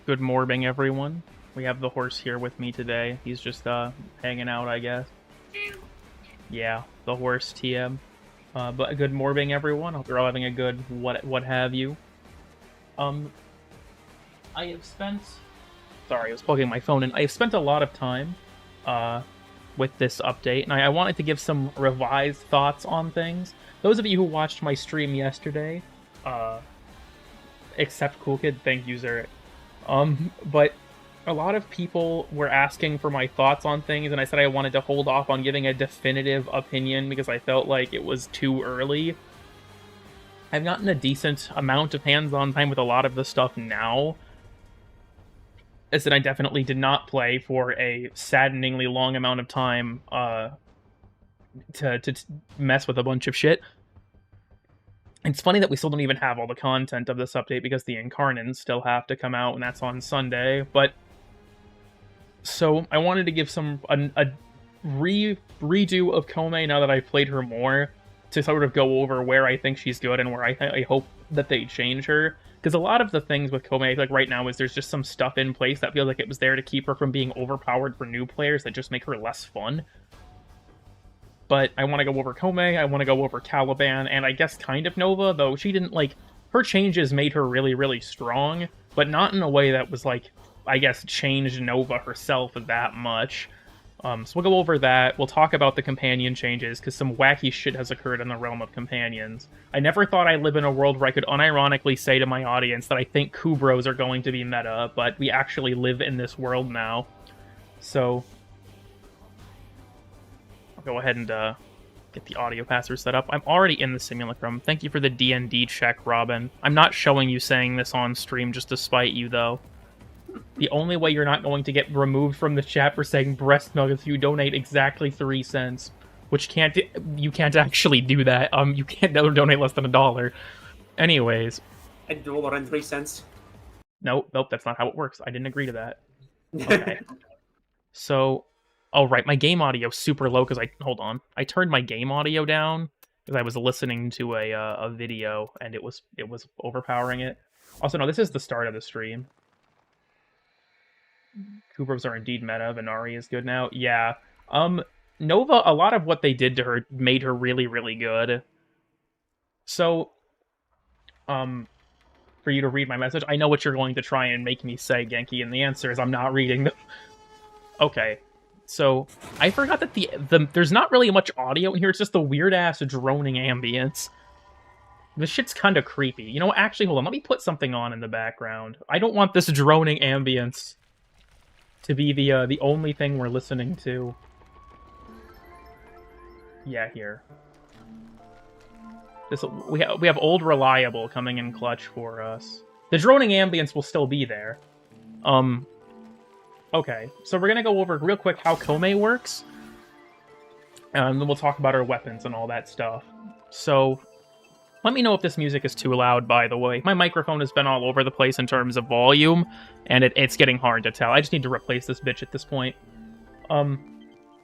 Good morning, everyone. We have the horse here with me today. He's just hanging out, I guess. Yeah, the horse TM. But good morning, everyone. Hope you're all having a good what have you. Um, I have spent. Sorry, I was plugging my phone in. I have spent a lot of time, with this update, and I wanted to give some revised thoughts on things. Those of you who watched my stream yesterday, except Cool Kid, thank you, Zurich. But a lot of people were asking for my thoughts on things, and I said I wanted to hold off on giving a definitive opinion because I felt like it was too early. I've gotten a decent amount of hands-on time with a lot of the stuff now. As that I definitely did not play for a saddeningly long amount of time to mess with a bunch of shit. It's funny that we still don't even have all the content of this update because the Incarnants still have to come out, and that's on Sunday. But so I wanted to give a redo of Kome now that I've played her more, to sort of go over where I think she's good and where I hope that they change her. Because a lot of the things with Kome, like right now, is there's just some stuff in place that feels like it was there to keep her from being overpowered for new players that just make her less fun. But I want to go over Kome, I want to go over Caliban, and I guess kind of Nova, though she didn't, like, her changes made her really, really strong, but not in a way that was, like, I guess, changed Nova herself that much. So we'll go over that. We'll talk about the companion changes, because some wacky shit has occurred in the realm of companions. I never thought I'd live in a world where I could unironically say to my audience that I think Kubros are going to be meta, but we actually live in this world now. So I'll go ahead and get the audio passer set up. I'm already in the simulacrum. Thank you for the D&D check, Robin. I'm not showing you saying this on stream just to spite you, though. The only way you're not going to get removed from the chat for saying breast milk is if you donate exactly 3 cents. Which you can't actually do that. You can't donate less than $1. Anyways. $1.03. Nope, that's not how it works. I didn't agree to that. Okay. So, oh right, my game audio is super low because hold on. I turned my game audio down because I was listening to a video and it was overpowering it. Also, no, this is the start of the stream. Kubros are indeed meta. Venari is good now. Yeah. Nova, a lot of what they did to her made her really, really good. So, for you to read my message, I know what you're going to try and make me say, Genki, and the answer is I'm not reading them. Okay. So, I forgot that there's not really much audio in here, it's just the weird-ass droning ambience. This shit's kind of creepy. You know, actually, hold on, let me put something on in the background. I don't want this droning ambience to be the only thing we're listening to. Yeah, here. We have Old Reliable coming in clutch for us. The droning ambience will still be there. Okay, so we're gonna go over real quick how Kome works. And then we'll talk about our weapons and all that stuff. So, let me know if this music is too loud, by the way. My microphone has been all over the place in terms of volume, and it's getting hard to tell. I just need to replace this bitch at this point.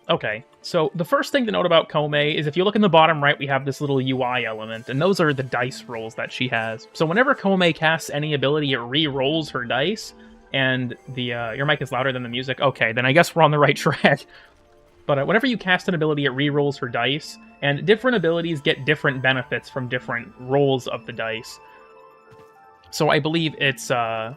Okay, so the first thing to note about Kome is if you look in the bottom right, we have this little UI element, and those are the dice rolls that she has. So whenever Kome casts any ability, it re-rolls her dice, and your mic is louder than the music. Okay, then I guess we're on the right track. But whenever you cast an ability, it re-rolls her dice, and different abilities get different benefits from different rolls of the dice. So I believe it's, her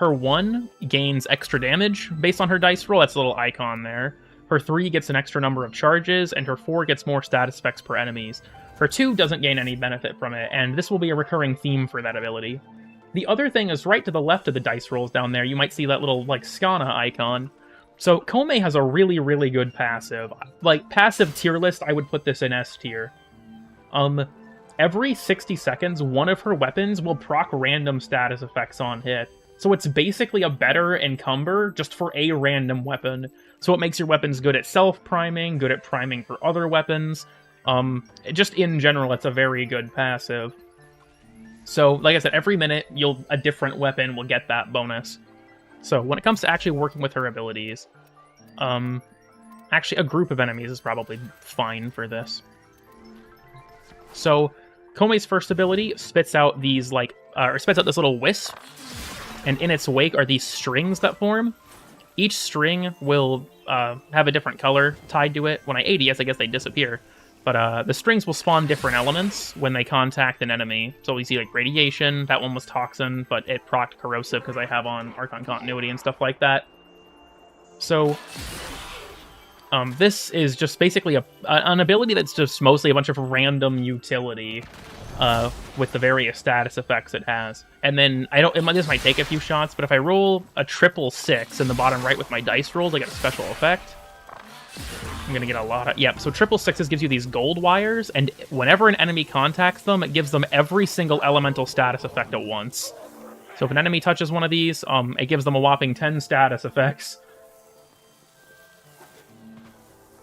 1 gains extra damage based on her dice roll. That's a little icon there. Her 3 gets an extra number of charges, and her 4 gets more status effects per enemies. Her 2 doesn't gain any benefit from it, and this will be a recurring theme for that ability. The other thing is right to the left of the dice rolls down there, you might see that little, like, Skana icon. So, Kome has a really, really good passive. Like, passive tier list, I would put this in S tier. Every 60 seconds, one of her weapons will proc random status effects on hit. So it's basically a better encumber just for a random weapon. So it makes your weapons good at self-priming, good at priming for other weapons. Just in general, it's a very good passive. So, like I said, every minute, a different weapon will get that bonus. So, when it comes to actually working with her abilities, actually, a group of enemies is probably fine for this. So, Kome's first ability spits out these, spits out this little wisp, and in its wake are these strings that form. Each string will have a different color tied to it. When I ADS, I guess they disappear. But the strings will spawn different elements when they contact an enemy. So we see like radiation, that one was toxin, but it procced corrosive because I have on Archon Continuity and stuff like that. So this is just basically an ability that's just mostly a bunch of random utility with the various status effects it has. And then this might take a few shots, but if I roll a 666 in the bottom right with my dice rolls, I get a special effect. I'm gonna get a lot of... Yep, so 666 gives you these gold wires, and whenever an enemy contacts them, it gives them every single elemental status effect at once. So if an enemy touches one of these, it gives them a whopping 10 status effects.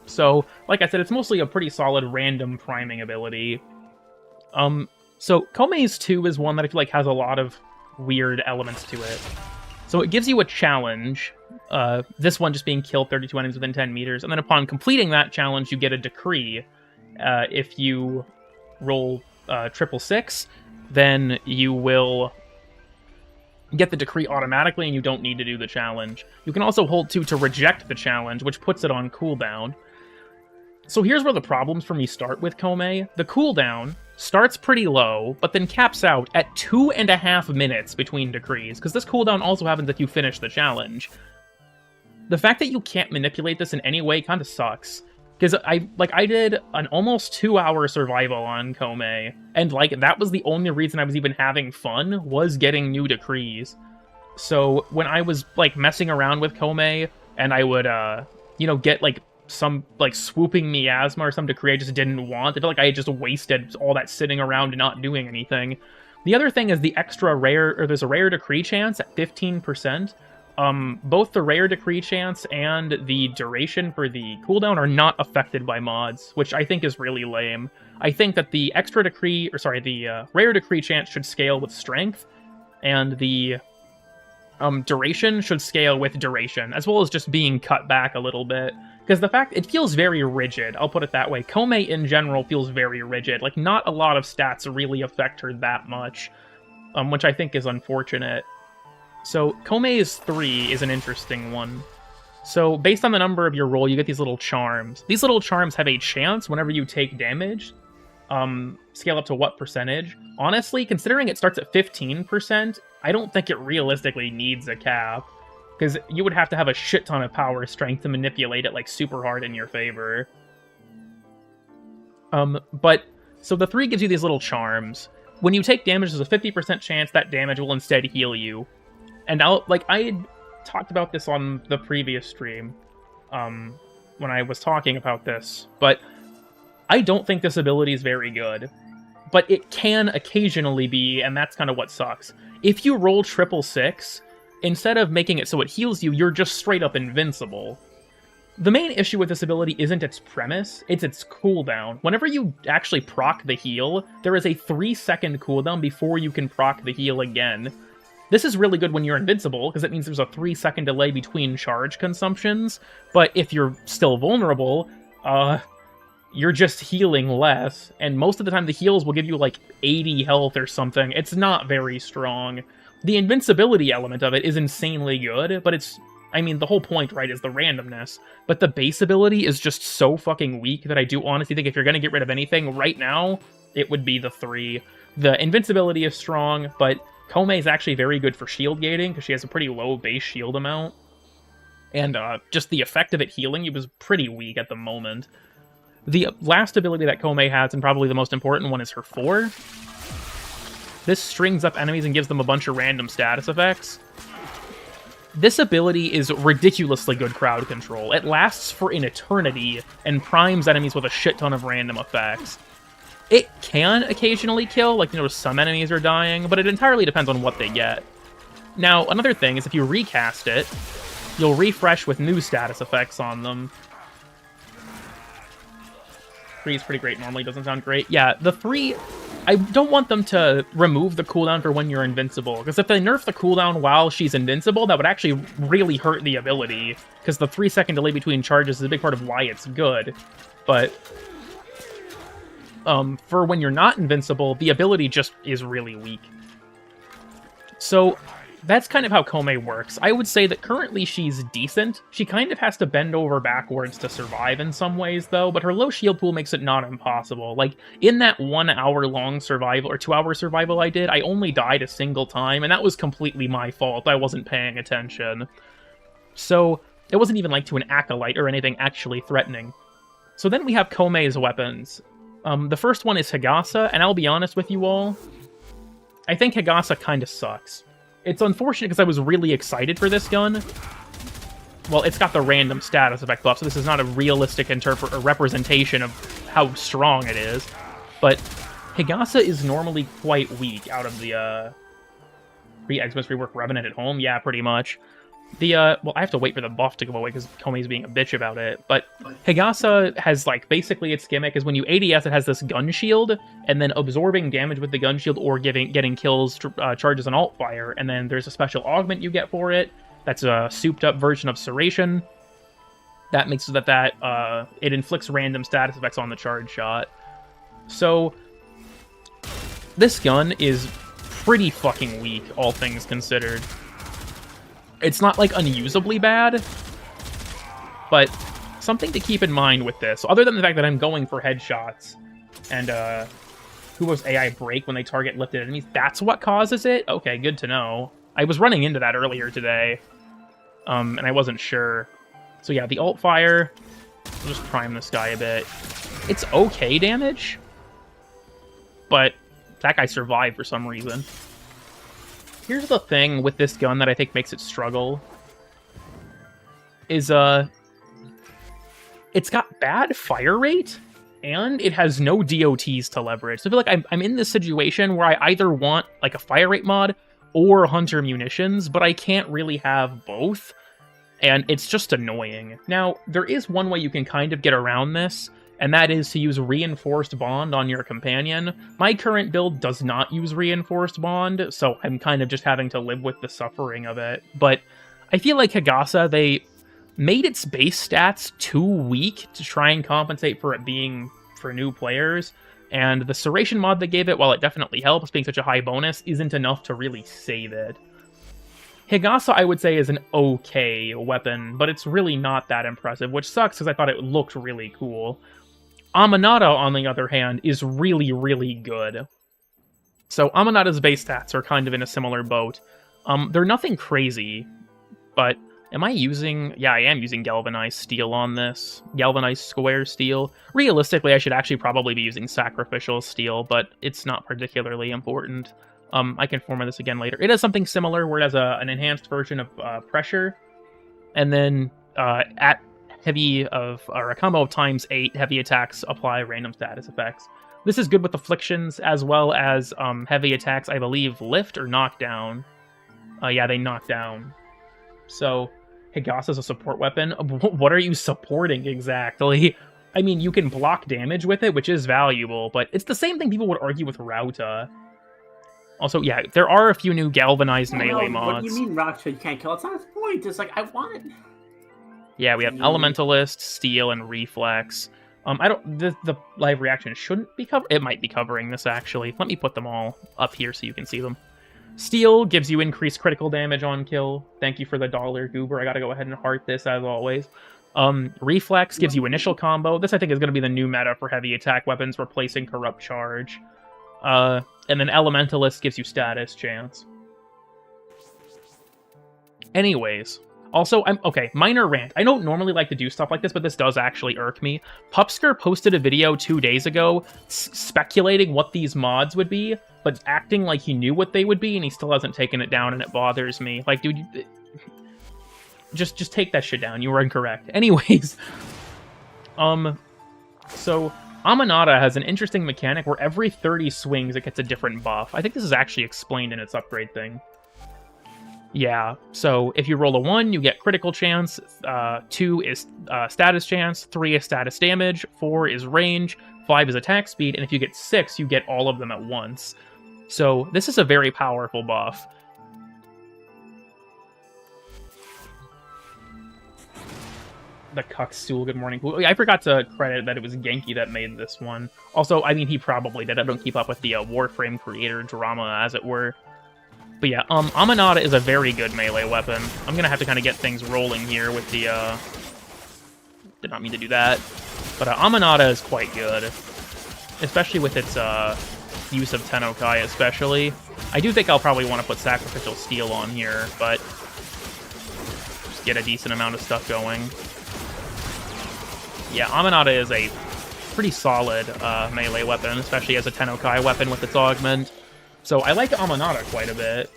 So, like I said, it's mostly a pretty solid random priming ability. So Komei's 2 is one that I feel like has a lot of weird elements to it. So it gives you a challenge, this one just being kill 32 enemies within 10 meters, and then upon completing that challenge, you get a decree. If you roll 666, then you will get the decree automatically, and you don't need to do the challenge. You can also hold 2 to reject the challenge, which puts it on cooldown. So here's where the problems for me start with Komei. The cooldown starts pretty low, but then caps out at 2.5 minutes between decrees, because this cooldown also happens if you finish the challenge. The fact that you can't manipulate this in any way kind of sucks, because I did an almost 2-hour survival on Komei, and that was the only reason I was even having fun, was getting new decrees. So when I was messing around with Komei, and I would get some swooping miasma or some decree I just didn't want. I feel like I had just wasted all that sitting around and not doing anything. The other thing is the extra rare, or there's a rare decree chance at 15%. Both the rare decree chance and the duration for the cooldown are not affected by mods, which I think is really lame. I think that the extra decree, the rare decree chance should scale with strength, and the duration should scale with duration, as well as just being cut back a little bit. Because the fact, it feels very rigid, I'll put it that way. Komei in general feels very rigid. Not a lot of stats really affect her that much, which I think is unfortunate. So Komei's 3 is an interesting one. So based on the number of your roll, you get these little charms. These little charms have a chance whenever you take damage. Scale up to what percentage? Honestly, considering it starts at 15%, I don't think it realistically needs a cap. Because you would have to have a shit ton of power strength to manipulate it super hard in your favor. But so the 3 gives you these little charms. When you take damage, there's a 50% chance that damage will instead heal you. And I had talked about this on the previous stream, when I was talking about this, but I don't think this ability is very good. But it can occasionally be, and that's kind of what sucks. If you roll 666, instead of making it so it heals you, you're just straight up invincible. The main issue with this ability isn't its premise, it's its cooldown. Whenever you actually proc the heal, there is a 3-second cooldown before you can proc the heal again. This is really good when you're invincible, because it means there's a 3-second delay between charge consumptions, but if you're still vulnerable, you're just healing less, and most of the time the heals will give you 80 health or something. It's not very strong. The invincibility element of it is insanely good, but the whole point, right, is the randomness. But the base ability is just so fucking weak that I do honestly think if you're going to get rid of anything right now, it would be the 3. The invincibility is strong, but Komei is actually very good for shield gating, because she has a pretty low base shield amount. And just the effect of it healing you was pretty weak at the moment. The last ability that Komei has, and probably the most important one, is her 4. This strings up enemies and gives them a bunch of random status effects. This ability is ridiculously good crowd control. It lasts for an eternity and primes enemies with a shit ton of random effects. It can occasionally kill, some enemies are dying, but it entirely depends on what they get. Now, another thing is if you recast it, you'll refresh with new status effects on them. 3 is pretty great normally, doesn't sound great. Yeah, the 3... I don't want them to remove the cooldown for when you're invincible, because if they nerf the cooldown while she's invincible, that would actually really hurt the ability, because the 3-second delay between charges is a big part of why it's good. But for when you're not invincible, the ability just is really weak. So that's kind of how Komei works. I would say that currently she's decent. She kind of has to bend over backwards to survive in some ways, though, but her low shield pool makes it not impossible. Like, in that 1 hour long survival, or 2 hour survival I did, I only died a single time, and that was completely my fault. I wasn't paying attention. So, it wasn't even like to an acolyte or anything actually threatening. So then we have Komei's weapons. The first one is Higasa, and I'll be honest with you all, I think Higasa kind of sucks. It's unfortunate because I was really excited for this gun. Well, it's got the random status effect buff, so this is not a realistic representation of how strong it is. But Higasa is normally quite weak out of the Xmas rework Revenant at home. Yeah, pretty much. Well, I have to wait for the buff to go away because Komei's being a bitch about it. But Higasa has, like, basically its gimmick is when you ADS, it has this gun shield, and then absorbing damage with the gun shield or getting kills charges an alt fire, and then there's a special augment you get for it. That's a souped-up version of Serration. That makes it that it inflicts random status effects on the charge shot. So, this gun is pretty fucking weak, all things considered. It's not, like, unusably bad, but something to keep in mind with this, other than the fact that I'm going for headshots, and, who was AI break when they target lifted enemies, that's what causes it? Okay, good to know. I was running into that earlier today, and I wasn't sure. So yeah, the alt fire, I'll just prime this guy a bit. It's okay damage, but that guy survived for some reason. Here's the thing with this gun that I think makes it struggle. Is, it's got bad fire rate, and it has no DOTs to leverage. So I feel like I'm in this situation where I either want, like, a fire rate mod or Hunter munitions, but I can't really have both, and it's just annoying. Now, there is one way you can kind of get around this, and that is to use Reinforced Bond on your companion. My current build does not use Reinforced Bond, so I'm kind of just having to live with the suffering of it. But I feel like Higasa, they made its base stats too weak to try and compensate for it being for new players, and the Serration mod they gave it, while it definitely helps, being such a high bonus, isn't enough to really save it. Higasa, I would say, is an okay weapon, but it's really not that impressive, which sucks because I thought it looked really cool. Aminata, on the other hand, is really, really good. So Aminata's base stats are kind of in a similar boat. They're nothing crazy, but am I using... Yeah, I am using Galvanized Steel on this. Galvanized Square Steel. Realistically, I should actually probably be using Sacrificial Steel, but it's not particularly important. I can format this again later. It has something similar where it has an enhanced version of Pressure, and then at heavy or a combo of ×8 heavy attacks apply random status effects. This is good with afflictions as well as heavy attacks, I believe, lift or knock down. Yeah, they knock down. So Higasa is a support weapon. What are you supporting exactly? I mean, you can block damage with it, which is valuable, but it's the same thing people would argue with Rauta. Also, yeah, there are a few new galvanized melee mods. What do you mean Rauta you can't kill? It's not his point. It's like, I want it. Yeah, we have Elementalist, Steel, and Reflex. The live reaction shouldn't be covered. It might be covering this, actually. Let me put them all up here so you can see them. Steel gives you increased critical damage on kill. Thank you for the $, Goober. I gotta go ahead and heart this, as always. Reflex gives you initial combo. This, I think, is gonna be the new meta for heavy attack weapons, replacing Corrupt Charge. And then Elementalist gives you status chance. Anyways... Also, okay, minor rant. I don't normally like to do stuff like this, but this does actually irk me. Pupsker posted a video 2 days ago speculating what these mods would be, but acting like he knew what they would be, and he still hasn't taken it down, and it bothers me. Like, dude, just take that shit down. You were incorrect. Anyways, so Aminata has an interesting mechanic where every 30 swings it gets a different buff. I think this is actually explained in its upgrade thing. Yeah, so if you roll a 1, you get critical chance, 2 is status chance, 3 is status damage, 4 is range, 5 is attack speed, and if you get 6, you get all of them at once. So this is a very powerful buff. The Cuckstool, good morning. I forgot to credit that it was Genki that made this one. Also, I mean, he probably did. I don't keep up with the Warframe creator drama, as it were. But yeah, Aminata is a very good melee weapon. I'm gonna have to kind of get things rolling here with the, did not mean to do that. But Aminata is quite good. Especially with its, use of Tennokai, especially. I do think I'll probably want to put Sacrificial Steel on here, but just get a decent amount of stuff going. Yeah, Aminata is a pretty solid melee weapon, especially as a Tennokai weapon with its augment. So I like Aminata quite a bit.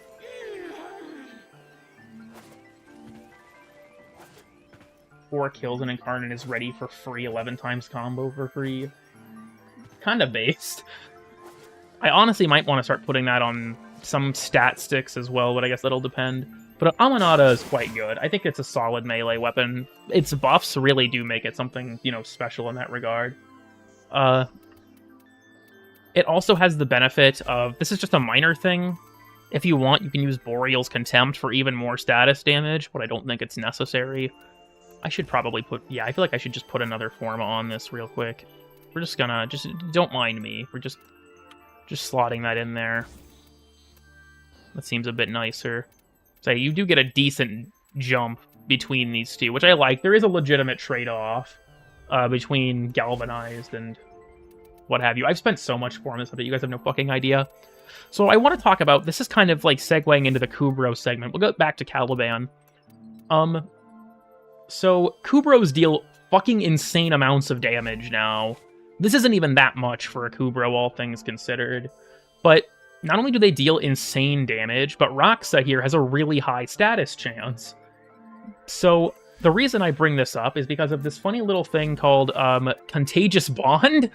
Four kills and Incarnate is ready for free, 11 times combo for free. Kinda based. I honestly might want to start putting that on some stat sticks as well, but I guess that'll depend. But Aminata is quite good. I think it's a solid melee weapon. Its buffs really do make it something, you know, special in that regard. It also has the benefit of, this is just a minor thing. If you want, you can use Boreal's Contempt for even more status damage, but I don't think it's necessary. I should probably put, yeah, I feel like I should just put another Forma on this real quick. We're just gonna, don't mind me. We're just slotting that in there. That seems a bit nicer. So you do get a decent jump between these two, which I like. There is a legitimate trade-off between Galvanized and what have you. I've spent so much for this that you guys have no fucking idea. So I want to talk about, this is kind of like segueing into the Kubrow segment. We'll go back to Caliban. So Kubrows deal fucking insane amounts of damage now. This isn't even that much for a Kubrow, all things considered. But not only do they deal insane damage, but Roxa here has a really high status chance. So the reason I bring this up is because of this funny little thing called Contagious Bond.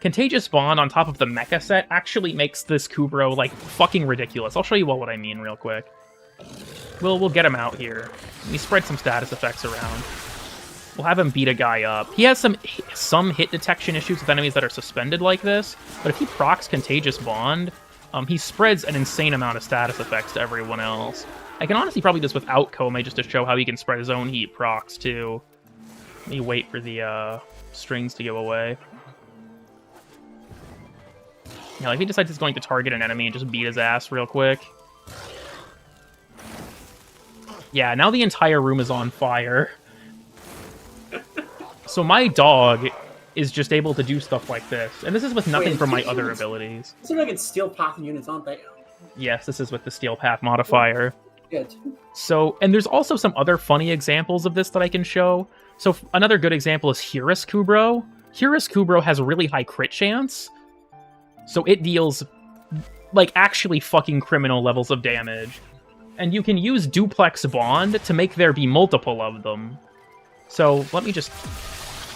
Contagious Bond on top of the mecha set actually makes this Kubrow, like, fucking ridiculous. I'll show you what I mean real quick. We'll get him out here. We spread some status effects around. We'll have him beat a guy up. He has some hit detection issues with enemies that are suspended like this, but if he procs Contagious Bond, he spreads an insane amount of status effects to everyone else. I can honestly probably do this without Kome just to show how he can spread his own heat procs, too. Let me wait for the strings to go away. Yeah, like if he decides he's going to target an enemy and just beat his ass real quick. Yeah, now the entire room is on fire. So my dog is just able to do stuff like this. And this is with nothing from my other abilities. It's like it's Steel Path units, aren't they? Yes, this is with the Steel Path modifier. Good. So, and there's also some other funny examples of this that I can show. So another good example is Hyrus Kubrow. Hyrus Kubrow has a really high crit chance. So it deals, like, actually fucking criminal levels of damage. And you can use Duplex Bond to make there be multiple of them. So let me just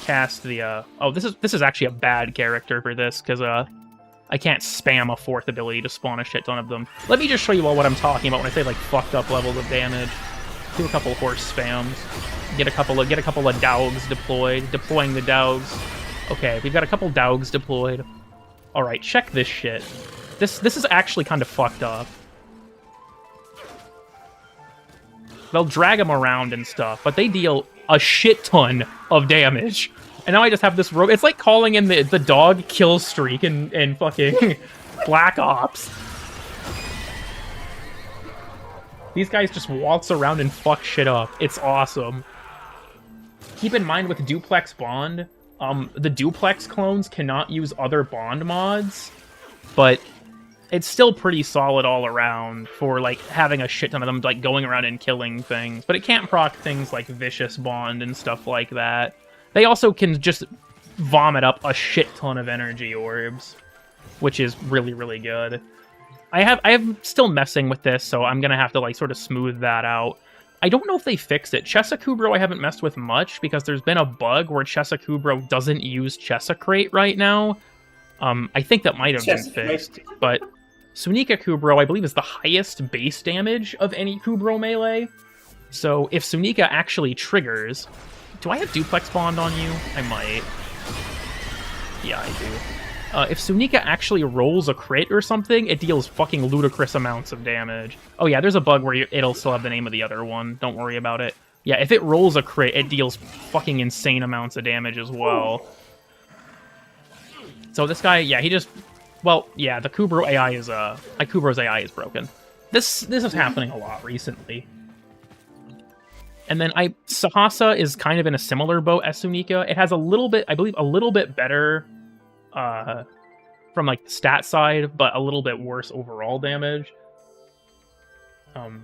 cast the, oh, this is actually a bad character for this, because, I can't spam a fourth ability to spawn a shit ton of them. Let me just show you all what I'm talking about when I say, like, fucked up levels of damage. Do a couple horse spams. Get a couple of Daugs deployed. Deploying the Daugs. Okay, we've got a couple Daugs deployed. Alright, check this shit. This is actually kind of fucked up. They'll drag them around and stuff, but they deal a shit ton of damage. And now I just have this rogue. It's like calling in the dog kill streak in fucking Black Ops. These guys just waltz around and fuck shit up. It's awesome. Keep in mind with Duplex Bond, the Duplex clones cannot use other Bond mods, but it's still pretty solid all around for, like, having a shit ton of them, like, going around and killing things. But it can't proc things like Vicious Bond and stuff like that. They also can just vomit up a shit ton of energy orbs, which is really, really good. I am still messing with this, so I'm gonna have to, like, sort of smooth that out. I don't know if they fixed it. Chesa Kubrow I haven't messed with much, because there's been a bug where Chesa Kubrow doesn't use Chesa Crate right now. I think that might have been fixed, but Sunika Kubrow, I believe, is the highest base damage of any Kubrow melee. So if Sunika actually triggers... Do I have Duplex Bond on you? I might. Yeah, I do. If Sunika actually rolls a crit or something, it deals fucking ludicrous amounts of damage. Oh yeah, there's a bug where it'll still have the name of the other one. Don't worry about it. Yeah, if it rolls a crit, it deals fucking insane amounts of damage as well. So this guy, yeah, he just Well, yeah, the Kubro AI is Kubro's AI is broken. This is happening a lot recently. And then Sahasa is kind of in a similar boat as Sunika. It has a little bit, I believe, a little bit better from like the stat side, but a little bit worse overall damage.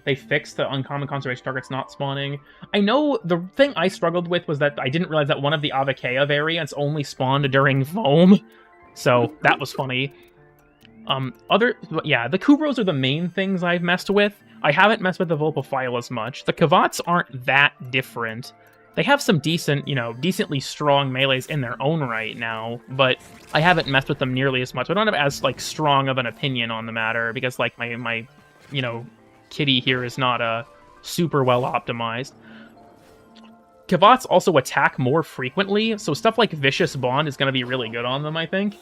They fixed the uncommon conservation targets not spawning. I know the thing I struggled with was that I didn't realize that one of the Avakea variants only spawned during Foam, so that was funny. The Kubros are the main things I've messed with. I haven't messed with the Vulpophile as much. The Kavats aren't that different. They have some decently strong melees in their own right now, but I haven't messed with them nearly as much. I don't have as, like, strong of an opinion on the matter, because, like, my kitty here is not super well optimized. Kavats also attack more frequently, so stuff like Vicious Bond is going to be really good on them, I think.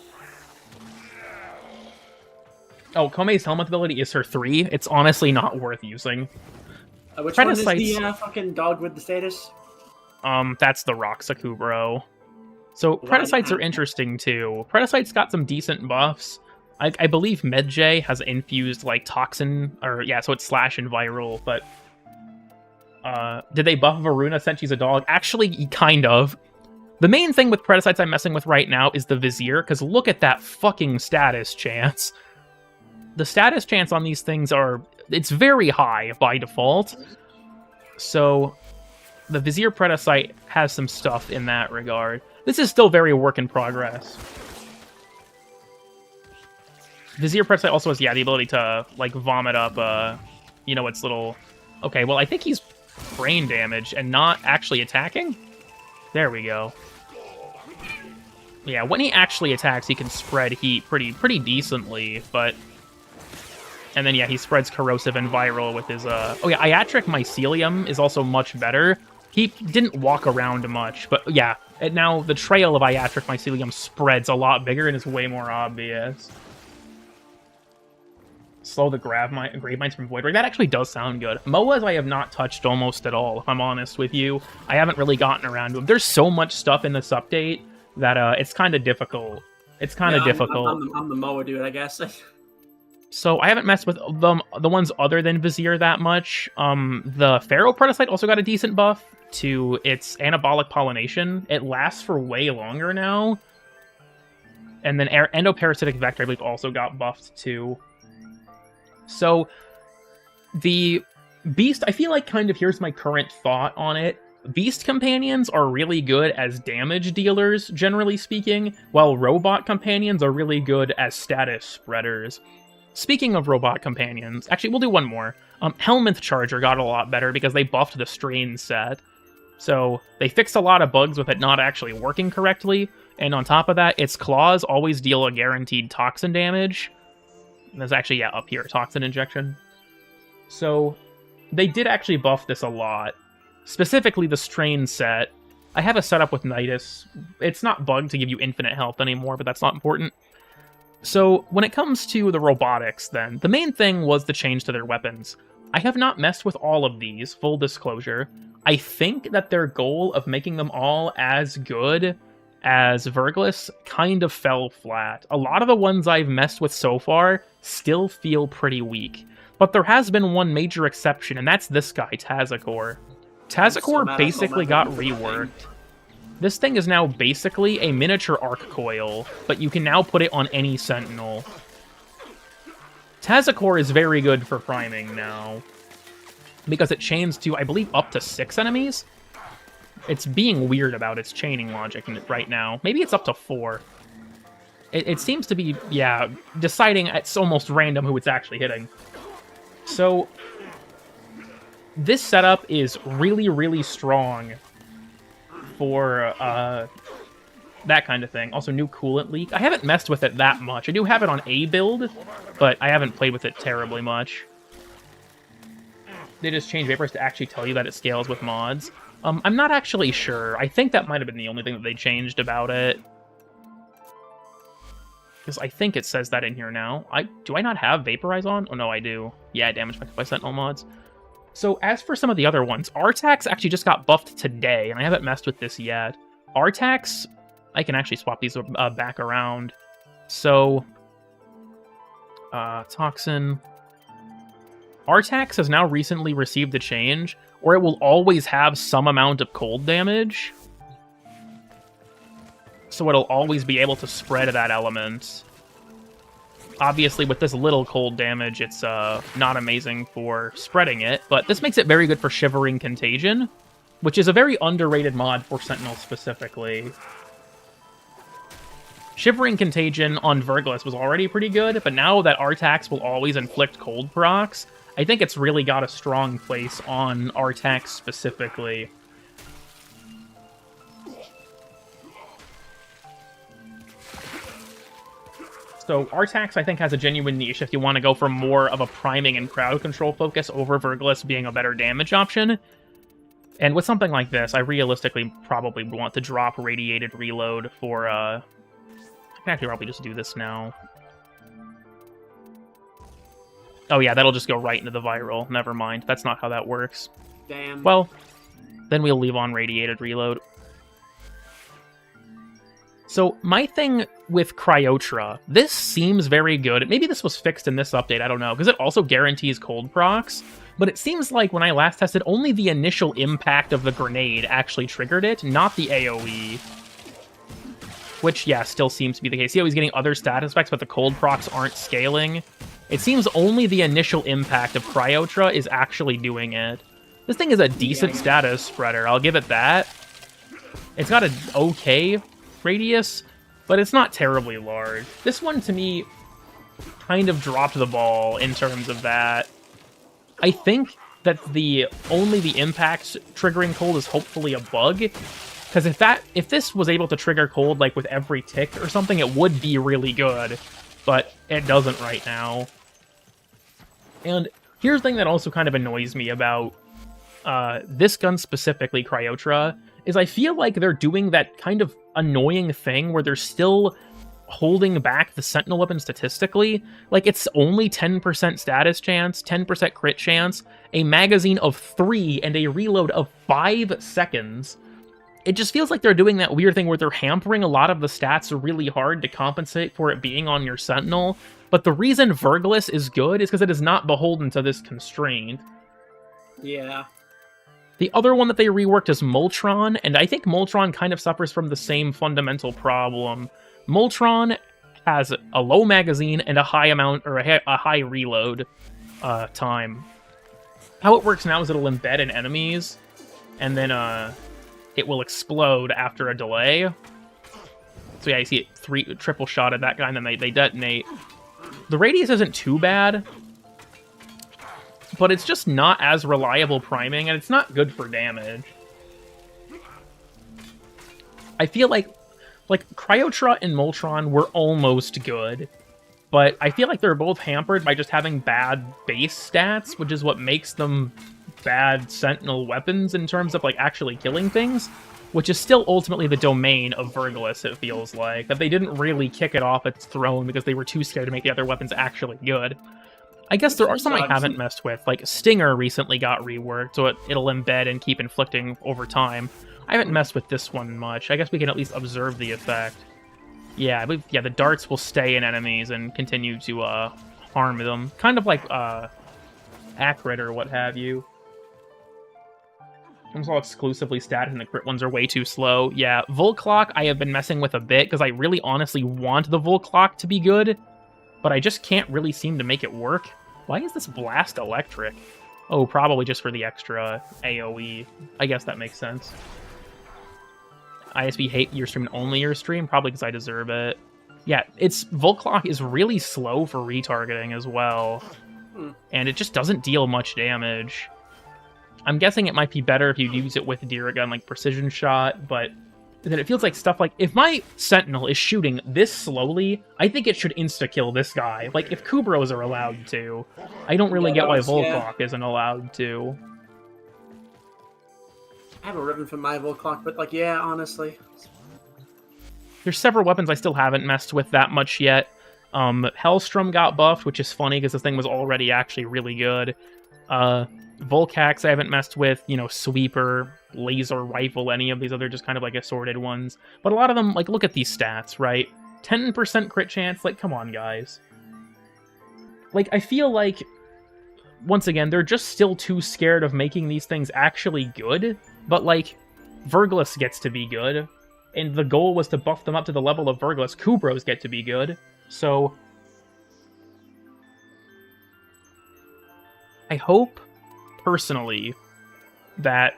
Oh, Komei's helmet ability is her 3. It's honestly not worth using. Which one is the fucking dog with the status? That's the Roxakubro. So Predasites are interesting too. Predasites got some decent buffs. I believe Medjay has infused like toxin, so it's slash and viral, but did they buff Varuna since she's a dog? Actually, kind of. The main thing with Predasites I'm messing with right now is the Vizier, because look at that fucking status chance. The status chance on these things it's very high by default. So the Vizier Predasite has some stuff in that regard. This is still very work in progress. Vizier Predasite also has, the ability to, like, vomit up, its little... Okay, well, I think he's brain damage and not actually attacking? There we go. Yeah, when he actually attacks, he can spread heat pretty decently, but... And then, yeah, he spreads corrosive and viral with his, Iatric Mycelium is also much better. He didn't walk around much, but, yeah, now the trail of Iatric Mycelium spreads a lot bigger and is way more obvious. Slow the Grave Mines from Void Ring. That actually does sound good. MOAs I have not touched almost at all, if I'm honest with you. I haven't really gotten around to them. There's so much stuff in this update that it's kind of difficult. It's kind of difficult. I'm the MOA dude, I guess. So I haven't messed with the ones other than Vizier that much. The Pharaoh Predasite also got a decent buff to its Anabolic Pollination. It lasts for way longer now. And then Endoparasitic Vector, I believe, also got buffed too. So the Beast, I feel like here's my current thought on it. Beast Companions are really good as damage dealers, generally speaking, while Robot Companions are really good as status spreaders. Speaking of Robot Companions, actually, we'll do one more. Helminth Charger got a lot better because they buffed the Strain set. So they fixed a lot of bugs with it not actually working correctly, and on top of that, its claws always deal a guaranteed toxin damage. And there's actually, up here, toxin injection. So they did actually buff this a lot. Specifically the Strain set. I have a setup with Nidus. It's not bugged to give you infinite health anymore, but that's not important. So, when it comes to the robotics, then, the main thing was the change to their weapons. I have not messed with all of these, full disclosure. I think that their goal of making them all as good as Verglis kind of fell flat. A lot of the ones I've messed with so far still feel pretty weak. But there has been one major exception, and that's this guy, Tazakor. Tazakor basically got reworked. This thing is now basically a miniature arc coil, but you can now put it on any sentinel. Tazakor is very good for priming now, because it chains to, I believe, up to 6 enemies. It's being weird about its chaining logic right now. Maybe it's up to 4. It seems to be, deciding it's almost random who it's actually hitting. So, this setup is really, really strong for that kind of thing. Also, new coolant leak. I haven't messed with it that much. I do have it on a build, but I haven't played with it terribly much. They just changed Vapors to actually tell you that it scales with mods. I'm not actually sure. I think that might have been the only thing that they changed about it. Because I think it says that in here now. Do I not have Vaporize on? Oh, no, I do. Yeah, damage by Sentinel mods. So, as for some of the other ones, Artax actually just got buffed today, and I haven't messed with this yet. Artax, I can actually swap these back around. So, Toxin. Artax has now recently received a change where it will always have some amount of cold damage. So it'll always be able to spread that element. Obviously, with this little cold damage, it's not amazing for spreading it, but this makes it very good for Shivering Contagion, which is a very underrated mod for Sentinel specifically. Shivering Contagion on Verglas was already pretty good, but now that Artax will always inflict cold procs, I think it's really got a strong place on Artax specifically. So Artax, I think, has a genuine niche if you want to go for more of a priming and crowd control focus over Verglas being a better damage option. And with something like this, I realistically probably want to drop Radiated Reload for, I can actually probably just do this now. Oh yeah, that'll just go right into the viral. Never mind, that's not how that works. Damn. Well, then we'll leave on Radiated Reload. So my thing with Cryotra, this seems very good. Maybe this was fixed in this update, I don't know, because it also guarantees cold procs. But it seems like when I last tested, only the initial impact of the grenade actually triggered it, not the AoE. Which, yeah, still seems to be the case. Yeah, he's getting other status effects, but the cold procs aren't scaling. It seems only the initial impact of Cryotra is actually doing it. This thing is a decent status spreader, I'll give it that. It's got an okay radius, but it's not terribly large. This one, to me, kind of dropped the ball in terms of that. I think that only the impact triggering cold is hopefully a bug, because if this was able to trigger cold like with every tick or something, it would be really good, but it doesn't right now. And here's the thing that also kind of annoys me about this gun specifically, Cryotra, is I feel like they're doing that kind of annoying thing where they're still holding back the Sentinel weapon statistically. Like, it's only 10% status chance, 10% crit chance, a magazine of 3, and a reload of 5 seconds. It just feels like they're doing that weird thing where they're hampering a lot of the stats really hard to compensate for it being on your Sentinel. But the reason Verglas is good is because it is not beholden to this constraint. Yeah. The other one that they reworked is Moltron, and I think Moltron kind of suffers from the same fundamental problem. Moltron has a low magazine and a high amount, or a high reload time. How it works now is it'll embed in enemies, and then it will explode after a delay. So yeah, you see it triple shot at that guy, and then they detonate. The radius isn't too bad, but it's just not as reliable priming, and it's not good for damage. I feel like Cryotra and Moltron were almost good, but I feel like they're both hampered by just having bad base stats, which is what makes them bad Sentinel weapons in terms of, like, actually killing things, which is still ultimately the domain of Verglas, it feels like. That they didn't really kick it off its throne because they were too scared to make the other weapons actually good. I guess there are some I haven't messed with, like Stinger recently got reworked, so it'll embed and keep inflicting over time. I haven't messed with this one much. I guess we can at least observe the effect. Yeah, the darts will stay in enemies and continue to harm them. Kind of like Acrid or what have you. One's all exclusively stat, and the crit ones are way too slow. Yeah, Volclock I have been messing with a bit, because I really honestly want the Volclock to be good, but I just can't really seem to make it work. Why is this Blast electric? Oh, probably just for the extra AoE. I guess that makes sense. ISB hate your stream and only your stream? Probably because I deserve it. Yeah, Volclock is really slow for retargeting as well, and it just doesn't deal much damage. I'm guessing it might be better if you use it with Deer Gun, like Precision Shot, but then it feels like stuff like, if my Sentinel is shooting this slowly, I think it should insta-kill this guy. Like, if Kubros are allowed to, I don't really get why Volclock isn't allowed to. I have a ribbon for my Volclock, but, like, yeah, honestly. There's several weapons I still haven't messed with that much yet. Hellstrom got buffed, which is funny because this thing was already actually really good. Volcax I haven't messed with, Sweeper, Laser Rifle, any of these other just kind of like assorted ones. But a lot of them, like, look at these stats, right? 10% crit chance, like, come on, guys. like, I feel like, once again, they're just still too scared of making these things actually good, but, like, Verglas gets to be good, and the goal was to buff them up to the level of Verglas. Kubrows get to be good, so I hope, personally, that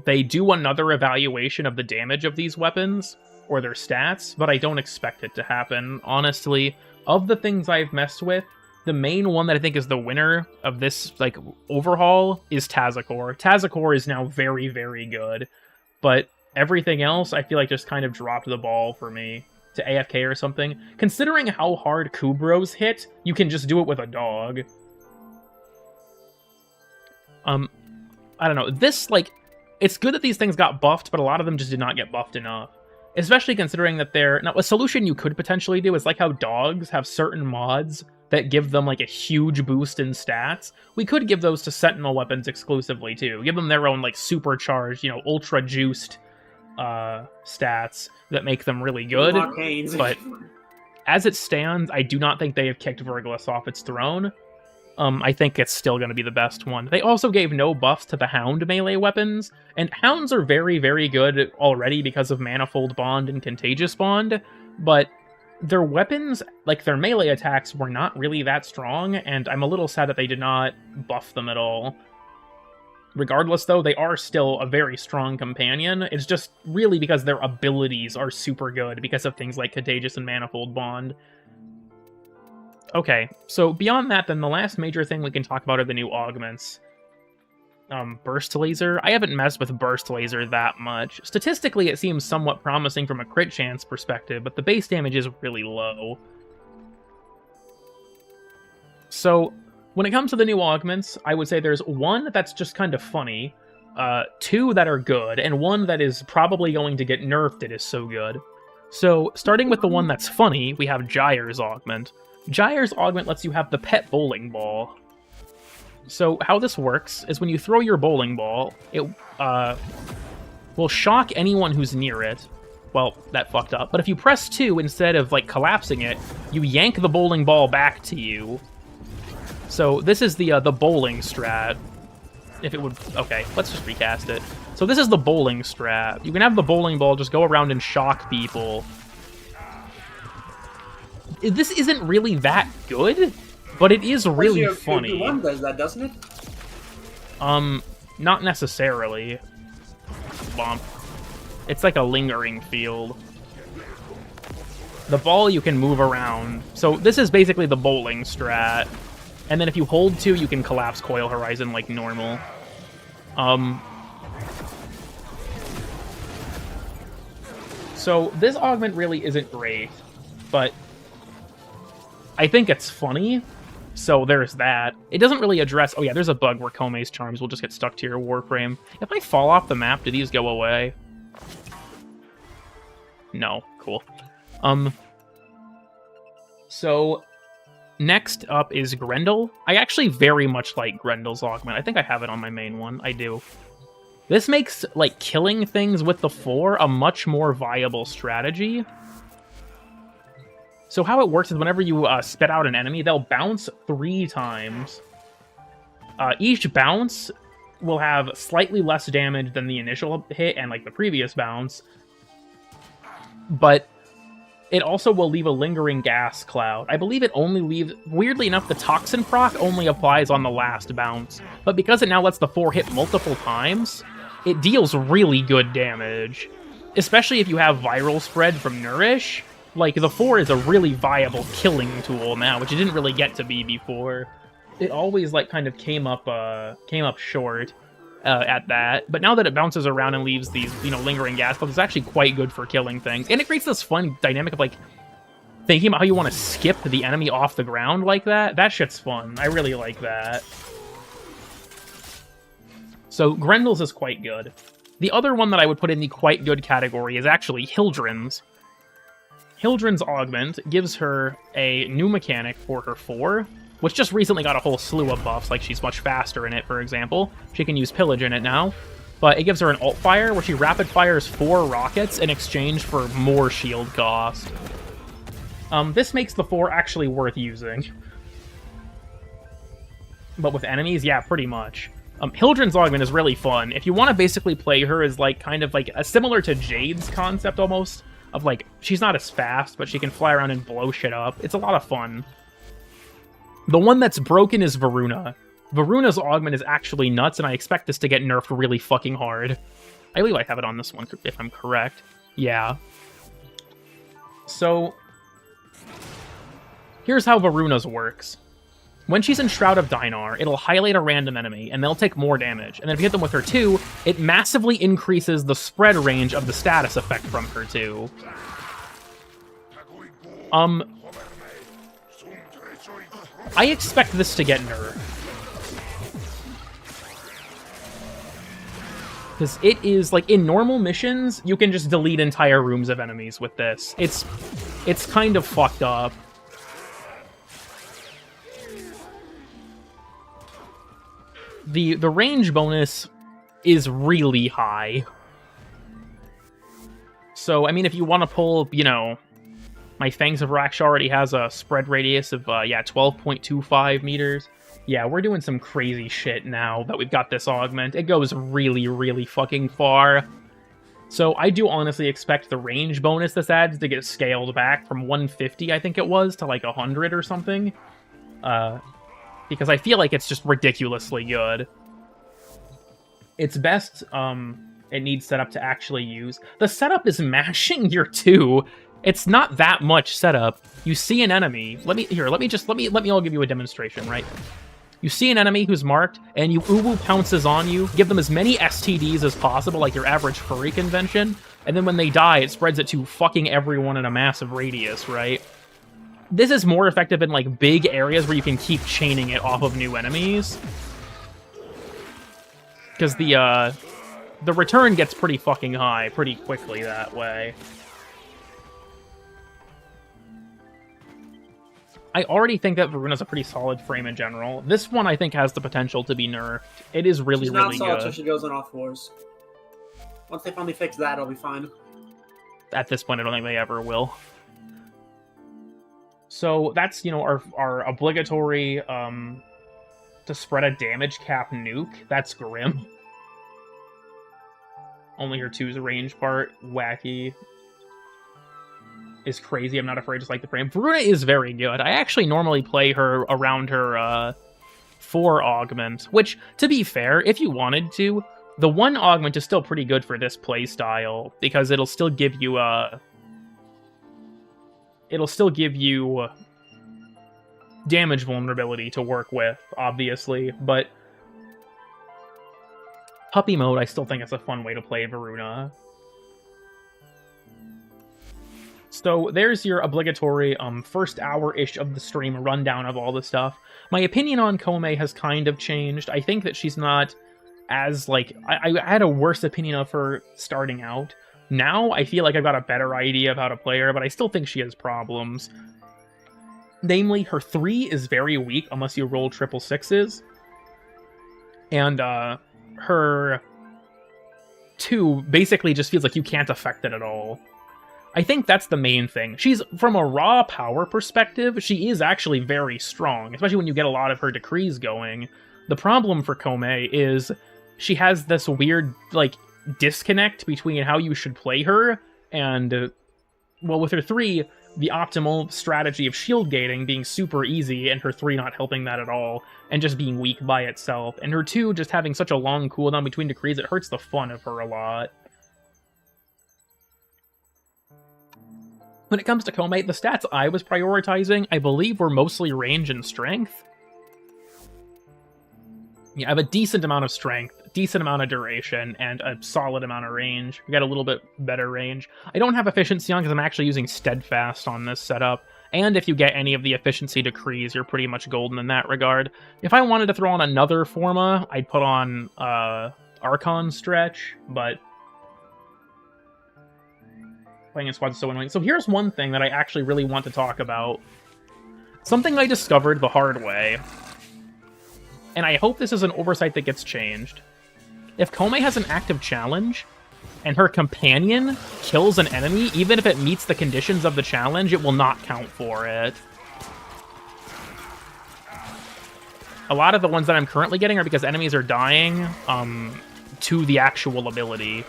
they do another evaluation of the damage of these weapons, or their stats, but I don't expect it to happen. Honestly, of the things I've messed with, the main one that I think is the winner of this, like, overhaul is Tazakor. Tazakor is now very, very good, but everything else I feel like just kind of dropped the ball for me to AFK or something. Considering how hard Kubrows hit, you can just do it with a dog. I don't know. This, like, it's good that these things got buffed, but a lot of them just did not get buffed enough. Especially considering that they're... Now, a solution you could potentially do is like how dogs have certain mods that give them, like, a huge boost in stats. We could give those to Sentinel weapons exclusively, too. Give them their own, like, supercharged, you know, ultra-juiced stats that make them really good. But as it stands, I do not think they have kicked Verglas off its throne. I think it's still going to be the best one. They also gave no buffs to the Hound melee weapons, and Hounds are very, very good already because of Manifold Bond and Contagious Bond, but their weapons, like their melee attacks, were not really that strong, and I'm a little sad that they did not buff them at all. Regardless, though, they are still a very strong companion. It's just really because their abilities are super good because of things like Contagious and Manifold Bond. Okay, so beyond that, then the last major thing we can talk about are the new augments. Burst Laser. I haven't messed with Burst Laser that much. Statistically, it seems somewhat promising from a crit chance perspective, but the base damage is really low. So, when it comes to the new augments, I would say there's one that's just kind of funny, two that are good, and one that is probably going to get nerfed, it is so good. So, starting with the one that's funny, we have Gyre's augment. Gyre's augment lets you have the pet bowling ball. So how this works is when you throw your bowling ball, it will shock anyone who's near it. Well, that fucked up. But if you press 2 instead of, like, collapsing it, you yank the bowling ball back to you. So this is the bowling strat. If it would... Okay, let's just recast it. So this is the bowling strat. You can have the bowling ball just go around and shock people. This isn't really that good, but it is really funny. One does that, doesn't it? Not necessarily. Bump. It's like a lingering field. The ball you can move around. So this is basically the bowling strat. And then if you hold 2, you can collapse Coil Horizon like normal. So this augment really isn't great, but I think it's funny, so there's that. It doesn't really address... Oh yeah, there's a bug where Koumei's charms will just get stuck to your Warframe. If I fall off the map, do these go away? No. Cool. So, next up is Grendel. I actually very much like Grendel's augment. I think I have it on my main one. I do. This makes, like, killing things with the 4 a much more viable strategy. So how it works is whenever you spit out an enemy, they'll bounce 3 times. Each bounce will have slightly less damage than the initial hit and, like, the previous bounce. But it also will leave a lingering gas cloud. I believe it only leaves... Weirdly enough, the Toxin proc only applies on the last bounce. But because it now lets the 4 hit multiple times, it deals really good damage. Especially if you have viral spread from Nourish. Like, the 4 is a really viable killing tool now, which it didn't really get to be before. It always, like, kind of came up short at that. But now that it bounces around and leaves these, you know, lingering gas clouds, it's actually quite good for killing things. And it creates this fun dynamic of, like, thinking about how you want to skip the enemy off the ground like that. That shit's fun. I really like that. So, Grendel's is quite good. The other one that I would put in the quite good category is actually Hildren's. Hildren's augment gives her a new mechanic for her 4, which just recently got a whole slew of buffs, like she's much faster in it, for example. She can use Pillage in it now. But it gives her an alt fire, where she rapid fires 4 rockets in exchange for more shield cost. This makes the 4 actually worth using. But with enemies, yeah, pretty much. Hildren's Augment is really fun. If you want to basically play her as, like, kind of, like, similar to Jade's concept, almost, of, like, she's not as fast, but she can fly around and blow shit up. It's a lot of fun. The one that's broken is Varuna. Varuna's Augment is actually nuts, and I expect this to get nerfed really fucking hard. I believe I have it on this one, if I'm correct. Yeah. So, here's how Varuna's works. When she's in Shroud of Dynar, it'll highlight a random enemy, and they'll take more damage. And then if you hit them with her 2, it massively increases the spread range of the status effect from her 2. I expect this to get nerfed. Because it is, like, in normal missions, you can just delete entire rooms of enemies with this. It's kind of fucked up. The range bonus is really high. So, I mean, if you want to pull, you know, my Fangs of Raksha already has a spread radius of, yeah, 12.25 meters. Yeah, we're doing some crazy shit now that we've got this augment. It goes really, really fucking far. So I do honestly expect the range bonus this adds to get scaled back from 150, I think it was, to like 100 or something. Because I feel like it's just ridiculously good. It's best, it needs setup to actually use. The setup is mashing your 2. It's not that much setup. You see an enemy. Let me all give you a demonstration, right? You see an enemy who's marked, and you Uwu pounces on you, give them as many STDs as possible, like your average furry convention, and then when they die, it spreads it to fucking everyone in a massive radius, right? This is more effective in, like, big areas where you can keep chaining it off of new enemies. Because the return gets pretty fucking high pretty quickly that way. I already think that Varuna's a pretty solid frame in general. This one, I think, has the potential to be nerfed. It is really, really good. She's not solid until she goes on Off Wars. Once they finally fix that, it'll be fine. At this point, I don't think they ever will. So that's, you know, our obligatory to spread a damage cap nuke. That's grim. Only her 2's a range part. Wacky. Is crazy. I'm not afraid, just like the frame. Varuna is very good. I actually normally play her around her 4 augment, which, to be fair, if you wanted to, the 1 augment is still pretty good for this playstyle, because it'll still give you damage vulnerability to work with, obviously, but puppy mode, I still think it's a fun way to play Varuna. So there's your obligatory first hour-ish of the stream rundown of all the stuff. My opinion on Kome has kind of changed. I think that she's not as, like... I had a worse opinion of her starting out. Now, I feel like I've got a better idea of how to play her, but I still think she has problems. Namely, her 3 is very weak unless you roll 666s. And her 2 basically just feels like you can't affect it at all. I think that's the main thing. She's, from a raw power perspective, she is actually very strong, especially when you get a lot of her decrees going. The problem for Kome is she has this weird, like, disconnect between how you should play her and, well, with her 3, the optimal strategy of shield gating being super easy and her 3 not helping that at all and just being weak by itself. And her 2 just having such a long cooldown between decrees, it hurts the fun of her a lot. When it comes to Kome, the stats I was prioritizing, I believe, were mostly range and strength. Yeah, I have a decent amount of strength, decent amount of duration, and a solid amount of range. We got a little bit better range. I don't have efficiency on because I'm actually using steadfast on this setup. And if you get any of the efficiency decrees, you're pretty much golden in that regard. If I wanted to throw on another Forma, I'd put on Archon Stretch, but... playing in squads is so annoying. So here's one thing that I actually really want to talk about. Something I discovered the hard way. And I hope this is an oversight that gets changed. If Kome has an active challenge, and her companion kills an enemy, even if it meets the conditions of the challenge, it will not count for it. A lot of the ones that I'm currently getting are because enemies are dying to the actual ability.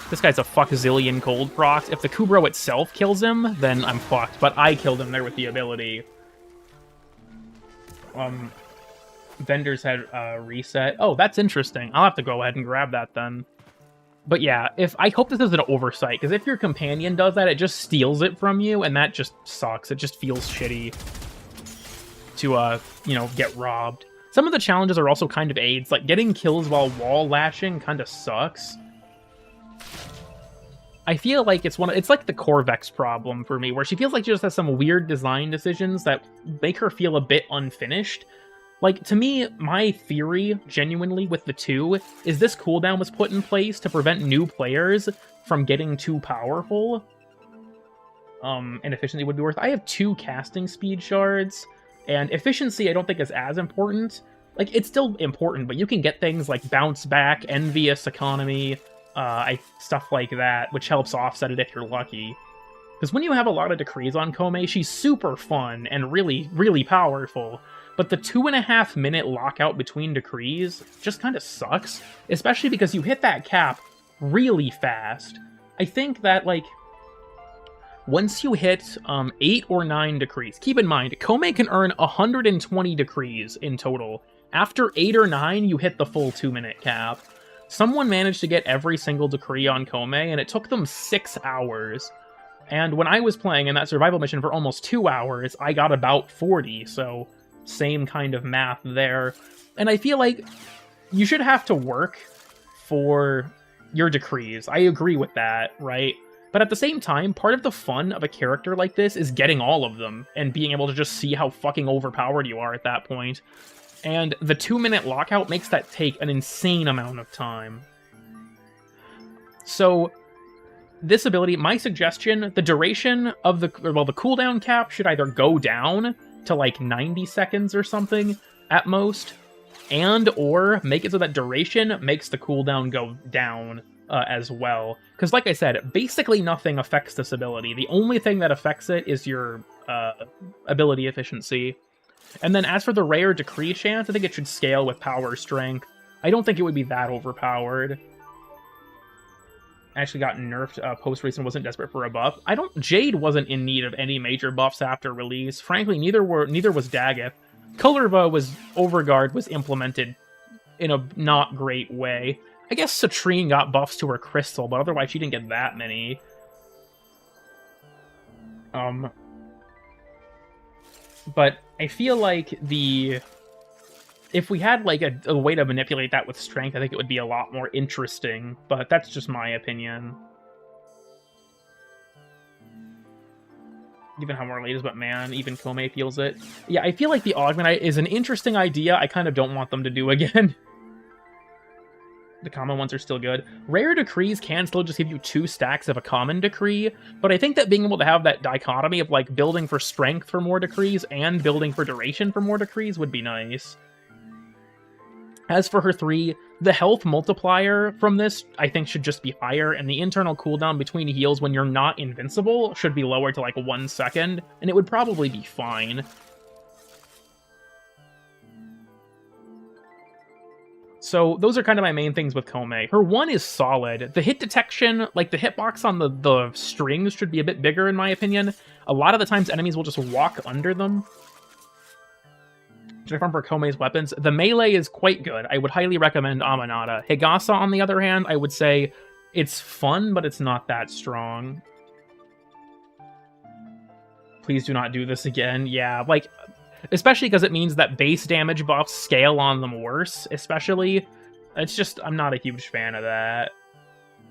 This guy's a fuck-zillion cold procs. If the Kubro itself kills him, then I'm fucked. But I killed him there with the ability. Vendors had reset. Oh, that's interesting. I'll have to go ahead and grab that then. But yeah, I hope this is an oversight, because if your companion does that, it just steals it from you, and that just sucks. It just feels shitty to, you know, get robbed. Some of the challenges are also kind of aids, like getting kills while wall lashing kind of sucks. I feel like it's like the Corvex problem for me, where she feels like she just has some weird design decisions that make her feel a bit unfinished. Like, to me, my theory, genuinely, with the two, is this cooldown was put in place to prevent new players from getting too powerful. And efficiency would be worth. I have 2 casting speed shards, and efficiency I don't think is as important. Like, it's still important, but you can get things like bounce back, envious economy, stuff like that, which helps offset it if you're lucky. Because when you have a lot of decrees on Kome, she's super fun and really, really powerful. But the 2.5 minute lockout between decrees just kind of sucks, especially because you hit that cap really fast. I think that, like, once you hit 8 or 9 decrees, keep in mind, Kome can earn 120 decrees in total. After 8 or 9, you hit the full 2-minute cap. Someone managed to get every single decree on Kome, and it took them 6 hours. And when I was playing in that survival mission for almost 2 hours, I got about 40, so same kind of math there. And I feel like you should have to work for your decrees. I agree with that, right? But at the same time, part of the fun of a character like this is getting all of them and being able to just see how fucking overpowered you are at that point. And the 2-minute lockout makes that take an insane amount of time. So this ability, my suggestion, the duration of the cooldown cap should either go down to like 90 seconds or something at most, and or make it so that duration makes the cooldown go down as well. Because like I said, basically nothing affects this ability. The only thing that affects it is your ability efficiency. And then as for the rare decree chance, I think it should scale with power strength. I don't think it would be that overpowered. Actually got nerfed post-release and wasn't desperate for a buff. Jade wasn't in need of any major buffs after release. Frankly, neither was Daggett. Kullerva Overguard was implemented in a not great way. I guess Citrine got buffs to her crystal, but otherwise she didn't get that many. But I feel like if we had like a way to manipulate that with strength, I think it would be a lot more interesting, but that's just my opinion. Given how more late is, but man, even Kome feels it. Yeah, I feel like the augment is an interesting idea. I kind of don't want them to do again. The common ones are still good. Rare decrees can still just give you 2 stacks of a common decree, but I think that being able to have that dichotomy of like building for strength for more decrees and building for duration for more decrees would be nice. As for her 3, the health multiplier from this, I think, should just be higher, and the internal cooldown between heals when you're not invincible should be lowered to like 1 second, and it would probably be fine. So those are kind of my main things with Kome. Her 1 is solid. The hit detection, like the hitbox on the strings should be a bit bigger in my opinion. A lot of the times enemies will just walk under them. From for Kome's weapons, the melee is quite good. I would highly recommend Aminata. Higasa, on the other hand, I would say it's fun, but it's not that strong. Please do not do this again. Yeah, like, especially because it means that base damage buffs scale on them worse, especially. It's just, I'm not a huge fan of that.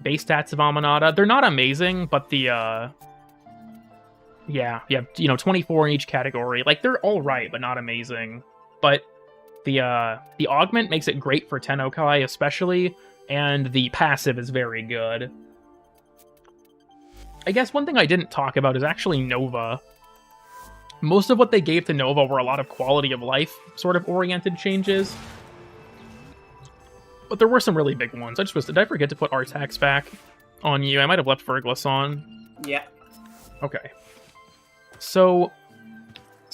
Base stats of Aminata, they're not amazing, but the, yeah, you know, 24 in each category. Like, they're alright, but not amazing. But the augment makes it great for Tennokai especially, and the passive is very good. I guess one thing I didn't talk about is actually Nova. Most of what they gave to Nova were a lot of quality of life sort of oriented changes. But there were some really big ones. Did I forget to put Artax back on you? I might have left Verglas on. Yeah. Okay. So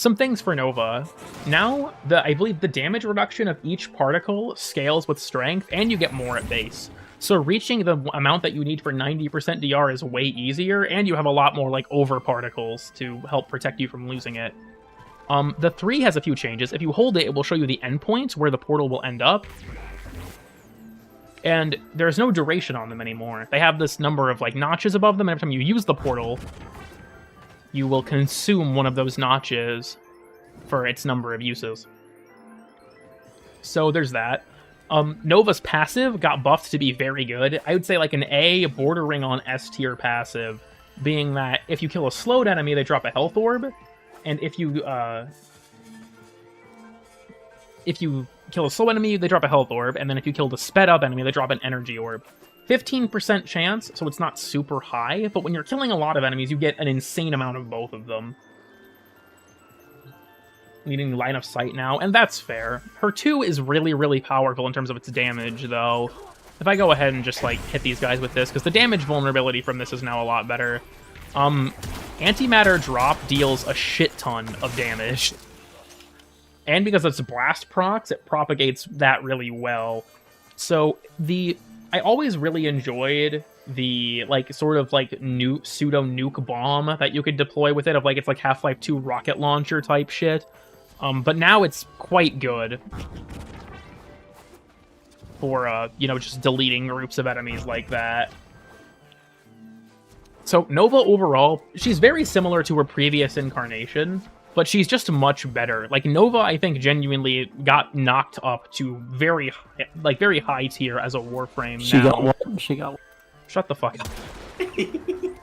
Some things for Nova. Now, I believe the damage reduction of each particle scales with strength, and you get more at base. So reaching the amount that you need for 90% DR is way easier, and you have a lot more like over particles to help protect you from losing it. The 3 has a few changes. If you hold it, it will show you the endpoint where the portal will end up. And there's no duration on them anymore. They have this number of like notches above them, and every time you use the portal, you will consume one of those notches for its number of uses. So there's that. Nova's passive got buffed to be very good. I would say like an A bordering on S tier passive, being that if you kill a slowed enemy, they drop a health orb, and if you kill a slow enemy, they drop a health orb, and then if you kill the sped up enemy, they drop an energy orb. 15% chance, so it's not super high, but when you're killing a lot of enemies, you get an insane amount of both of them. Needing line of sight now, and that's fair. Her 2 is really, really powerful in terms of its damage, though. If I go ahead and just, like, hit these guys with this, because the damage vulnerability from this is now a lot better. Antimatter drop deals a shit ton of damage. And because it's blast procs, it propagates that really well. So, I always really enjoyed the, like, sort of, like, pseudo-nuke bomb that you could deploy with it, of, like, it's like Half-Life 2 rocket launcher type shit. But now it's quite good for, you know, just deleting groups of enemies like that. So, Nova overall, she's very similar to her previous incarnation, but she's just much better. Like, Nova, I think, genuinely got knocked up to very high tier as a Warframe now. She got one. Shut the fuck up. Because,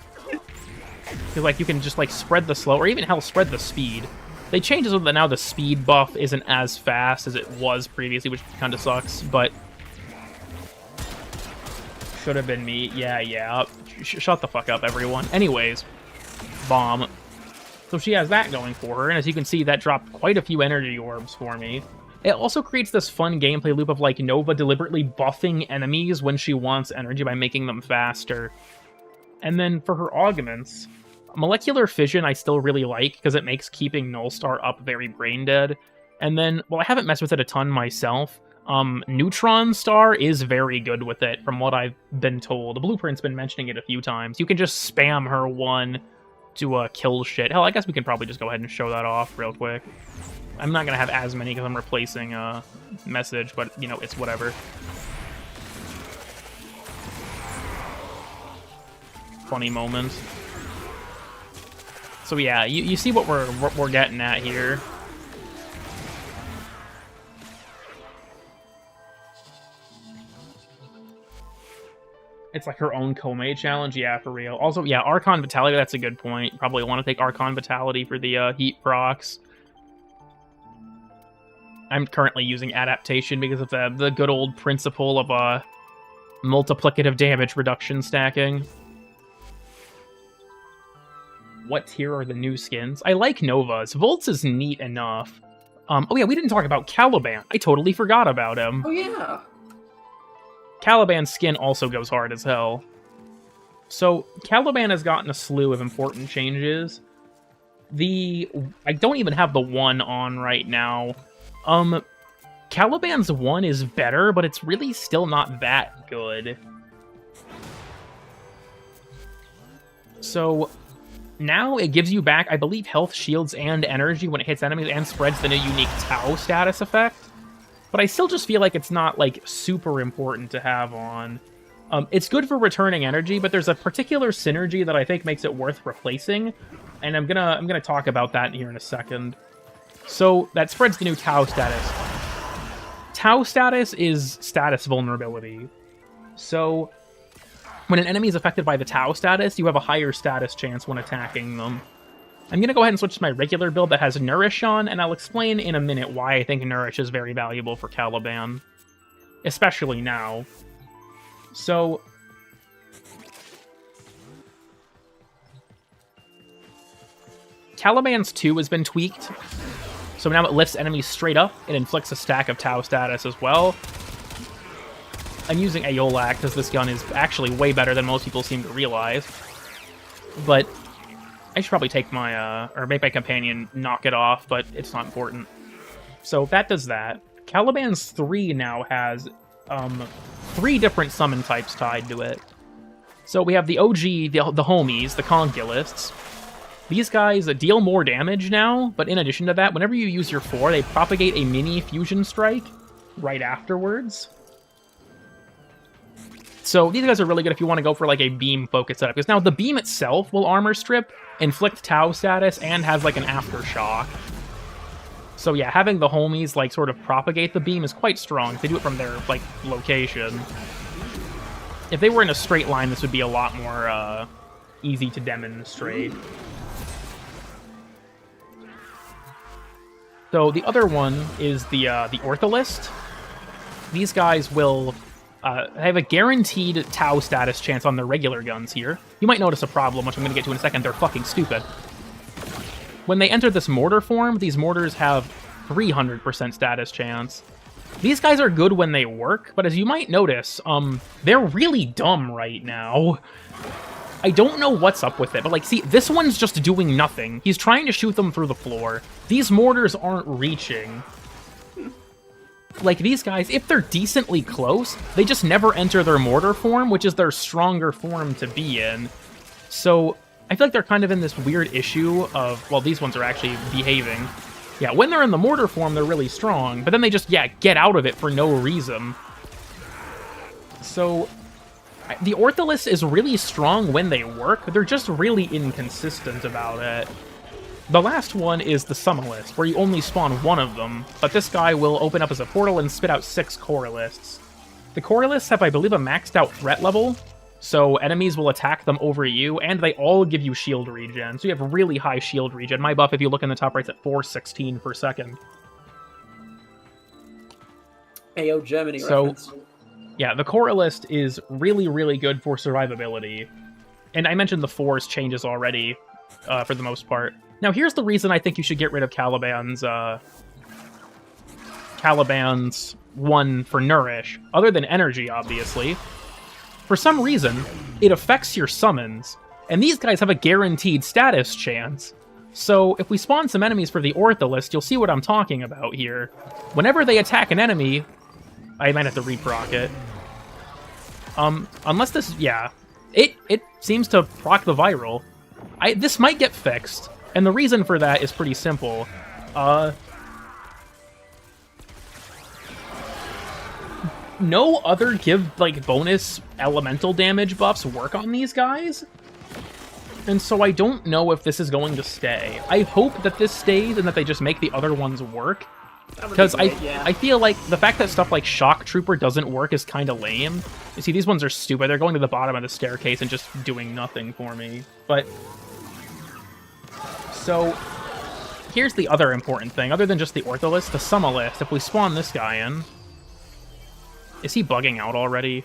like, you can just, like, spread the slow, or even, hell, spread the speed. They changed it so that now the speed buff isn't as fast as it was previously, which kind of sucks, but... Should have been me. Yeah. Shut the fuck up, everyone. Anyways, bomb. So she has that going for her, and as you can see, that dropped quite a few energy orbs for me. It also creates this fun gameplay loop of, like, Nova deliberately buffing enemies when she wants energy by making them faster. And then for her augments, Molecular Fission I still really like, because it makes keeping Nullstar up very brain dead. And then, well, I haven't messed with it a ton myself. Neutron Star is very good with it, from what I've been told. The Blueprint's been mentioning it a few times. You can just spam her one to kill shit. Hell, I guess we can probably just go ahead and show that off real quick. I'm not going to have as many because I'm replacing message, but, you know, it's whatever. Funny moment. So yeah, you see what we're getting at here. It's like her own Komei challenge, yeah, for real. Also, yeah, Archon Vitality, that's a good point. Probably want to take Archon Vitality for the heat procs. I'm currently using Adaptation because of the good old principle of multiplicative damage reduction stacking. What tier are the new skins? I like Nova's. Volts is neat enough. Oh yeah, we didn't talk about Caliban. I totally forgot about him. Oh yeah. Caliban's skin also goes hard as hell. So, Caliban has gotten a slew of important changes. I don't even have the 1 on right now. Caliban's 1 is better, but it's really still not that good. So, now it gives you back, I believe, health, shields, and energy when it hits enemies, and spreads the new unique Tau status effect. But I still just feel like it's not, like, super important to have on. It's good for returning energy, but there's a particular synergy that I think makes it worth replacing, and I'm gonna talk about that here in a second. So, that spreads the new Tau status. Tau status is status vulnerability. So, when an enemy is affected by the Tau status, you have a higher status chance when attacking them. I'm going to go ahead and switch to my regular build that has Nourish on, and I'll explain in a minute why I think Nourish is very valuable for Caliban. Especially now. So, Caliban's 2 has been tweaked. So now it lifts enemies straight up. It inflicts a stack of Tau status as well. I'm using Aeolak because this gun is actually way better than most people seem to realize. But I should probably take my, or make my companion knock it off, but it's not important. So that does that. Caliban's 3 now has 3 different summon types tied to it. So we have the OG, the homies, the Conculists. These guys deal more damage now, but in addition to that, whenever you use your 4, they propagate a mini fusion strike right afterwards. So these guys are really good if you want to go for like a beam focus setup, because now the beam itself will armor strip, inflict Tau status, and has like an aftershock. So yeah, having the homies like sort of propagate the beam is quite strong. They do it from their like location. If they were in a straight line, this would be a lot more easy to demonstrate. So the other one is the Ortholist. These guys will have a guaranteed Tau status chance on their regular guns here. You might notice a problem, which I'm going to get to in a second. They're fucking stupid. When they enter this mortar form, these mortars have 300% status chance. These guys are good when they work, but as you might notice, they're really dumb right now. I don't know what's up with it, but like, see, this one's just doing nothing. He's trying to shoot them through the floor. These mortars aren't reaching. Like, these guys, if they're decently close, they just never enter their mortar form, which is their stronger form to be in. So I feel like they're kind of in this weird issue of, well, these ones are actually behaving. Yeah, when they're in the mortar form, they're really strong, but then they just, yeah, get out of it for no reason. So the Ortholist is really strong when they work, they're just really inconsistent about it. The last one is the Summalist, where you only spawn one of them, but this guy will open up as a portal and spit out 6 Coralists. The Coralists have, I believe, a maxed out threat level, so enemies will attack them over you, and they all give you shield regen, so you have really high shield regen. My buff, if you look in the top right, is at 416 per second. Ayo, Germany reference. Yeah, the Coralist is really, really good for survivability. And I mentioned the Force changes already, for the most part. Now, here's the reason I think you should get rid of Caliban's 1 for Nourish, other than energy, obviously. For some reason, it affects your summons, and these guys have a guaranteed status chance. So if we spawn some enemies for the Ortholist, you'll see what I'm talking about here. Whenever they attack an enemy, I might have to reproc it. Unless this, yeah, it seems to proc the viral. This might get fixed, and the reason for that is pretty simple. No other like bonus elemental damage buffs work on these guys, and so I don't know if this is going to stay. I hope that this stays and that they just make the other ones work, because I feel like the fact that stuff like Shock Trooper doesn't work is kind of lame. You see, these ones are stupid. They're going to the bottom of the staircase and just doing nothing for me. But so here's the other important thing, other than just the Ortholist, the Summalist. If we spawn this guy in, is he bugging out already?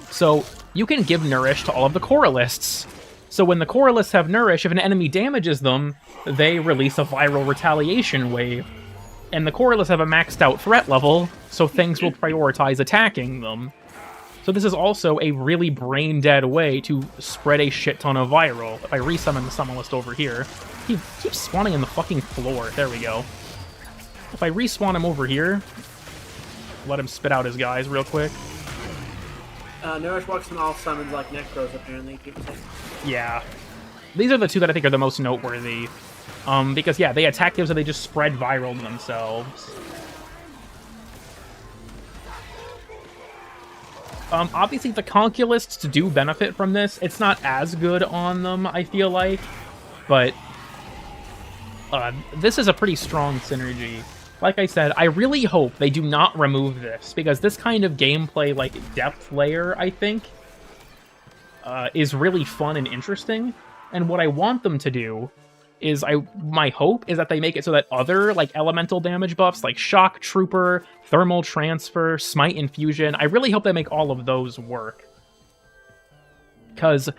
So you can give Nourish to all of the Coralists. So when the Coralists have Nourish, if an enemy damages them, they release a viral retaliation wave. And the Coralists have a maxed out threat level, so things will prioritize attacking them. So this is also a really brain-dead way to spread a shit ton of viral. If I resummon the Summalist over here, he keeps spawning in the fucking floor. There we go. If I respawn him over here, let him spit out his guys real quick. Nourish works on all summons like Necros, apparently, people say. Yeah. These are the two that I think are the most noteworthy. Because, yeah, they attack them so they just spread viral to themselves. Obviously, the Conculists do benefit from this. It's not as good on them, I feel like. But this is a pretty strong synergy. Like I said, I really hope they do not remove this, because this kind of gameplay, like, depth layer, I think, is really fun and interesting. And what I want them to do is, my hope is that they make it so that other, like, elemental damage buffs, like Shock Trooper, Thermal Transfer, Smite Infusion, I really hope they make all of those work. Because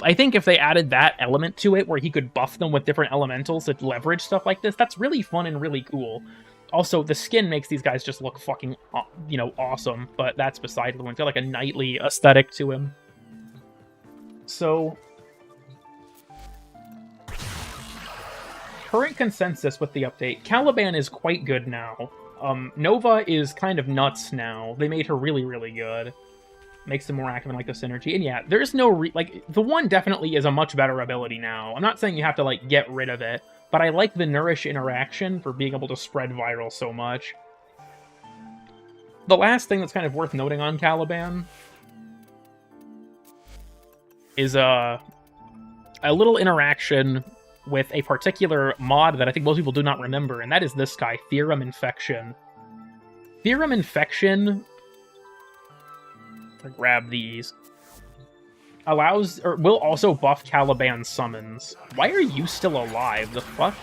I think if they added that element to it, where he could buff them with different elementals to leverage stuff like this, that's really fun and really cool. Also, the skin makes these guys just look fucking, you know, awesome, but that's beside the point. Got like a knightly aesthetic to him. So current consensus with the update, Caliban is quite good now. Nova is kind of nuts now. They made her really, really good. Makes them more active in, like, the synergy. And yeah, there's no... like, the one definitely is a much better ability now. I'm not saying you have to, like, get rid of it, but I like the Nourish interaction for being able to spread viral so much. The last thing that's kind of worth noting on Caliban is a little interaction with a particular mod that I think most people do not remember, and that is this guy, Theorem Infection. Theorem Infection... grab these. Allows, or will also buff Caliban summons. Why are you still alive? The fuck?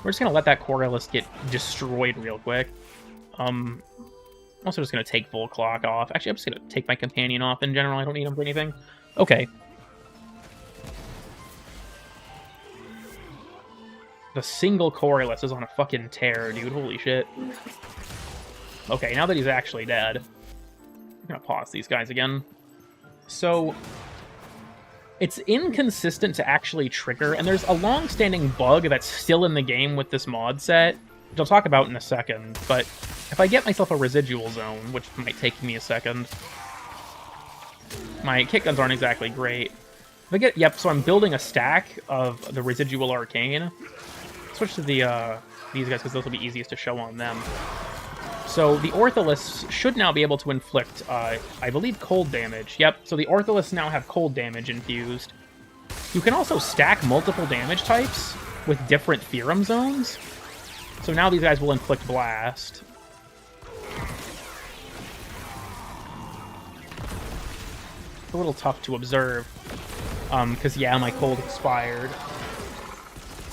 We're just gonna let that Corylus get destroyed real quick. I'm also just gonna take Full Clock off. Actually, I'm just gonna take my companion off in general. I don't need him for anything. Okay. The single Corylus is on a fucking tear, dude. Holy shit. Okay, now that he's actually dead, I'm gonna pause these guys again. So, it's inconsistent to actually trigger, and there's a long-standing bug that's still in the game with this mod set, which I'll talk about in a second, but if I get myself a residual zone, which might take me a second, my kick guns aren't exactly great. If I get, yep, so I'm building a stack of the residual arcane. Switch to the these guys, because those will be easiest to show on them. So the Ortholis should now be able to inflict, I believe, cold damage. Yep, so the Ortholis now have cold damage infused. You can also stack multiple damage types with different Theorem zones. So now these guys will inflict Blast. It's a little tough to observe, because, yeah, my cold expired.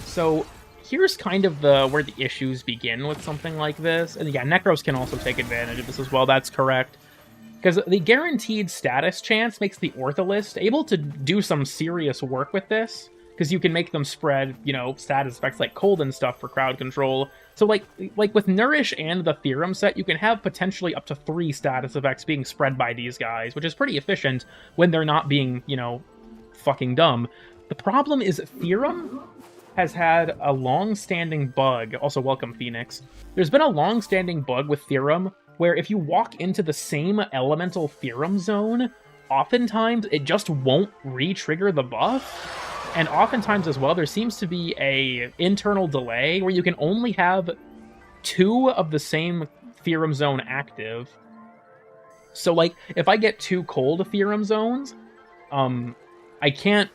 So... here's kind of where the issues begin with something like this. And yeah, Necros can also take advantage of this as well, that's correct. Because the guaranteed status chance makes the Ortholist able to do some serious work with this. Because you can make them spread, you know, status effects like cold and stuff for crowd control. So like with Nourish and the Theorem set, you can have potentially up to 3 status effects being spread by these guys, which is pretty efficient when they're not being, you know, fucking dumb. The problem is Theorem has had a long-standing bug. Also, welcome, Phoenix. There's been a long-standing bug with Theorem where if you walk into the same elemental Theorem zone, oftentimes it just won't re-trigger the buff. And oftentimes as well, there seems to be a internal delay where you can only have 2 of the same Theorem zone active. So, like, if I get 2 cold Theorem zones, I can't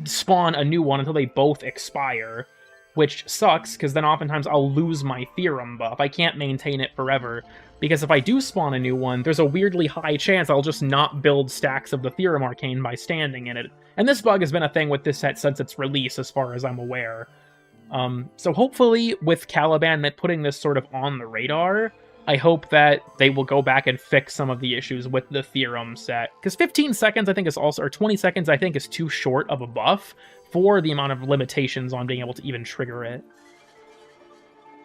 spawn a new one until they both expire, which sucks, because then oftentimes I'll lose my Theorem buff. I can't maintain it forever, because if I do spawn a new one, there's a weirdly high chance I'll just not build stacks of the Theorem Arcane by standing in it. And this bug has been a thing with this set since its release, as far as I'm aware. So hopefully, with Caliban putting this sort of on the radar, I hope that they will go back and fix some of the issues with the Theorem set. Because 15 seconds, I think, is also... or 20 seconds, I think, is too short of a buff for the amount of limitations on being able to even trigger it.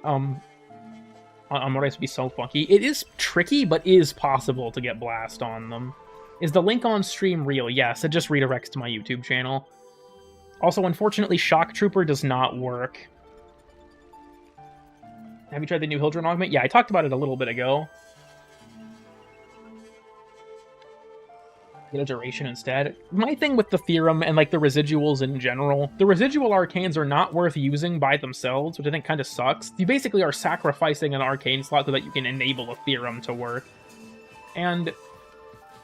On what I to be so funky. It is tricky, but is possible to get Blast on them. Is the link on stream real? Yes, it just redirects to my YouTube channel. Also, unfortunately, Shock Trooper does not work. Have you tried the new Hildren augment? Yeah, I talked about it a little bit ago. Get a duration instead. My thing with the Theorem and like the residuals in general, the residual arcanes are not worth using by themselves, which I think kind of sucks. You basically are sacrificing an arcane slot so that you can enable a Theorem to work. And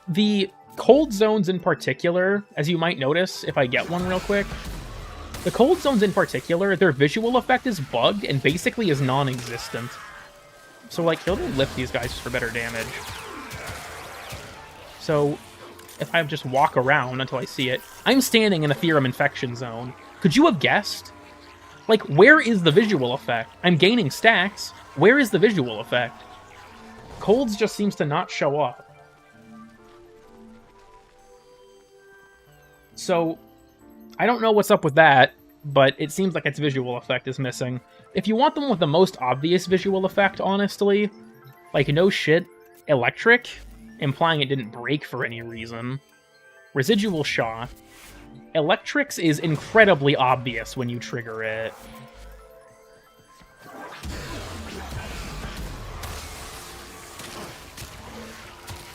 the cold zones in particular, as you might notice if I get one real quick, the cold zones in particular, their visual effect is bugged and basically is non-existent. So, like, he'll lift these guys for better damage. So, if I just walk around until I see it, I'm standing in a Theorem Infection zone. Could you have guessed? Like, where is the visual effect? I'm gaining stacks. Where is the visual effect? Colds just seems to not show up. So... I don't know what's up with that, but it seems like its visual effect is missing. If you want them with the most obvious visual effect, honestly, like, no shit, Electric, implying it didn't break for any reason. Residual Shot. Electric's is incredibly obvious when you trigger it.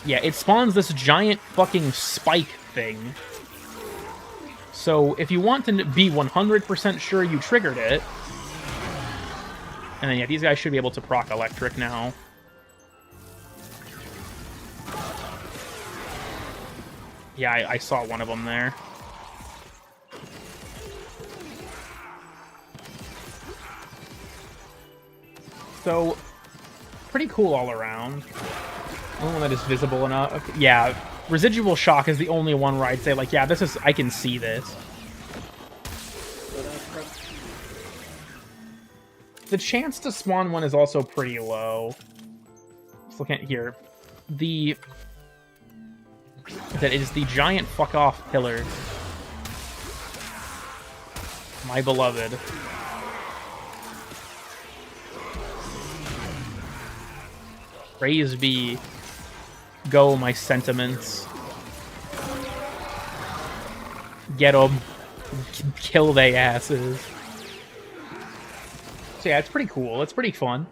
Yeah, it spawns this giant fucking spike thing. So if you want to be 100% sure you triggered it... And then, yeah, these guys should be able to proc electric now. Yeah, I saw one of them there. So, pretty cool all around. The only one that is visible enough. Yeah, Residual Shock is the only one where I'd say, like, yeah, this is... I can see this. The chance to spawn one is also pretty low. Just looking at here. That is the giant fuck-off pillar. My beloved. Praise be. Go, my sentiments. Get them. Kill they asses. So yeah, it's pretty cool. It's pretty fun.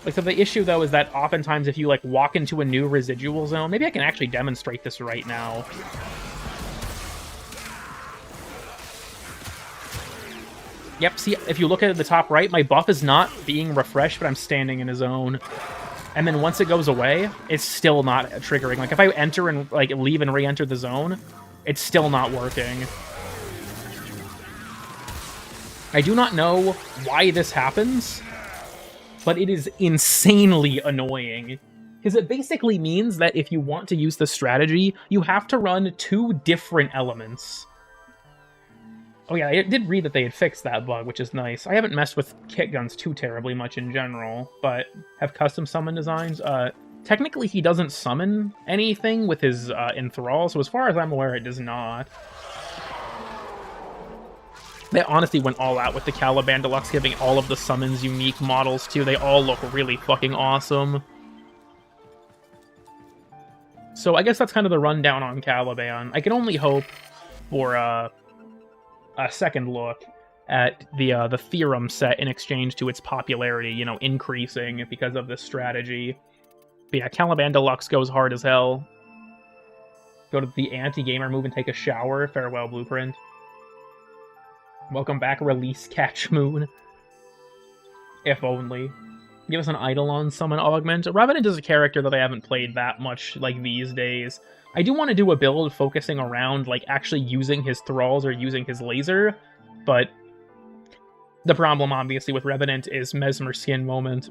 Like, so the issue, though, is that oftentimes if you, like, walk into a new residual zone... Maybe I can actually demonstrate this right now. Yep, see, if you look at the top right, my buff is not being refreshed, but I'm standing in a zone. And then once it goes away, it's still not triggering. Like, if I enter and, like, leave and re-enter the zone, it's still not working. I do not know why this happens, but it is insanely annoying. Because it basically means that if you want to use the strategy, you have to run 2 different elements. Oh yeah, I did read that they had fixed that bug, which is nice. I haven't messed with kit guns too terribly much in general, but have custom summon designs. Technically, he doesn't summon anything with his enthrall, so as far as I'm aware, it does not. They honestly went all out with the Caliban Deluxe, giving all of the summons unique models, too. They all look really fucking awesome. So I guess that's kind of the rundown on Caliban. I can only hope for a second look at the Theorem set in exchange to its popularity, you know, increasing because of this strategy. But yeah, Caliban Deluxe goes hard as hell. Go to the anti-gamer move and take a shower. Farewell, Blueprint. Welcome back, Release Catch Moon. If only. Give us an Eidolon summon augment. Revenant is a character that I haven't played that much, like, these days. I do want to do a build focusing around, like, actually using his thralls or using his laser, but the problem, obviously, with Revenant is Mesmer Skin Moment.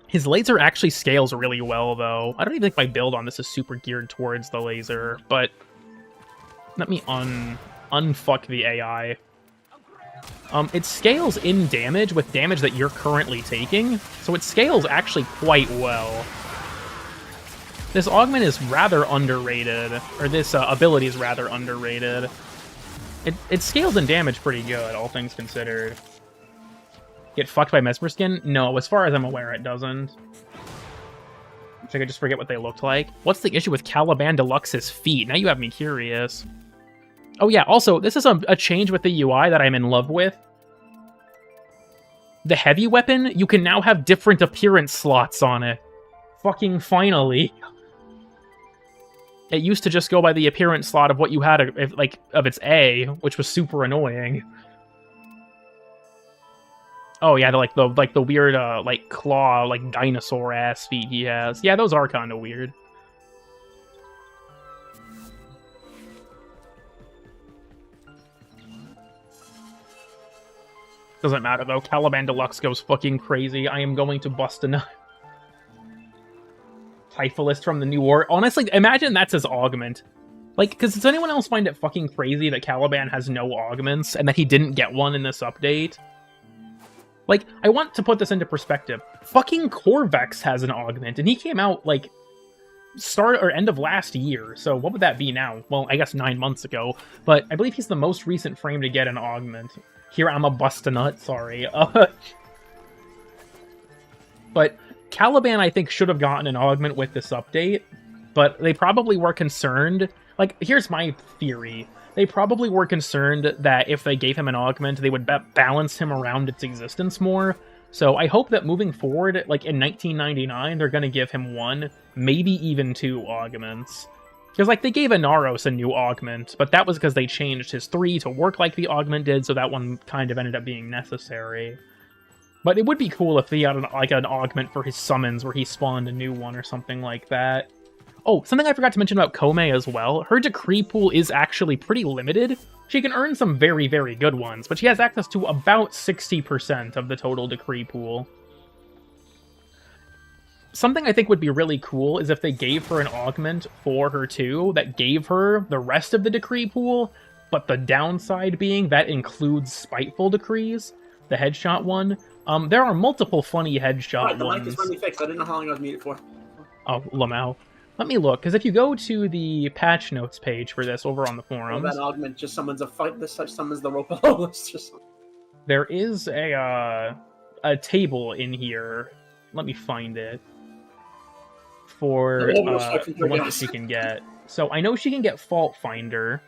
His laser actually scales really well, though. I don't even think my build on this is super geared towards the laser, but let me unfuck the AI. It scales in damage with damage that you're currently taking, so it scales actually quite well. This augment is rather underrated, or this ability is rather underrated. It scales in damage pretty good, all things considered. Get fucked by Mesmer Skin? No, as far as I'm aware, it doesn't. Wish I could just forget what they looked like. What's the issue with Caliban Deluxe's feet? Now you have me curious. Oh yeah, also, this is a change with the UI that I'm in love with. The heavy weapon, you can now have different appearance slots on it. Fucking finally. It used to just go by the appearance slot of what you had, of its A, which was super annoying. Oh yeah, the weird, like, claw, like, dinosaur-ass feet he has. Yeah, those are kind of weird. Doesn't matter, though. Caliban Deluxe goes fucking crazy. I am going to bust a nut. Typhilist from the New War. Honestly, imagine that's his augment. Like, because does anyone else find it fucking crazy that Caliban has no augments and that he didn't get one in this update? Like, I want to put this into perspective. Fucking Corvex has an augment, and he came out, like, start or end of last year. So what would that be now? Well, I guess 9 months ago. But I believe he's the most recent frame to get an augment. Here, I'm a bust a nut, sorry. But Caliban, I think, should have gotten an augment with this update. But they probably were concerned... Like, here's my theory. They probably were concerned that if they gave him an augment, they would balance him around its existence more. So I hope that moving forward, like in 1999, they're going to give him 1, maybe even 2 augments. Because, like, they gave Inaros a new augment, but that was because they changed his 3 to work like the augment did, so that one kind of ended up being necessary. But it would be cool if he had an augment for his summons where he spawned a new one or something like that. Oh, something I forgot to mention about Kome as well. Her decree pool is actually pretty limited. She can earn some very, very good ones, but she has access to about 60% of the total decree pool. Something I think would be really cool is if they gave her an augment for her too, that gave her the rest of the decree pool, but the downside being that includes spiteful decrees, the headshot one. There are multiple funny headshot the ones. mic is finally fixed. I didn't know how long I was muted for. Oh, Lamau. Let me look, because if you go to the patch notes page for this over on the forums... that augment just summons a fight, this such summons the Rope-a-Lolus. There is a table in here. Let me find it. For the ones that she can get. So I know she can get Fault Finder.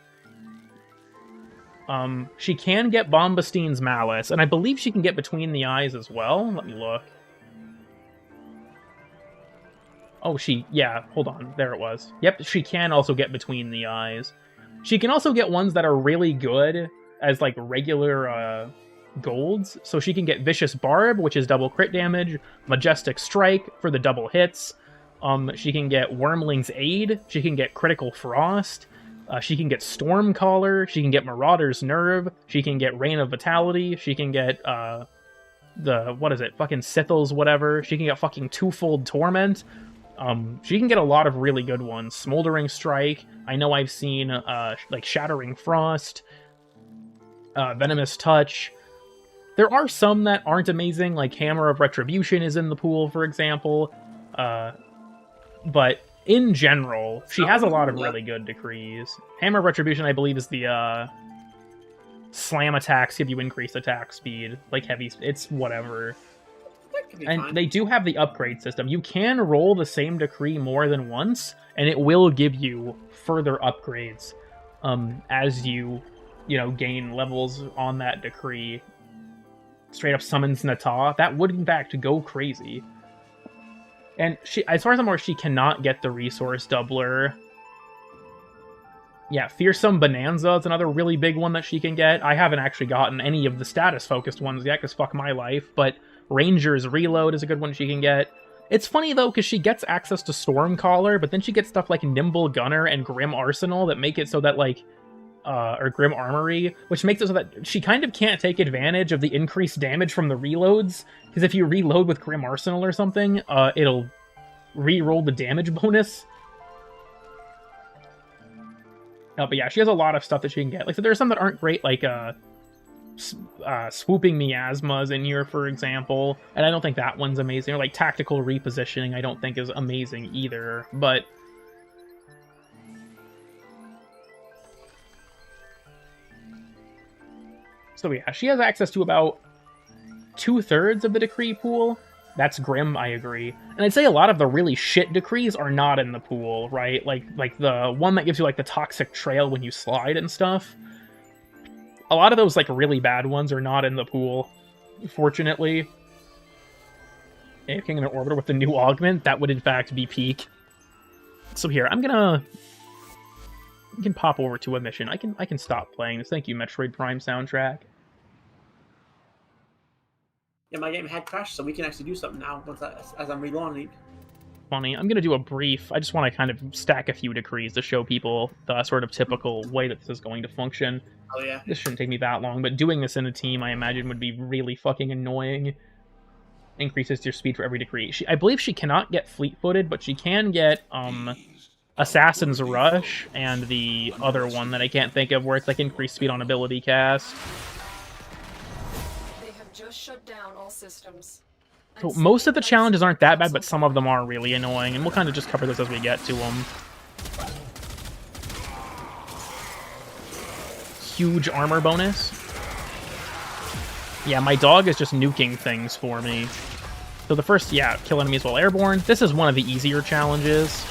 She can get Bombastine's Malice, and I believe she can get Between the Eyes as well. Let me look. Oh, yeah, hold on. There it was. Yep, she can also get Between the Eyes. She can also get ones that are really good as, like, regular, golds. So she can get Vicious Barb, which is double crit damage, Majestic Strike for the double hits. She can get Wormling's Aid, she can get Critical Frost, she can get Stormcaller, she can get Marauder's Nerve, she can get Reign of Vitality, she can get, fucking Sithel's whatever, she can get fucking Twofold Torment. She can get a lot of really good ones. Smoldering Strike, I know I've seen, like, Shattering Frost, Venomous Touch. There are some that aren't amazing, like Hammer of Retribution is in the pool, for example. But in general, she has a lot of really good decrees. Hammer of Retribution, I believe, is the, slam attacks give you increased attack speed. Like heavy, it's whatever. And they do have the upgrade system. You can roll the same decree more than once, and it will give you further upgrades, as you gain levels on that decree. Straight up summons Nata. That would, in fact, go crazy. And she, as far as I'm aware, she cannot get the resource doubler. Yeah, Fearsome Bonanza is another really big one that she can get. I haven't actually gotten any of the status-focused ones yet, because fuck my life, but Ranger's Reload is a good one she can get. It's funny, though, because she gets access to Stormcaller, but then she gets stuff like Nimble Gunner and Grim Arsenal that make it so that, like, or Grim Armory, which makes it so that she kind of can't take advantage of the increased damage from the reloads, because if you reload with Grim Arsenal or something, it'll re-roll the damage bonus. But yeah, she has a lot of stuff that she can get. Like, so there are some that aren't great, like, Swooping Miasmas in here, for example, and I don't think that one's amazing. Or, like, Tactical Repositioning I don't think is amazing either, but... So yeah, she has access to about 2/3 of the decree pool. That's grim, I agree. And I'd say a lot of the really shit decrees are not in the pool, right? Like the one that gives you, like, the Toxic Trail when you slide and stuff. A lot of those, like, really bad ones are not in the pool, fortunately. King in an Orbiter with the new augment, that would in fact be peak. So here, I'm gonna... I can pop over to a mission. I can stop playing this. Thank you, Metroid Prime soundtrack. Yeah, my game had crashed, so we can actually do something now as I'm reloading. Funny. I'm going to do a brief. I just want to kind of stack a few decrees to show people the sort of typical way that this is going to function. Oh, yeah. This shouldn't take me that long, but doing this in a team, I imagine, would be really fucking annoying. Increases your speed for every decree. I believe she cannot get fleet-footed, but she can get, Assassin's Rush, and the other one that I can't think of, where it's like increased speed on ability cast. They have just shut down all systems. So most of the challenges aren't that bad, but some of them are really annoying, and we'll kind of just cover this as we get to them. Huge armor bonus. Yeah, my dog is just nuking things for me. So the first, yeah, kill enemies while airborne. This is one of the easier challenges,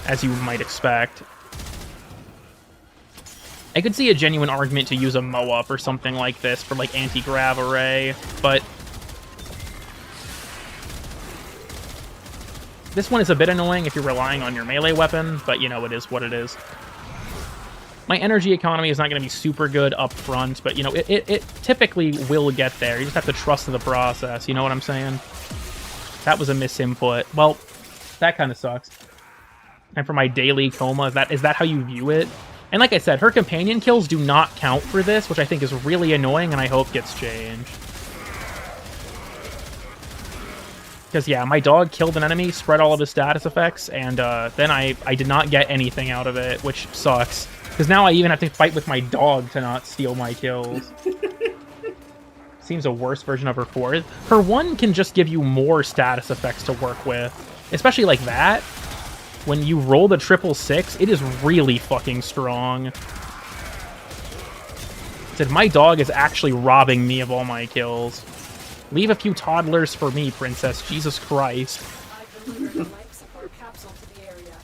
as you might expect. I could see a genuine argument to use a MOAP or something like this for, like, anti-grav array, but This one is a bit annoying if you're relying on your melee weapon, but you know, it is what it is. My energy economy is not going to be super good up front, but, you know, it typically will get there. You just have to trust the process, you know what I'm saying? That was a misinput. Well, that kind of sucks. And for my daily coma, is that how you view it? And like I said, her companion kills do not count for this, which I think is really annoying, and I hope gets changed. Because, yeah, my dog killed an enemy, spread all of his status effects, and then I did not get anything out of it, which sucks. Because now I even have to fight with my dog to not steal my kills. Seems a worse version of her 4th. Her 1 can just give you more status effects to work with. Especially like that. When you roll the 666, it is really fucking strong. Said, my dog is actually robbing me of all my kills. Leave a few toddlers for me, princess. Jesus Christ. I've delivered a life support capsule to the area.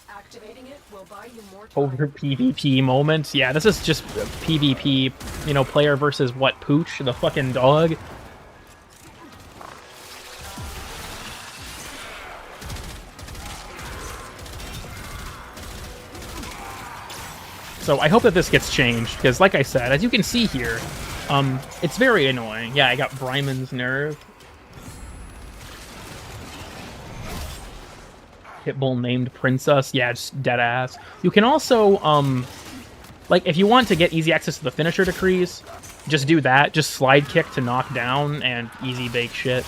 Activating it will buy you more time. Over PvP moments. Yeah, this is just PvP, you know, player versus what, Pooch, the fucking dog. So I hope that this gets changed, because like I said, as you can see here, it's very annoying. Yeah, I got Bryman's Nerve. Pitbull named Princess. Yeah, just dead ass. You can also, like, if you want to get easy access to the finisher decrees, just do that. Just slide kick to knock down and easy bake shit.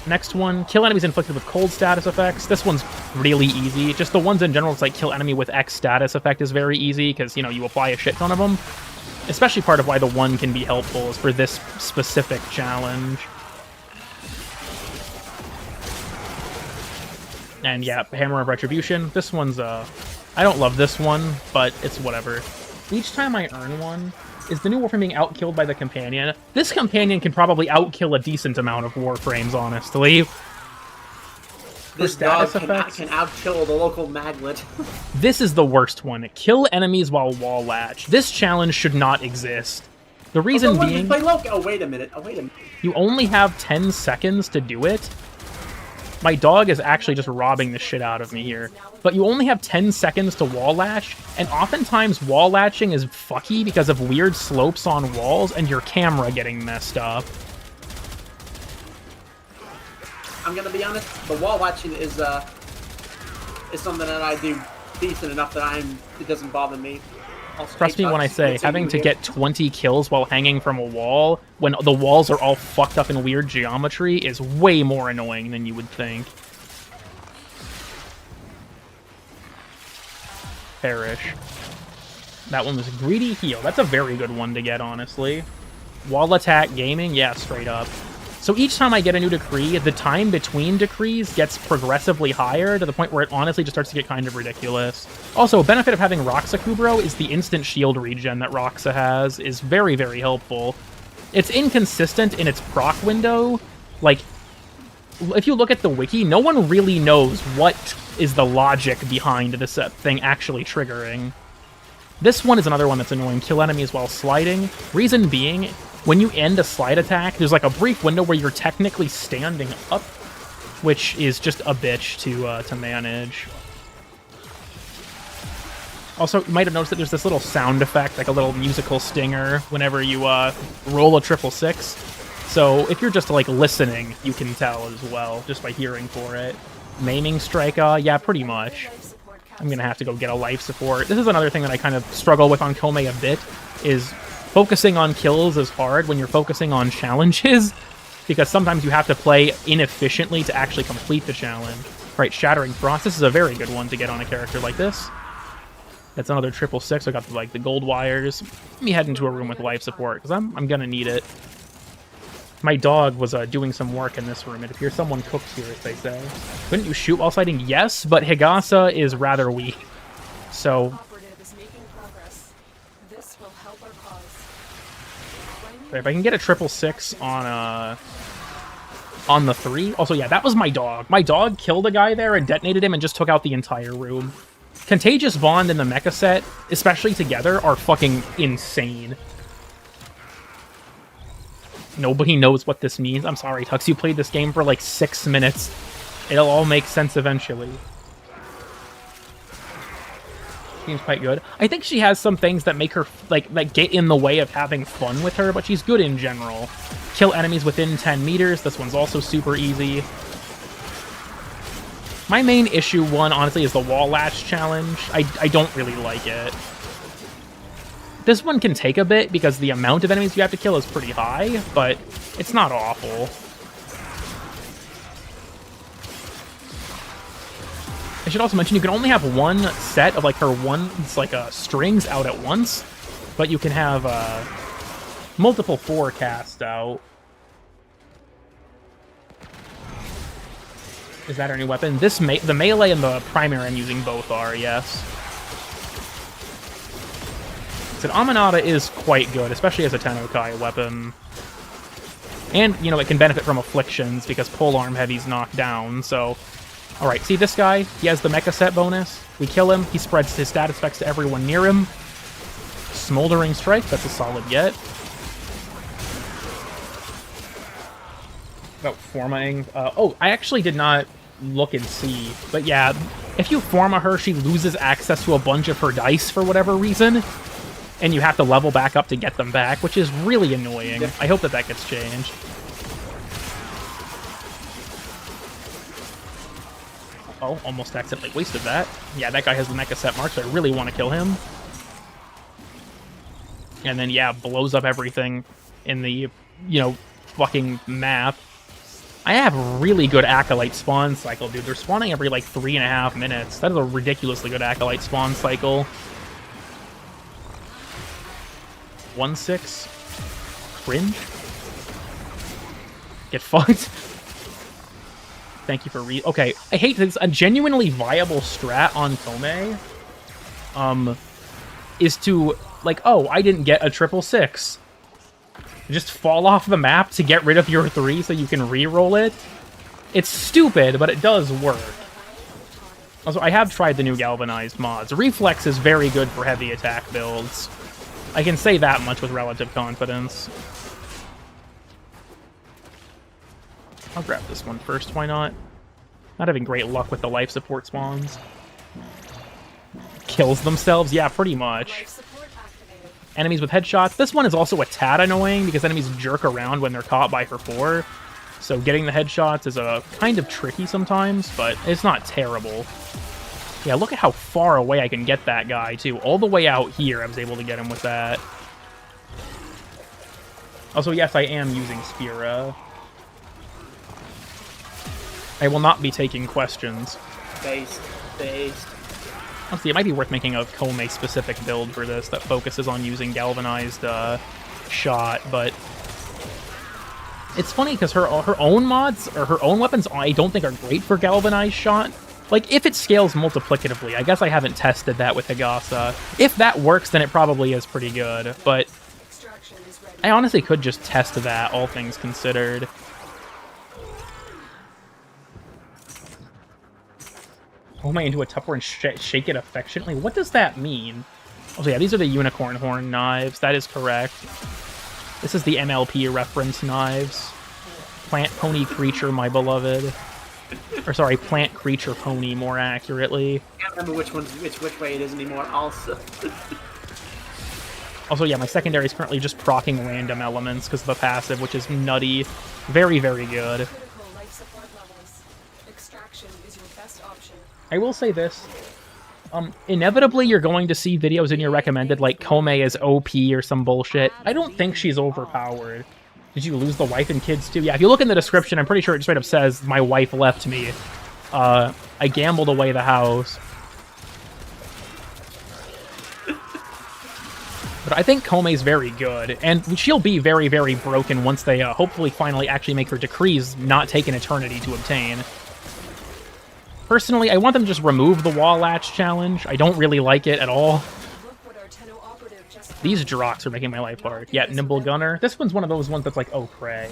Next one, kill enemies inflicted with cold status effects. This one's really easy. Just the ones in general, it's like kill enemy with X status effect is very easy because, you know, you apply a shit ton of them. Especially part of why the 1 can be helpful is for this specific challenge. And yeah, Hammer of Retribution. This one's, I don't love this one, but it's whatever. Each time I earn one, is the new Warframe being outkilled by the companion? This companion can probably outkill a decent amount of Warframes, honestly. This dog can outkill the local maglet. This is the worst one. Kill enemies while wall latch. This challenge should not exist. The reason being... Oh, wait a minute. You only have 10 seconds to do it. My dog is actually just robbing the shit out of me here. But you only have 10 seconds to wall latch, and oftentimes wall latching is fucky because of weird slopes on walls and your camera getting messed up. I'm gonna be honest, the wall latching is something that I do decent enough that it doesn't bother me. Trust me when I say, having to get 20 kills while hanging from a wall, when the walls are all fucked up in weird geometry, is way more annoying than you would think. Perish. That one was Greedy Heal. That's a very good one to get, honestly. Wall Attack Gaming, yeah, straight up. So each time I get a new decree, the time between decrees gets progressively higher to the point where it honestly just starts to get kind of ridiculous. Also, a benefit of having Roxa Kubro is the instant shield regen that Roxa has is very, very helpful. It's inconsistent in its proc window. Like, if you look at the wiki, no one really knows what is the logic behind this thing actually triggering. This one is another one that's annoying. Kill enemies while sliding. Reason being, when you end a slide attack, there's like a brief window where you're technically standing up, which is just a bitch to manage. Also, you might have noticed that there's this little sound effect, like a little musical stinger, whenever you roll a 666. So if you're just like listening, you can tell as well, just by hearing for it. Maiming strike, yeah, pretty much. I'm gonna have to go get a life support. This is another thing that I kind of struggle with on Kome a bit, is focusing on kills is hard when you're focusing on challenges, because sometimes you have to play inefficiently to actually complete the challenge. Right, Shattering Frost, this is a very good one to get on a character like this. That's another 666, I got the gold wires. Let me head into a room with life support, because I'm gonna need it. My dog was doing some work in this room. It appears someone cooked here, as they say. Couldn't you shoot while sliding? Yes, but Higasa is rather weak. So if I can get a 666 on the 3. Also, yeah, that was my dog. My dog killed a guy there and detonated him and just took out the entire room. Contagious Bond and the Mecha set, especially together, are fucking insane. Nobody knows what this means. I'm sorry, Tux, you played this game for like 6 minutes. It'll all make sense eventually. Seems quite good. I think she has some things that make her, like get in the way of having fun with her, but she's good in general. Kill enemies within 10 meters. This one's also super easy. My main issue one, honestly, is the wall latch challenge. I don't really like it. This one can take a bit because the amount of enemies you have to kill is pretty high, but it's not awful. I should also mention you can only have one set of like her strings out at once, but you can have multiple forecasts out. Is that her new weapon? The melee and the primary I'm using both are, yes. So Aminata is quite good, especially as a Tennokai weapon. And, you know, it can benefit from afflictions because polearm heavy's knocked down, so... Alright, see this guy? He has the mecha set bonus. We kill him, he spreads his status effects to everyone near him. Smoldering Strike, that's a solid get. About formaing. Oh, I actually did not look and see. But yeah, if you forma her, she loses access to a bunch of her dice for whatever reason. And you have to level back up to get them back, which is really annoying. I hope that gets changed. Oh, almost accidentally wasted that. Yeah, that guy has the mecha set mark, so I really want to kill him. And then, yeah, blows up everything in the, you know, fucking map. I have really good Acolyte spawn cycle, dude. They're spawning every, like, 3.5 minutes. That is a ridiculously good Acolyte spawn cycle. 1-6. Cringe. Get fucked. Thank you for okay, I hate this. A genuinely viable strat on Kome is to, like, oh, I didn't get a 666. Just fall off the map to get rid of your 3 so you can re-roll it. It's stupid, but it does work. Also, I have tried the new galvanized mods. Reflex is very good for heavy attack builds. I can say that much with relative confidence. I'll grab this one first, why not? Not having great luck with the life support spawns. Kills themselves? Yeah, pretty much. Enemies with headshots. This one is also a tad annoying because enemies jerk around when they're caught by her 4. So getting the headshots is kind of tricky sometimes, but it's not terrible. Yeah, look at how far away I can get that guy, too. All the way out here, I was able to get him with that. Also, yes, I am using Sphera. I will not be taking questions. Based. Honestly, it might be worth making a Kome-specific build for this that focuses on using galvanized shot, but... It's funny, because her own mods, or her own weapons, I don't think are great for galvanized shot. Like, if it scales multiplicatively, I guess I haven't tested that with Higasa. If that works, then it probably is pretty good, but... I honestly could just test that, all things considered. Hold my into a Tupperware and shake it affectionately? What does that mean? Oh, yeah, these are the unicorn horn knives. That is correct. This is the MLP reference knives. Plant pony creature, my beloved. Or sorry, plant creature pony, more accurately. I can't remember which way it is anymore, also. Also, yeah, my secondary is currently just proccing random elements because of the passive, which is nutty. Very, very good. I will say this. Inevitably, you're going to see videos in your recommended, like, Kome is OP or some bullshit. I don't think she's overpowered. Did you lose the wife and kids, too? Yeah, if you look in the description, I'm pretty sure it straight up says, my wife left me. I gambled away the house. But I think Kome's very good, and she'll be very, very broken once they hopefully finally actually make her decrees not take an eternity to obtain. Personally, I want them to just remove the wall latch challenge. I don't really like it at all. These Drox are making my life hard. Yeah, Nimble Gunner. This one's one of those ones that's like, oh, cray.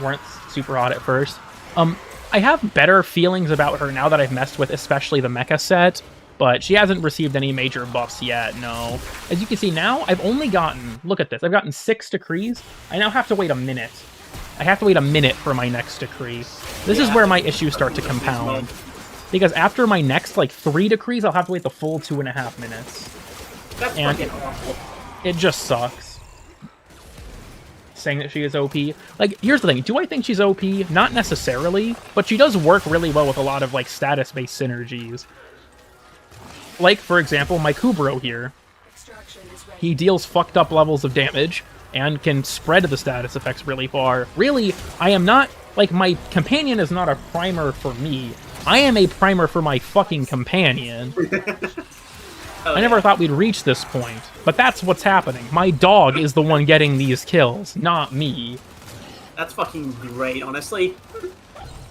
Weren't super hot at first. I have better feelings about her now that I've messed with especially the mecha set, but she hasn't received any major buffs yet, no. As you can see now, I've only gotten, look at this, I've gotten 6 decrees. I now have to wait a minute I have to wait a minute for my next decree. This is where my issues start to compound. Because after my next, like, 3 decrees, I'll have to wait the full 2.5 minutes. That's And fucking awful. it just sucks. Saying that she is OP. Like, here's the thing. Do I think she's OP? Not necessarily, but she does work really well with a lot of, like, status-based synergies. Like, for example, my Kubro here. He deals fucked up levels of damage and can spread the status effects really far. Really, I am not... Like, my companion is not a primer for me. I am a primer for my fucking companion. I never thought we'd reach this point, but that's what's happening. My dog is the one getting these kills, not me. That's fucking great, honestly.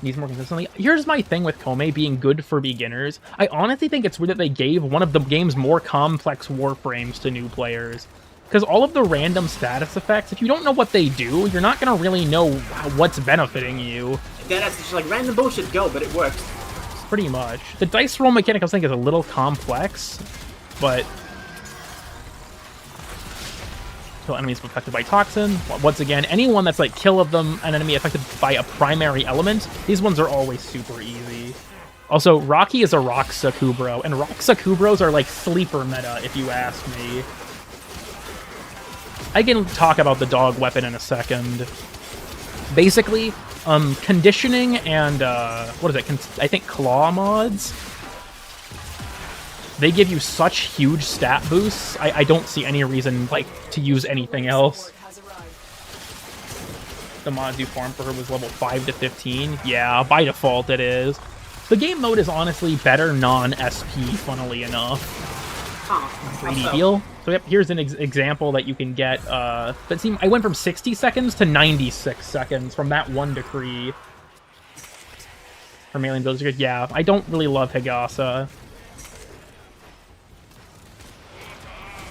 Needs more consistently. Here's my thing with Kome being good for beginners. I honestly think it's weird that they gave one of the game's more complex Warframes to new players. Because all of the random status effects, if you don't know what they do, you're not going to really know what's benefiting you. That's just like random bullshit go, but it works. Pretty much. The dice roll mechanic I think is a little complex, but... Kill enemies affected by toxin. Once again, anyone that's like kill of them, an enemy affected by a primary element, these ones are always super easy. Also, Rocky is a Roxa Kubro, and Roxa Kubros are like sleeper meta, if you ask me. I can talk about the dog weapon in a second. Basically, conditioning and, what is it? I think claw mods? They give you such huge stat boosts, I don't see any reason, like, to use anything else. The mods you farmed for her was level 5 to 15. Yeah, by default it is. The game mode is honestly better non-SP, funnily enough. 3D deal. So yep, here's an example that you can get. But see, I went from 60 seconds to 96 seconds from that one decree. From Alien Village. Yeah, I don't really love Higasa.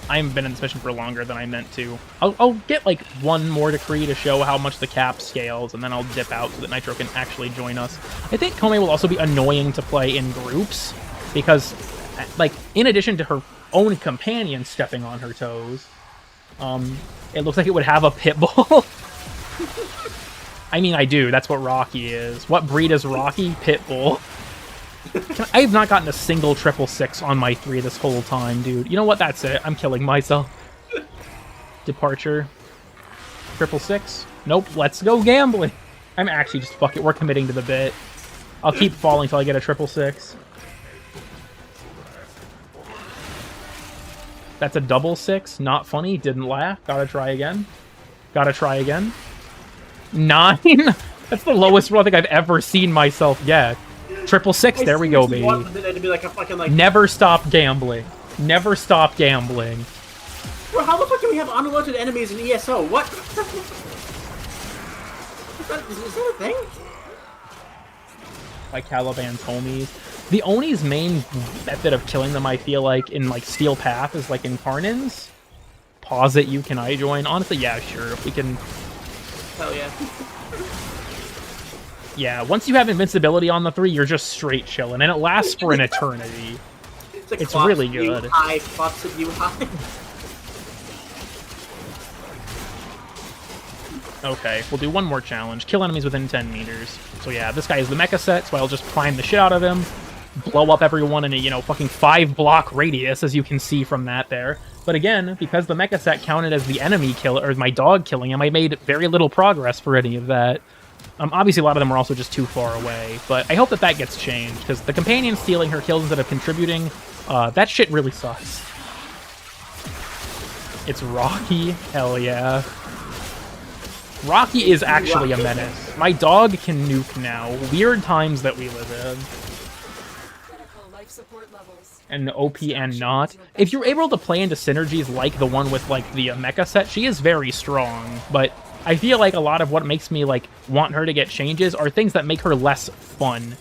I haven't been in this mission for longer than I meant to. I'll get like one more decree to show how much the cap scales, and then I'll dip out so that Nitro can actually join us. I think Kome will also be annoying to play in groups, because, like, in addition to her own companion stepping on her toes, it looks like it would have a pit bull. I mean, I do. That's what Rocky is. What breed is Rocky? Pit bull. I have not gotten a single 666 on my 3 this whole time, dude. You know what? That's it. I'm killing myself. Departure. 666. Nope. Let's go gambling. I'm actually just, fuck it. We're committing to the bit. I'll keep falling until I get a 666. That's a double 6. Not funny. Didn't laugh. Gotta try again. Gotta try again. 9? That's the lowest roll I think I've ever seen myself get. 666. There we go, baby. Never stop gambling. Never stop gambling. Bro, how the fuck do we have unloaded enemies in ESO? What? Is that a thing? Like Caliban's homies. The Oni's main method of killing them, I feel like, in like Steel Path is like in Karnins. Pause it, you can I join. Honestly, yeah, sure. If we can. Hell yeah. Yeah, once you have invincibility on the 3, you're just straight chilling, and it lasts for an eternity. It's really good. Okay, we'll do one more challenge. Kill enemies within 10 meters. So yeah, this guy is the mecha set, so I'll just prime the shit out of him. Blow up everyone in a, you know, fucking 5-block radius, as you can see from that there. But again, because the mecha set counted as the enemy killer, or my dog killing him, I made very little progress for any of that. Obviously, a lot of them are also just too far away, but I hope that that gets changed, because the companion stealing her kills instead of contributing, that shit really sucks. It's Rocky. Hell yeah. Rocky is actually a menace. My dog can nuke now. Weird times that we live in. And OP and not. If you're able to play into synergies like the one with, like, the mecha set, she is very strong, but I feel like a lot of what makes me, like, want her to get changes are things that make her less fun.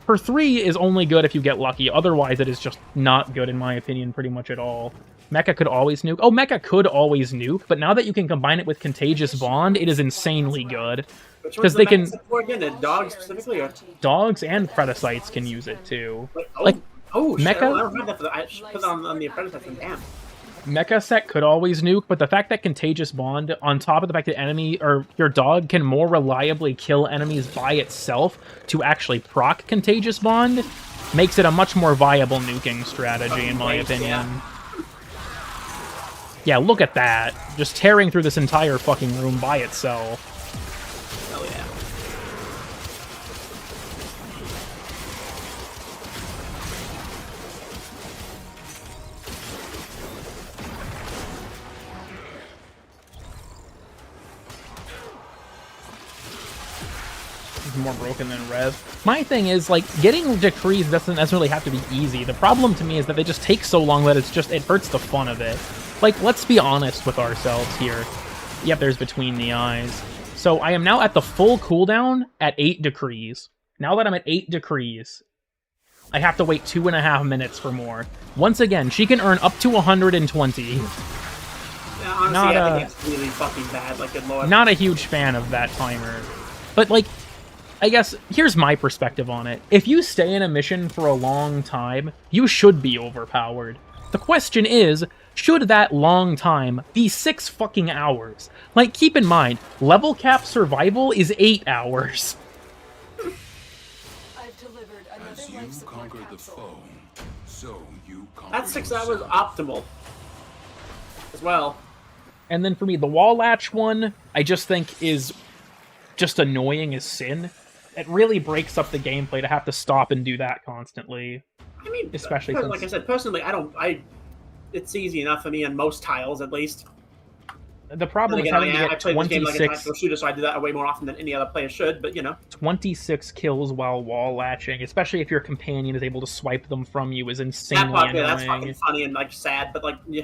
Her 3 is only good if you get lucky, otherwise it is just not good in my opinion pretty much at all. Mecha could always nuke. Oh, Mecha could always nuke, but now that you can combine it with Contagious Bond, it is insanely good. Because they can... Dogs specifically? Or? Dogs and Predicites can use it too. Wait, oh. Like, Oh, shit, Mecha? I don't have that for the... I should put it on the apprentice, damn. Mecha Set could always nuke, but the fact that Contagious Bond, on top of the fact that enemy or your dog can more reliably kill enemies by itself to actually proc Contagious Bond, makes it a much more viable nuking strategy, in my opinion. Yeah, look at that. Just tearing through this entire fucking room by itself. Oh, yeah. More broken than Rev. My thing is, like, getting decrees doesn't necessarily have to be easy. The problem to me is that they just take so long that it hurts the fun of it. Like, let's be honest with ourselves here. Yep, there's Between the Eyes. So I am now at the full cooldown at 8 decrees. Now that I'm at 8 decrees, I have to wait 2.5 minutes for more. Once again, she can earn up to 120. Yeah, honestly, I think it's really fucking bad, like, good lord. Not a huge fan of that timer. But, like, I guess, here's my perspective on it. If you stay in a mission for a long time, you should be overpowered. The question is, should that long time be 6 fucking hours? Like, keep in mind, level cap survival is 8 hours. I've delivered another life support capsule. That's 6 hours optimal. As well. And then for me, the wall latch one, I just think is just annoying as sin. It really breaks up the gameplay to have to stop and do that constantly. I mean, especially like I said, personally, it's easy enough for me on most tiles, at least. The problem is again, having to I get play this game like a 26 tactical shooter, so I do that way more often than any other player should, but, you know. 26 kills while wall latching, especially if your companion is able to swipe them from you, is insanely That part, annoying. yeah, that's fucking funny and, like, sad, but, like, yeah.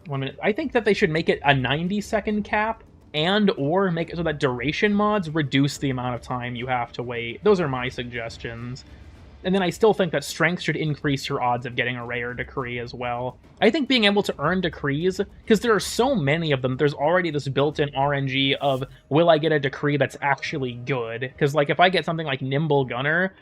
1 minute. I think that they should make it a 90-second cap, and or make it so that duration mods reduce the amount of time you have to wait. Those are my suggestions. And then I still think that strength should increase your odds of getting a rare decree as well. I think being able to earn decrees, because there are so many of them, there's already this built-in RNG of, will I get a decree that's actually good? Because, like, if I get something like Nimble Gunner,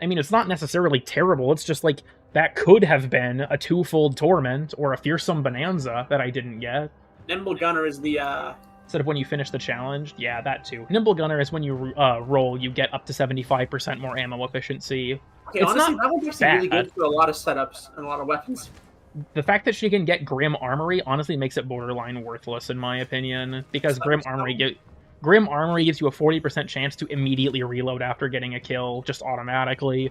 I mean, it's not necessarily terrible, it's just, like, that could have been a twofold Torment, or a Fearsome Bonanza that I didn't get. Nimble Gunner is the, Instead of when you finish the challenge, yeah, that too. Nimble Gunner is when you roll, you get up to 75% more ammo efficiency. okay, It's honestly, not that one's actually really good for a lot of setups and a lot of weapons. The fact that she can get Grim Armory honestly makes it borderline worthless, in my opinion, because Grim Armory gives you a 40% chance to immediately reload after getting a kill, just automatically.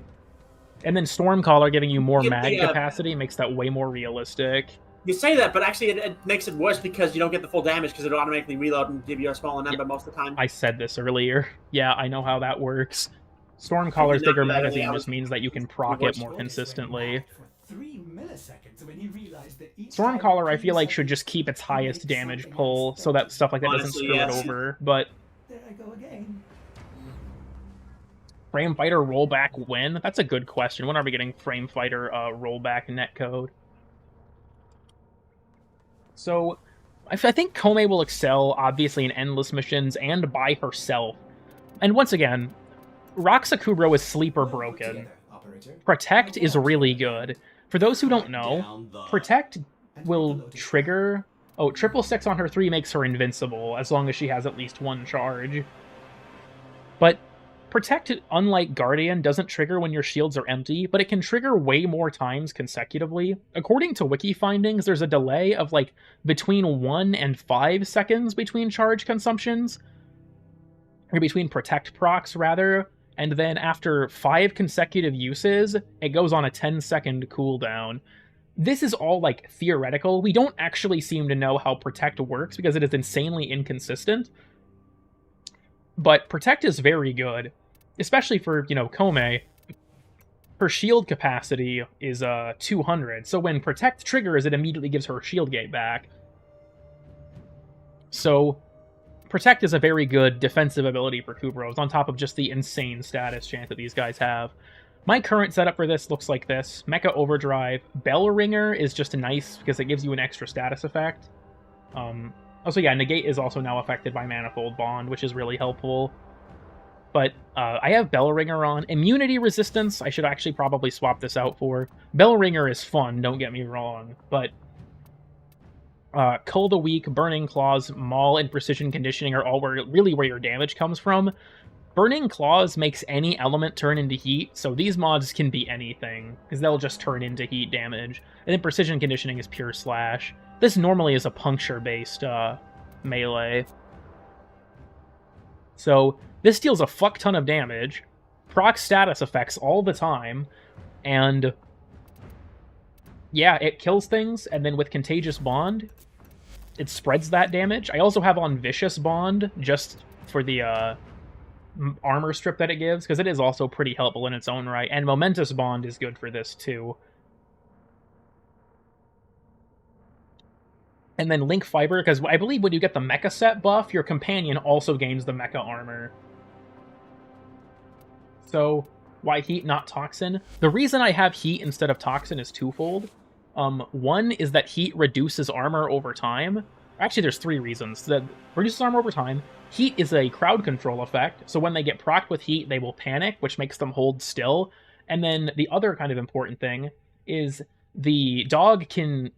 And then Stormcaller giving you more mag capacity makes that way more realistic. You say that, but actually it makes it worse because you don't get the full damage because it'll automatically reload and give you a smaller number most of the time. I said this earlier. Yeah, I know how that works. Stormcaller's bigger magazine just means that you can proc it more consistently. Stormcaller, I feel like, should just keep its highest damage pull so that stuff like that doesn't screw it over, but... There I go again. Frame Fighter rollback when? That's a good question. When are we getting Frame Fighter rollback netcode? So, I think Kome will excel, obviously, in endless missions and by herself. And once again, Roxakubro is sleeper broken. Protect is really good. For those who don't know, Protect will trigger... Oh, 666 on her 3 makes her invincible, as long as she has at least 1 charge. But Protect, unlike Guardian, doesn't trigger when your shields are empty, but it can trigger way more times consecutively. According to wiki findings, there's a delay of, like, between 1 and 5 seconds between charge consumptions. Or between Protect procs, rather. And then after 5 consecutive uses, it goes on a 10-second cooldown. This is all, like, theoretical. We don't actually seem to know how Protect works, because it is insanely inconsistent. But Protect is very good, especially for, you know, Kome. Her shield capacity is 200, so when Protect triggers, it immediately gives her shield gate back. So, Protect is a very good defensive ability for Kubros, on top of just the insane status chance that these guys have. My current setup for this looks like this. Mecha Overdrive. Bell Ringer is just nice, because it gives you an extra status effect. Also, yeah, Negate is also now affected by Manifold Bond, which is really helpful. But I have Bell Ringer on. Immunity Resistance, I should actually probably swap this out for. Bell Ringer is fun, don't get me wrong, but Cull the Weak, Burning Claws, Maul, and Precision Conditioning are all really where your damage comes from. Burning Claws makes any element turn into heat, so these mods can be anything, because they'll just turn into heat damage. And then Precision Conditioning is pure slash. This normally is a puncture-based melee. So this deals a fuck ton of damage, procs status effects all the time, and yeah, it kills things, and then with Contagious Bond, it spreads that damage. I also have on Vicious Bond, just for the armor strip that it gives, because it is also pretty helpful in its own right, and Momentous Bond is good for this too. And then Link Fiber, because I believe when you get the Mecha Set buff, your companion also gains the Mecha Armor. So, why Heat, not Toxin? The reason I have Heat instead of Toxin is twofold. One is that Heat reduces armor over time. Actually, there's three reasons. That reduces armor over time. Heat is a crowd control effect, so when they get procced with Heat, they will panic, which makes them hold still. And then the other kind of important thing is the dog can...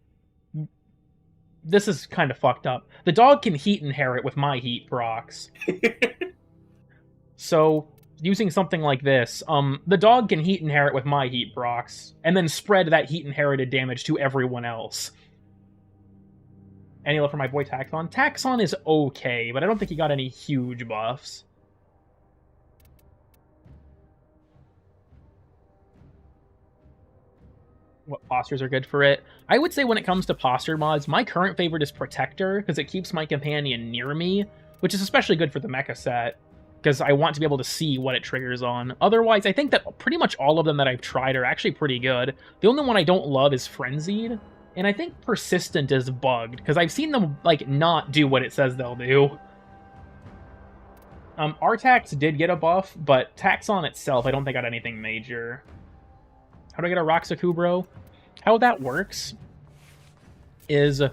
This is kind of fucked up. The dog can Heat inherit with my Heat procs. So, using something like this, the dog can Heat inherit with my Heat procs, and then spread that Heat inherited damage to everyone else. Any love for my boy Taxon? Taxon is okay, but I don't think he got any huge buffs. What postures are good for it? I would say when it comes to posture mods, my current favorite is Protector, because it keeps my companion near me, which is especially good for the mecha set, because I want to be able to see what it triggers on. Otherwise, I think that pretty much all of them that I've tried are actually pretty good. The only one I don't love is Frenzied, and I think Persistent is bugged, because I've seen them, like, not do what it says they'll do. Artax did get a buff, but Taxon itself I don't think got anything major. How do I get a Roxakubro? How that works is, if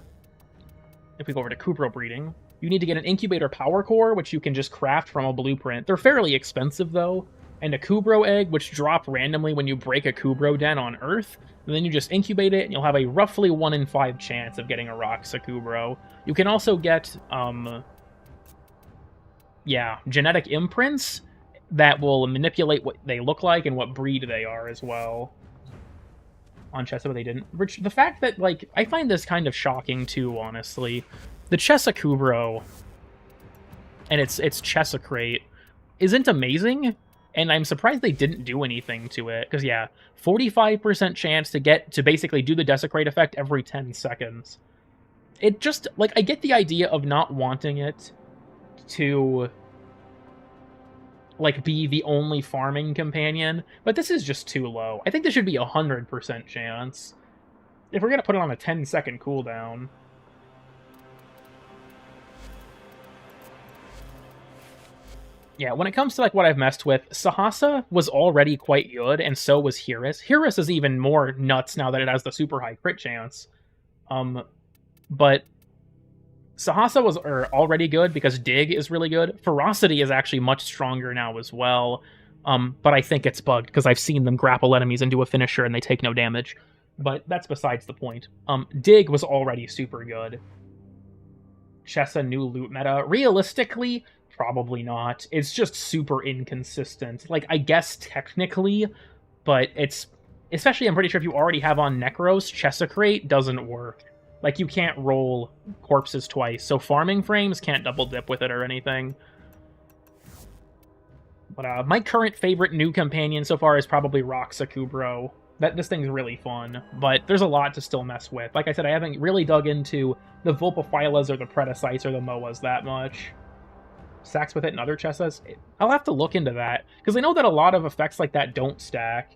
we go over to Kubro breeding, you need to get an Incubator Power Core, which you can just craft from a blueprint. They're fairly expensive, though, and a Kubro Egg, which drop randomly when you break a Kubro Den on Earth, and then you just incubate it, and you'll have a roughly 1 in 5 chance of getting a Roxakubro. You can also get, genetic imprints that will manipulate what they look like and what breed they are as well. On Chessa, but they didn't. The fact that, like, I find this kind of shocking too, honestly. The Chessakubro and its Chessacrate isn't amazing, and I'm surprised they didn't do anything to it. Because, yeah, 45% chance to basically do the Desecrate effect every 10 seconds. It just, like, I get the idea of not wanting it to, like, be the only farming companion, but this is just too low. I think this should be 100% chance. If we're gonna put it on a 10-second cooldown. Yeah, when it comes to, like, what I've messed with, Sahasa was already quite good, and so was Hirus. Hirus is even more nuts now that it has the super high crit chance. But Sahasa was already good because Dig is really good. Ferocity is actually much stronger now as well. But I think it's bugged because I've seen them grapple enemies into a finisher and they take no damage. But that's besides the point. Dig was already super good. Chessa new loot meta. Realistically, probably not. It's just super inconsistent. Like, I guess technically, but it's... Especially, I'm pretty sure if you already have on Necros, Chessacrate doesn't work. Like, you can't roll corpses twice, so farming frames can't double dip with it or anything. But my current favorite new companion so far is probably Roxakubro. This thing's really fun, but there's a lot to still mess with. Like I said, I haven't really dug into the Vulpaphilas or the Predicites or the Moas that much. Stacks with it and other Chessas? I'll have to look into that, because I know that a lot of effects like that don't stack.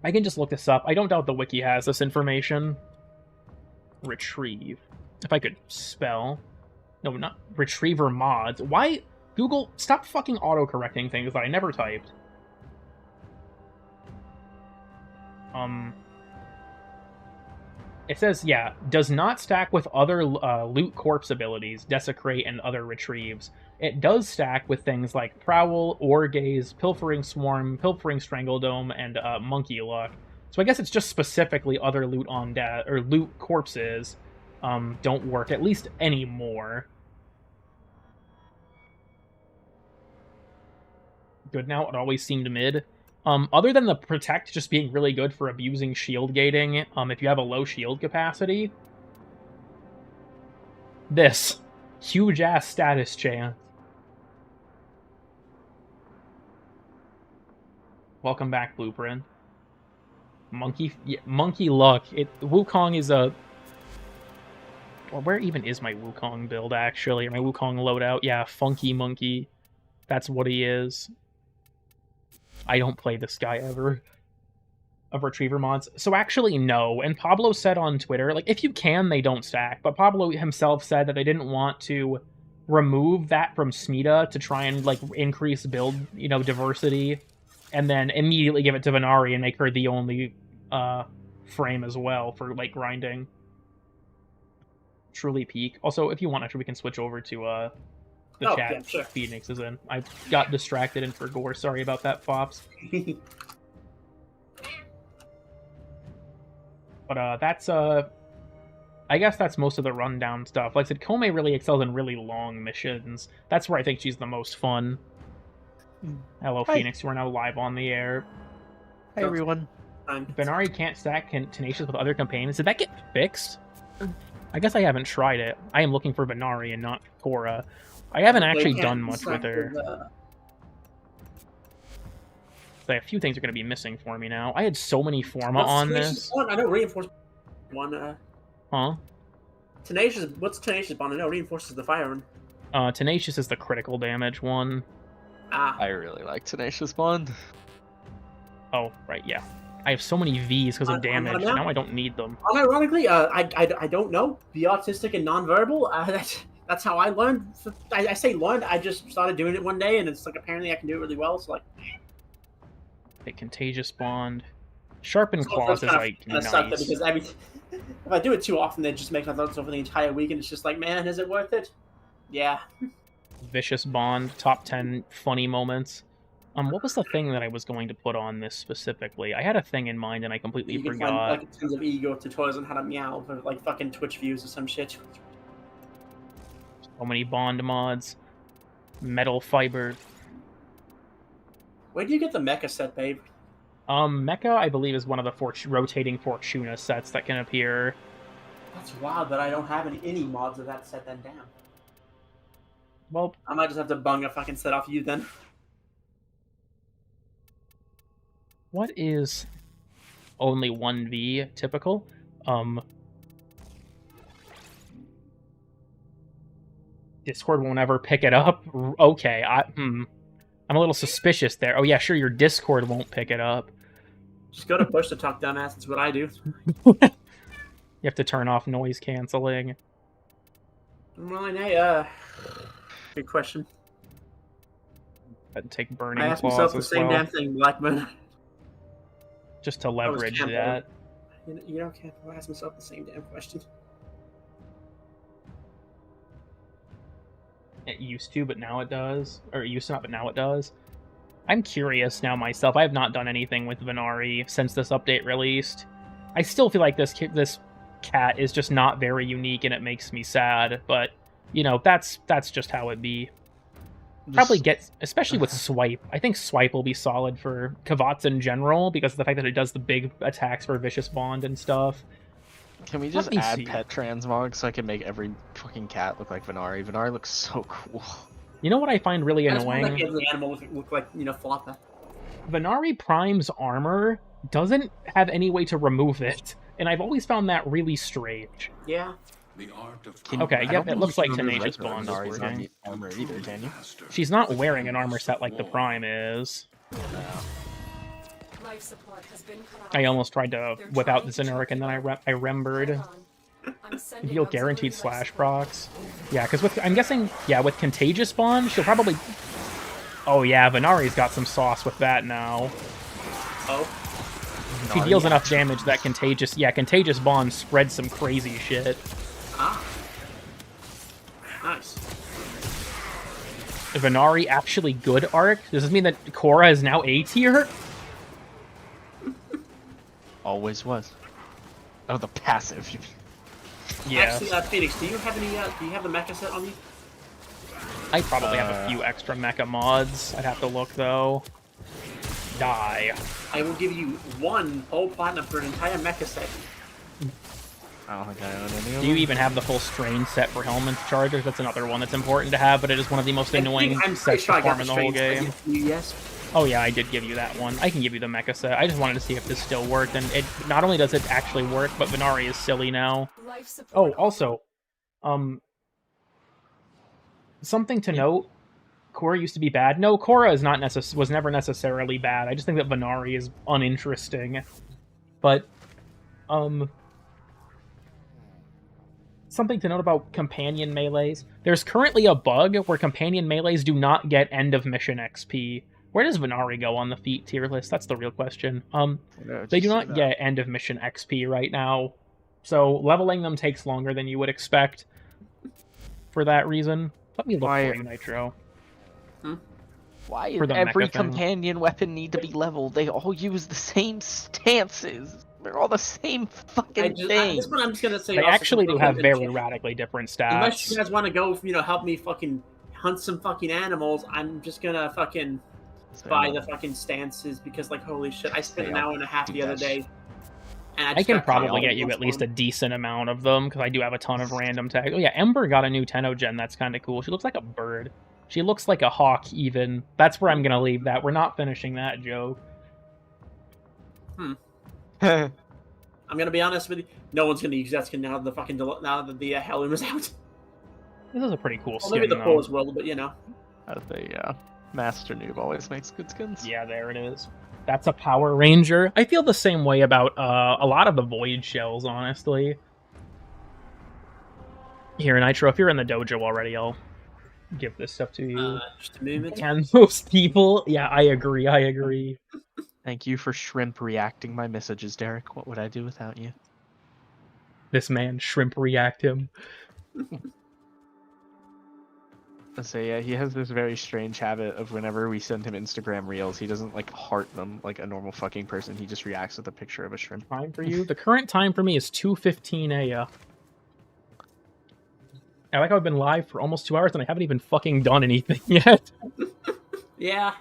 I can just look this up. I don't doubt the wiki has this information. Retrieve. If I could spell. No, not retriever mods. Why? Google, stop fucking auto-correcting things that I never typed. It says, yeah, does not stack with other loot corpse abilities, Desecrate, and other retrieves. It does stack with things like Prowl, Ore Gaze, Pilfering Swarm, Pilfering Strangledome, and Monkey Luck. So I guess it's just specifically other loot on death or loot corpses don't work, at least anymore. Good now, it always seemed mid. Other than the protect just being really good for abusing shield gating, if you have a low shield capacity. This huge ass status chance. Welcome back, Blueprint. Monkey luck. Wukong is a... Well, where even is my Wukong build, actually? Or my Wukong loadout? Yeah, Funky Monkey. That's what he is. I don't play this guy ever. Of Retriever mods. So actually, no. And Pablo said on Twitter, like, if you can, they don't stack. But Pablo himself said that they didn't want to remove that from Smita to try and, like, increase build, diversity. And then immediately give it to Venari and make her the only frame as well for, like, grinding. Truly peak. Also, if you want, actually, we can switch over to the chat. Yeah, sure. Phoenix is in. I got distracted and forgot. Sorry about that, Fops. But that's I guess that's most of the rundown stuff. Like I said, Kome really excels in really long missions. That's where I think she's the most fun. Hello, Hi. Phoenix. We're now live on the air. Hi, everyone. Venari can't stack Tenacious with other companions. Did that get fixed? I guess I haven't tried it. I am looking for Venari and not Cora. I haven't actually done much with her. So a few things are going to be missing for me now. I had so many Forma on this. I know Reinforcement one. Huh? Tenacious. What's Tenacious Bond? I know Reinforces the fire one. Tenacious is the critical damage one. I really like Tenacious Bond. Oh, right, yeah. I have so many Vs because of damage. Now I don't need them. Unironically, I don't know. Be autistic and nonverbal. That's how I learned. I say learned. I just started doing it one day, and it's like apparently I can do it really well. So like, a Contagious Bond, Sharpened Claws is like nice. Because if I do it too often, it just makes my thoughts over the entire week, and it's just like, man, is it worth it? Yeah. Vicious Bond, top 10 funny moments. What was the thing that I was going to put on this specifically? I had a thing in mind and I completely forgot. You can find like tons of ego tutorials on how to meow for like fucking Twitch views or some shit. So many Bond mods. Metal Fiber. Where do you get the mecha set, babe? Mecha, I believe, is one of the rotating Fortuna sets that can appear. That's wild that I don't have any mods of that set, then damn. Well, I might just have to bung a fucking set off you then. What is only 1v typical? Discord won't ever pick it up? Okay, I'm a little suspicious there. Oh yeah, sure, your Discord won't pick it up. Just go to push to talk, dumbass. That's what I do. You have to turn off noise canceling. Well, good question. And take Burning I asked Claws myself the as same well. damn thing, Blackman. Just to leverage that. You know, can't ask myself the same damn question. It used to, but now it does. Or it used to not, but now it does. I'm curious now myself. I have not done anything with Venari since this update released. I still feel like this cat is just not very unique, and it makes me sad. But that's just how it be. Probably gets, especially with Swipe. I think Swipe will be solid for Kavats in general because of the fact that it does the big attacks for Vicious Bond and stuff. Can we just add pet transmog so I can make every fucking cat look like Venari? Venari looks so cool. You know what I find really annoying? I just want the animal look like, Floppa. Venari Prime's armor doesn't have any way to remove it, and I've always found that really strange. Yeah. Okay, yep, it looks like Tenacious Bond is working. Armor either, can you? She's not wearing an armor set like the Prime is. Life support has been cut off. I almost tried to whip out the generic, and then I remembered. Deal guaranteed slash procs. Yeah, because I'm guessing, with Contagious Bond, she'll probably... Oh yeah, Venari's got some sauce with that now. Oh. She deals enough damage that Contagious Bond spreads some crazy shit. Ah. Nice. Venari actually good arc? Does this mean that Cora is now A tier? Always was. Oh, the passive. Yeah. Actually, Phoenix, do you have any? Do you have the mecha set on you? I probably have a few extra mecha mods. I'd have to look though. Die. I will give you 1 whole platinum for an entire mecha set. I don't think I own any of Do you them. even have the full strain set for Helmet Chargers? That's another one that's important to have, but it is one of the most annoying I'm sets pretty sure to I got farm the in the whole strains, game. but yes. Oh yeah, I did give you that one. I can give you the mecha set. I just wanted to see if this still worked, and it not only does it actually work, but Venari is silly now. Life support. Oh, also, something to note. Korra used to be bad. No, Korra is not was never necessarily bad. I just think that Venari is uninteresting. But, something to note about companion melees. There's currently a bug where companion melees do not get end of mission XP. Where does Venari go on the feat tier list? That's the real question. They do not get end of mission XP right now. So leveling them takes longer than you would expect for that reason. Let me look for you, Nitro. Why For does the every mecha thing. companion weapon need to be leveled? They all use the same stances. They're all the same fucking thing. This one I'm just gonna say. They also actually do some have fucking very shit. radically different Unless you stats. guys want to go, help me fucking hunt some fucking animals, I'm just gonna fucking buy the fucking stances because, like, holy shit, I spent an hour and a half the other day. And I can probably get you at least a decent amount of them, because I do have a ton of random tags. Oh yeah, Ember got a new Tenno-gen, that's kind of cool. She looks like a bird. She looks like a hawk, even. That's where I'm going to leave that. We're not finishing that joke. I'm gonna be honest with you, no one's gonna use that skin now that the Hellum is out. This is a pretty cool Well, skin, maybe the though. Poles will, but The Master Noob always makes good skins. Yeah, there it is. That's a Power Ranger. I feel the same way about a lot of the Void Shells, honestly. Here, Nitro, if you're in the dojo already, I'll give this stuff to you. Just a moment. And most people, yeah, I agree. Thank you for shrimp reacting my messages, Derek. What would I do without you? This man, shrimp react him. So yeah, he has this very strange habit of whenever we send him Instagram reels, he doesn't like heart them like a normal fucking person. He just reacts with a picture of a shrimp. Time for you? The current time for me is 2:15 a.m. I like how I've been live for almost 2 hours and I haven't even fucking done anything yet. Yeah.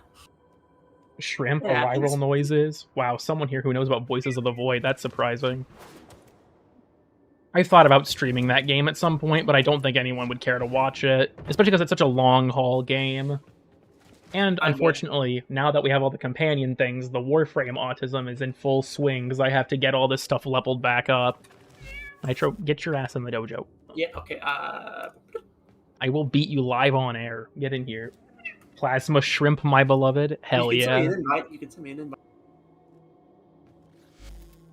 Shrimp Yeah, arrival noises. Wow, someone here who knows about Voices of the Void. That's surprising. I thought about streaming that game at some point, but I don't think anyone would care to watch it, especially because it's such a long-haul game. And unfortunately, now that we have all the companion things, the Warframe autism is in full swing, because I have to get all this stuff leveled back up. Nitro, get your ass in the dojo. Yeah, okay, I will beat you live on air. Get in here. Plasma Shrimp, my beloved. Hell you yeah. You can send me an invite.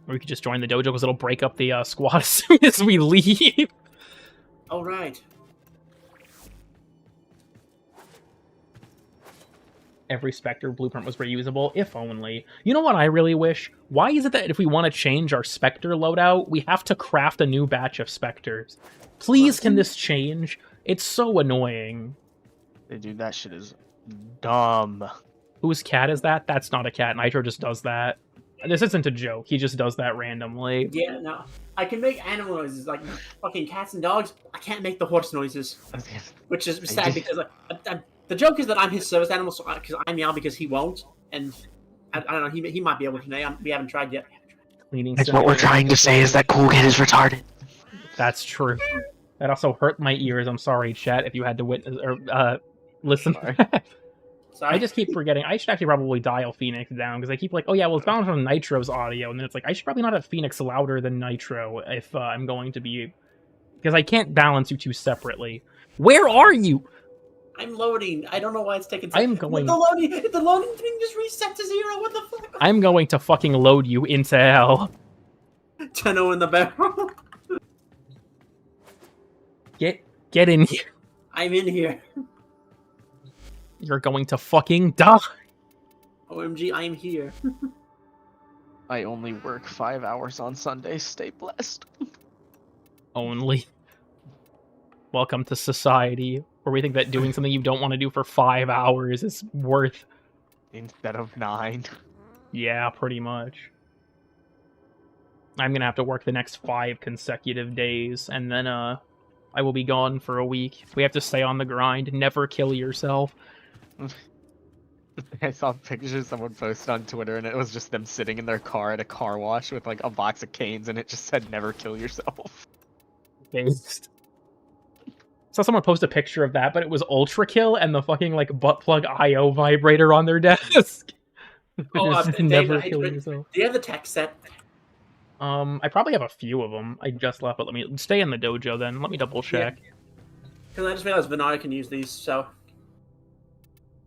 Or we could just join the dojo, because it'll break up the squad as soon as we leave. All right. Every Spectre blueprint was reusable, if only. You know what I really wish? Why is it that if we want to change our Spectre loadout, we have to craft a new batch of Spectres? Please, can this change? It's so annoying. Hey, dude, that shit is dumb. Whose cat is that? That's not a cat. Nitro just does that. This isn't a joke. He just does that randomly. Yeah, no. I can make animal noises like fucking cats and dogs. I can't make the horse noises, which is sad because the joke is that I'm his service animal, so because I meow because he won't, and I don't know. He might be able to today. We haven't tried yet. That's what we're trying to say is that Cool Kid is retarded. That's true. That also hurt my ears. I'm sorry, chat, if you had to witness or listen. Sorry. I just keep forgetting. I should actually probably dial Phoenix down, because I keep like, oh yeah, well, it's bound from Nitro's audio, and then it's like, I should probably not have Phoenix louder than Nitro if I'm going to be... Because I can't balance you two separately. Where are you? I'm loading. I don't know why it's taking... I'm going... The loading thing just reset to 0. What the fuck? I'm going to fucking load you into hell. Tenno in the barrel. Get in here. I'm in here. You're going to fucking die. OMG, I'm here. I only work 5 hours on Sundays. Stay blessed. Only. Welcome to society, where we think that doing something you don't want to do for 5 hours is worth... Instead of 9. Yeah, pretty much. I'm gonna have to work the next 5 consecutive days, and then I will be gone for a week. We have to stay on the grind. Never kill yourself. I saw pictures someone posted on Twitter, and it was just them sitting in their car at a car wash with like a box of canes, and it just said "Never kill yourself." Based. Saw someone post a picture of that, but it was Ultra Kill and the fucking like butt plug IO vibrator on their desk. Never kill yourself. Do you have the tech set? I probably have a few of them. I just left, but let me stay in the dojo then. Let me double check. Because I just realized Venari can use these, so...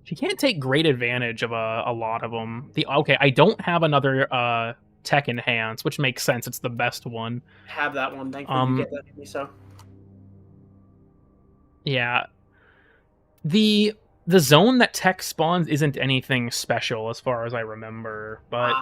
She can't take great advantage of a lot of them. Okay, I don't have another Tech Enhance, which makes sense. It's the best one. I have that one. Thankfully, you get that for me, so... Yeah. The zone that Tech spawns isn't anything special as far as I remember, but...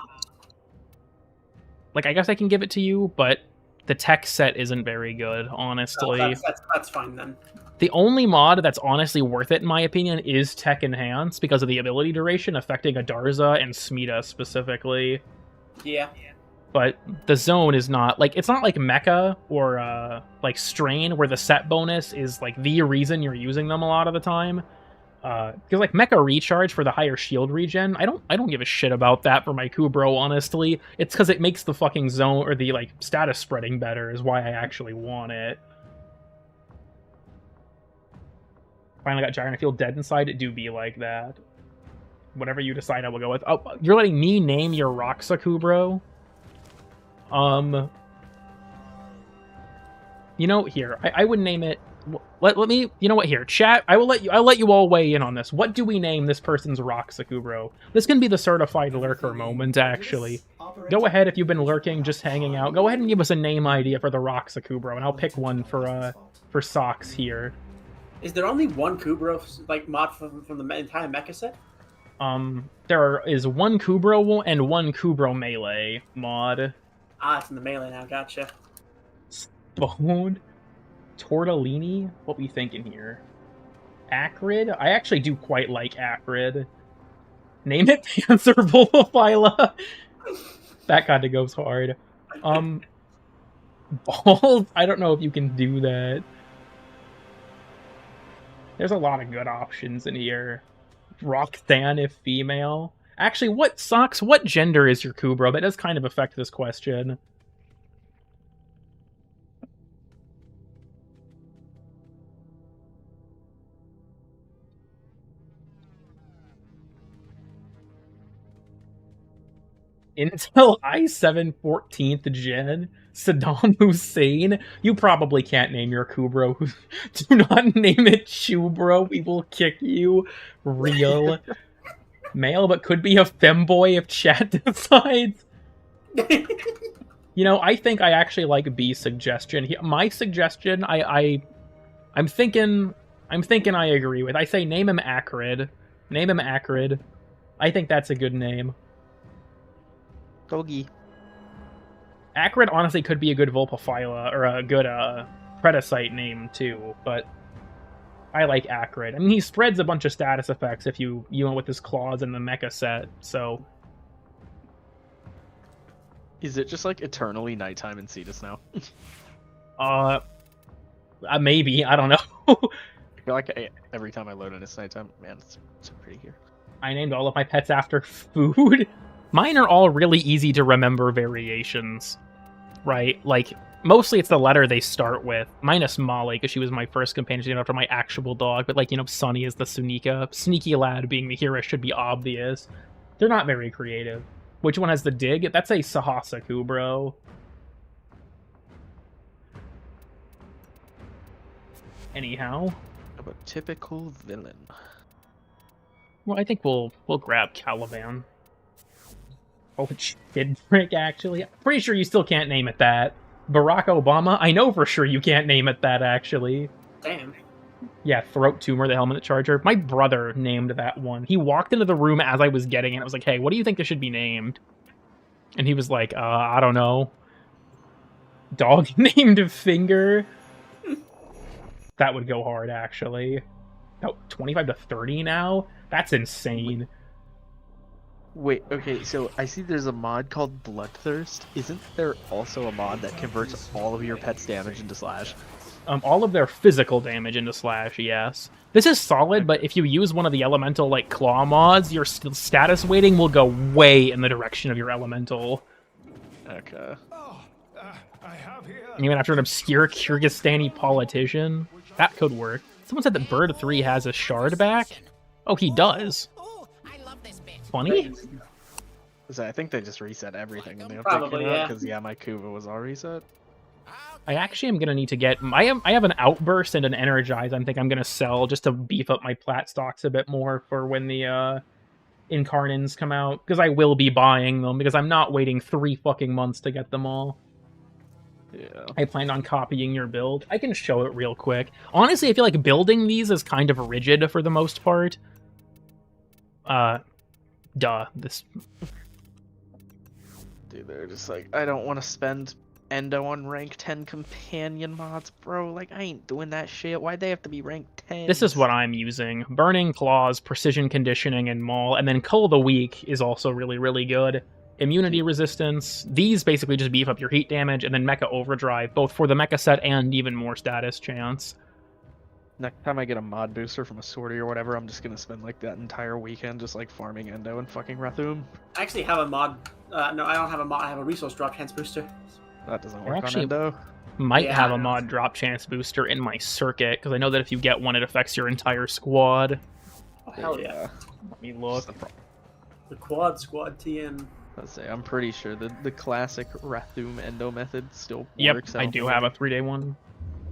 Like, I guess I can give it to you, but the tech set isn't very good, honestly. Oh, that's fine, then. The only mod that's honestly worth it, in my opinion, is Tech Enhance, because of the ability duration affecting Adarza and Smita specifically. Yeah. But the zone is not, like, it's not like Mecha or, like, Strain, where the set bonus is, like, the reason you're using them a lot of the time. Because like Mecha Recharge for the higher shield regen, I don't give a shit about that for my Kubro, honestly. It's because it makes the fucking zone or the like status spreading better is why I actually want it. Finally got Gyre and I feel dead inside. It do be like that. Whatever you decide, I will go with. Oh, you're letting me name your Roxa Kubro? You know, here I would name it. Let me, you know what, here, chat, I'll let you all weigh in on this. What do we name this person's Roxakubro? This can be the certified lurker moment, actually. Go ahead, if you've been lurking, just hanging out, go ahead and give us a name idea for the Roxakubro, and I'll pick one for Socks here. Is there only one Kubro, like, mod from the entire mecha set? There is one Kubro and one Kubro Melee mod. Ah, it's in the Melee now, gotcha. Spawned? Tortellini? What we thinking here? Acrid? I actually do quite like Acrid. Name it Panzer Volophyla. That kind of goes hard. Bald? I don't know if you can do that. There's a lot of good options in here. Roxanne if female. Actually, what gender is your Kubro? That does kind of affect this question. Intel i7 14th gen? Saddam Hussein? You probably can't name your Kubro. Do not name it Chubro. We will kick you. Real. Male, but could be a femboy if chat decides. You know, I think I actually like B's suggestion. My suggestion, I'm thinking I agree with. I say name him Acrid. Name him Acrid. I think that's a good name. Doggy. Acrid honestly could be a good Volpaphyla, or a good Predacite name too, but I like Acrid. I mean, he spreads a bunch of status effects if you went with his claws in the mecha set, so... Is it just like eternally nighttime in Cetus now? Maybe, I don't know. I feel like every time I load in it's nighttime, man, it's so pretty here. I named all of my pets after food. Mine are all really easy to remember variations, right? Like, mostly it's the letter they start with, minus Molly, because she was my first companion after my actual dog, but like, you know, Sunny is the Sunika. Sneaky Lad being the hero should be obvious. They're not very creative. Which one has the dig? That's a Sahasa Kubro. Anyhow. How about typical villain? Well, I think we'll grab Caliban. Oh, Kid Frick, actually. I'm pretty sure you still can't name it that. Barack Obama? I know for sure you can't name it that, actually. Damn. Yeah, Throat Tumor, the Helmet Charger. My brother named that one. He walked into the room as I was getting it. I was like, hey, what do you think this should be named? And he was like, I don't know. Dog named Finger? That would go hard, actually. Oh, 25 to 30 now? That's insane. Wait, okay, so I see there's a mod called Bloodthirst. Isn't there also a mod that converts all of your pet's damage into slash? All of their physical damage into slash, yes. This is solid, but if you use one of the elemental, like, claw mods, your status weighting will go way in the direction of your elemental. Okay. Even after an obscure Kyrgyzstani politician? That could work. Someone said that Bird 3 has a shard back? Oh, he does. Funny? So I think they just reset everything in the update Probably, yeah. because my Kuva was all reset. I actually am gonna need to get. I have an outburst and an energize. I think I'm gonna sell just to beef up my plat stocks a bit more for when the Incarnins come out, because I will be buying them because I'm not waiting 3 fucking months to get them all. Yeah. I planned on copying your build. I can show it real quick. Honestly, I feel like building these is kind of rigid for the most part. This. Dude, they're just like, I don't want to spend Endo on rank 10 companion mods, bro. Like, I ain't doing that shit. Why'd they have to be rank 10? This is what I'm using. Burning Claws, Precision Conditioning, and Maul. And then Cull the Weak is also really, really good. Immunity Resistance. These basically just beef up your heat damage, and then Mecha Overdrive, both for the Mecha set and even more status chance. Next time I get a mod booster from a sortie or whatever, I'm just gonna spend like that entire weekend just like farming Endo and fucking Rathum. I actually have a mod. No, I don't have a mod. I have a resource drop chance booster. That doesn't Or work actually- on Endo. Might Yeah, have I a know. mod drop chance booster in my circuit, because I know that if you get one, it affects your entire squad. Oh, hell yeah. Let me look. The quad squad TN. Let's say I'm pretty sure the classic Rathum Endo method still Yep, works. I do have a 3-day one.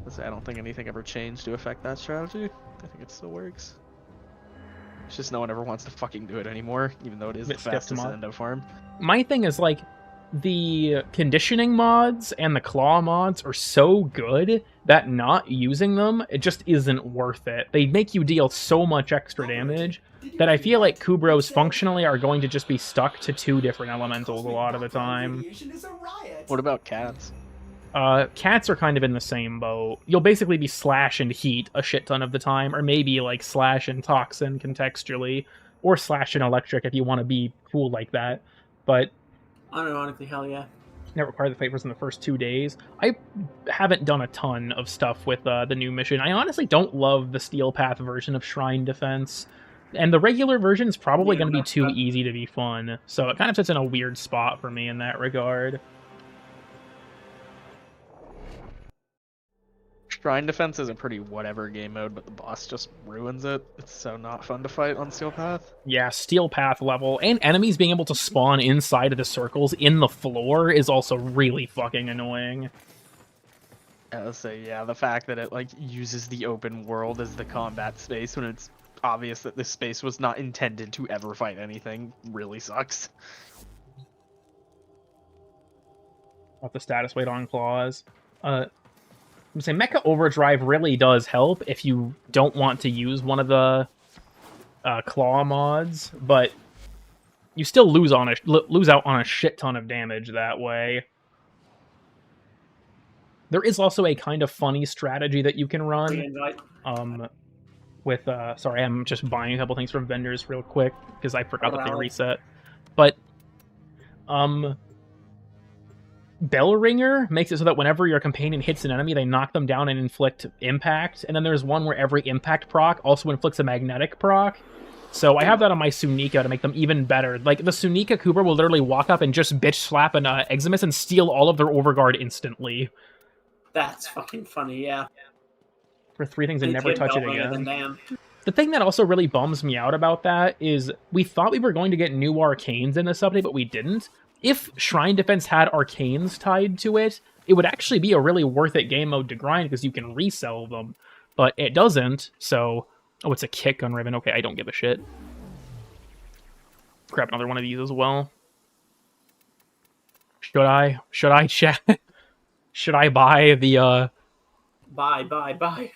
Let's say I don't think anything ever changed to affect that strategy. I think it still works. It's just no one ever wants to fucking do it anymore, even though it is the Bit stiff fastest mod. Endo farm. My thing is, like, the conditioning mods and the claw mods are so good that not using them, it just isn't worth it. They make you deal so much extra damage that I feel like Kubros functionally are going to just be stuck to 2 different elementals a lot of the time. What about cats? Cats are kind of in the same boat. You'll basically be slash and heat a shit ton of the time, or maybe like slash and toxin contextually, or slash and electric if you want to be cool like that. But Unironically, hell yeah. that require the favors in the first 2 days. I haven't done a ton of stuff with the new mission. I honestly don't love the Steel Path version of Shrine Defense, and the regular version is probably going to be too easy to be fun, so it kind of sits in a weird spot for me in that regard. Shrine Defense is a pretty whatever game mode, but the boss just ruins it. It's so not fun to fight on Steel Path. Yeah, Steel Path level, and enemies being able to spawn inside of the circles in the floor is also really fucking annoying. I'll say, yeah, the fact that it like uses the open world as the combat space when it's obvious that this space was not intended to ever fight anything really sucks. What the status weight on claws. I'm saying Mecha Overdrive really does help if you don't want to use one of the claw mods, but you still lose out on a shit ton of damage that way. There is also a kind of funny strategy that you can run. With sorry, I'm just buying a couple things from vendors real quick because I forgot that they reset. But Bellringer makes it so that whenever your companion hits an enemy, they knock them down and inflict impact. And then there's one where every impact proc also inflicts a magnetic proc. So I have that on my Sunika to make them even better. Like, the Sunika Cooper will literally walk up and just bitch slap an Eximus and steal all of their overguard instantly. That's fucking funny, yeah. For 3 things and never touch it Bellringer, again. then damn. The thing that also really bums me out about that is we thought we were going to get new arcanes in this update, but we didn't. If Shrine Defense had arcanes tied to it, it would actually be a really worth it game mode to grind because you can resell them. But it doesn't, so... Oh, it's a kick on Riven. Okay, I don't give a shit. Grab another one of these as well. Should I chat? Should I buy the, Bye.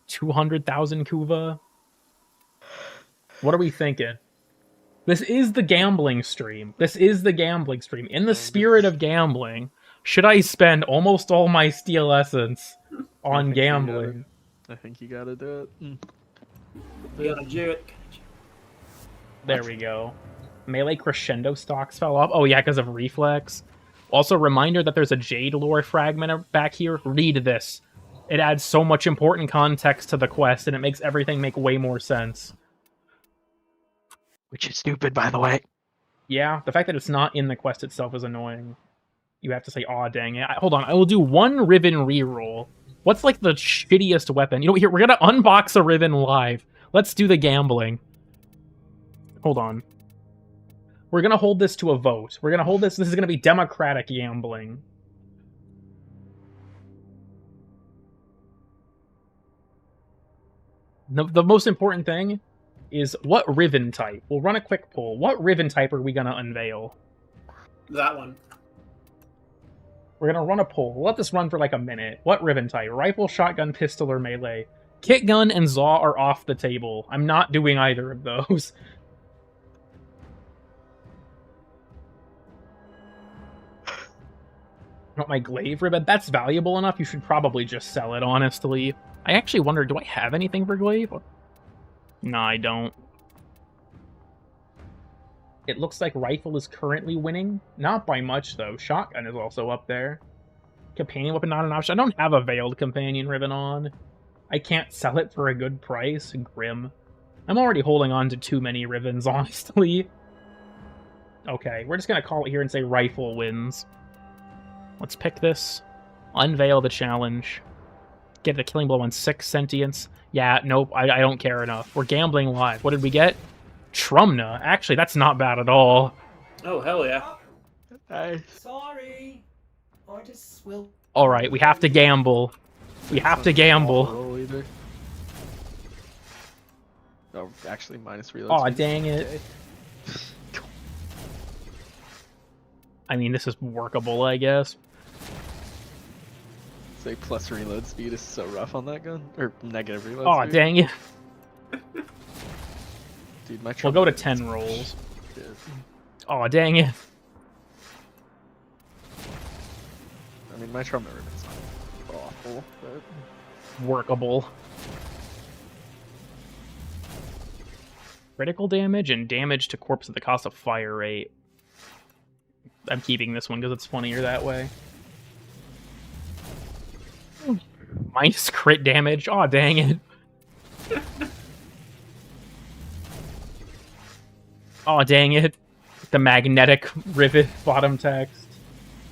200,000 Kuva? What are we thinking? This is the gambling stream. In the spirit of gambling, should I spend almost all my Steel Essence on gambling? I think you gotta do it. You gotta do it. There we go. Melee crescendo stocks fell off. Oh yeah, because of reflex. Also, reminder that there's a Jade lore fragment back here. Read this. It adds so much important context to the quest, and it makes everything make way more sense. Which is stupid, by the way. Yeah, the fact that it's not in the quest itself is annoying. You have to say, aw, dang it. Hold on, I will do one Riven reroll. What's, like, the shittiest weapon? You know what, here, we're gonna unbox a Riven live. Let's do the gambling. Hold on. We're gonna hold this to a vote. We're gonna hold this is gonna be democratic gambling. The most important thing is what Riven type. We'll run a quick poll. What Riven type are we gonna unveil? That one. We're gonna run a poll. We'll let this run for like a minute. What Riven type? Rifle, shotgun, pistol, or melee? Kit gun and Zaw are off the table. I'm not doing either of those. Want my glaive ribbon? That's valuable enough. You should probably just sell it, honestly. I actually wonder, do I have anything for glaive? No, I don't. It looks like rifle is currently winning. Not by much, though. Shotgun is also up there. Companion weapon, not an option. I don't have a veiled companion ribbon on. I can't sell it for a good price. Grim. I'm already holding on to too many ribbons, honestly. Okay, we're just gonna call it here and say rifle wins. Let's pick this. Unveil the challenge. Get the killing blow on 6 sentience. Yeah, nope, I don't care enough. We're gambling live. What did we get? Trumna. Actually, that's not bad at all. Oh, hell yeah. Sorry. Artists will... Alright, we have to gamble. We have to gamble. Oh, actually, minus reload. Aw, dang it. I mean, this is workable, I guess. Say plus reload speed is so rough on that gun. Or negative reload Aw, speed. dang it. Dude, my We'll go to 10 rolls. Aw, dang it. I mean, my trauma ribbon's not awful, but... Workable. Critical damage and damage to corpse at the cost of fire rate. I'm keeping this one because it's funnier that way. Minus crit damage. Aw, dang it. Aw, dang it. The magnetic rivet bottom text.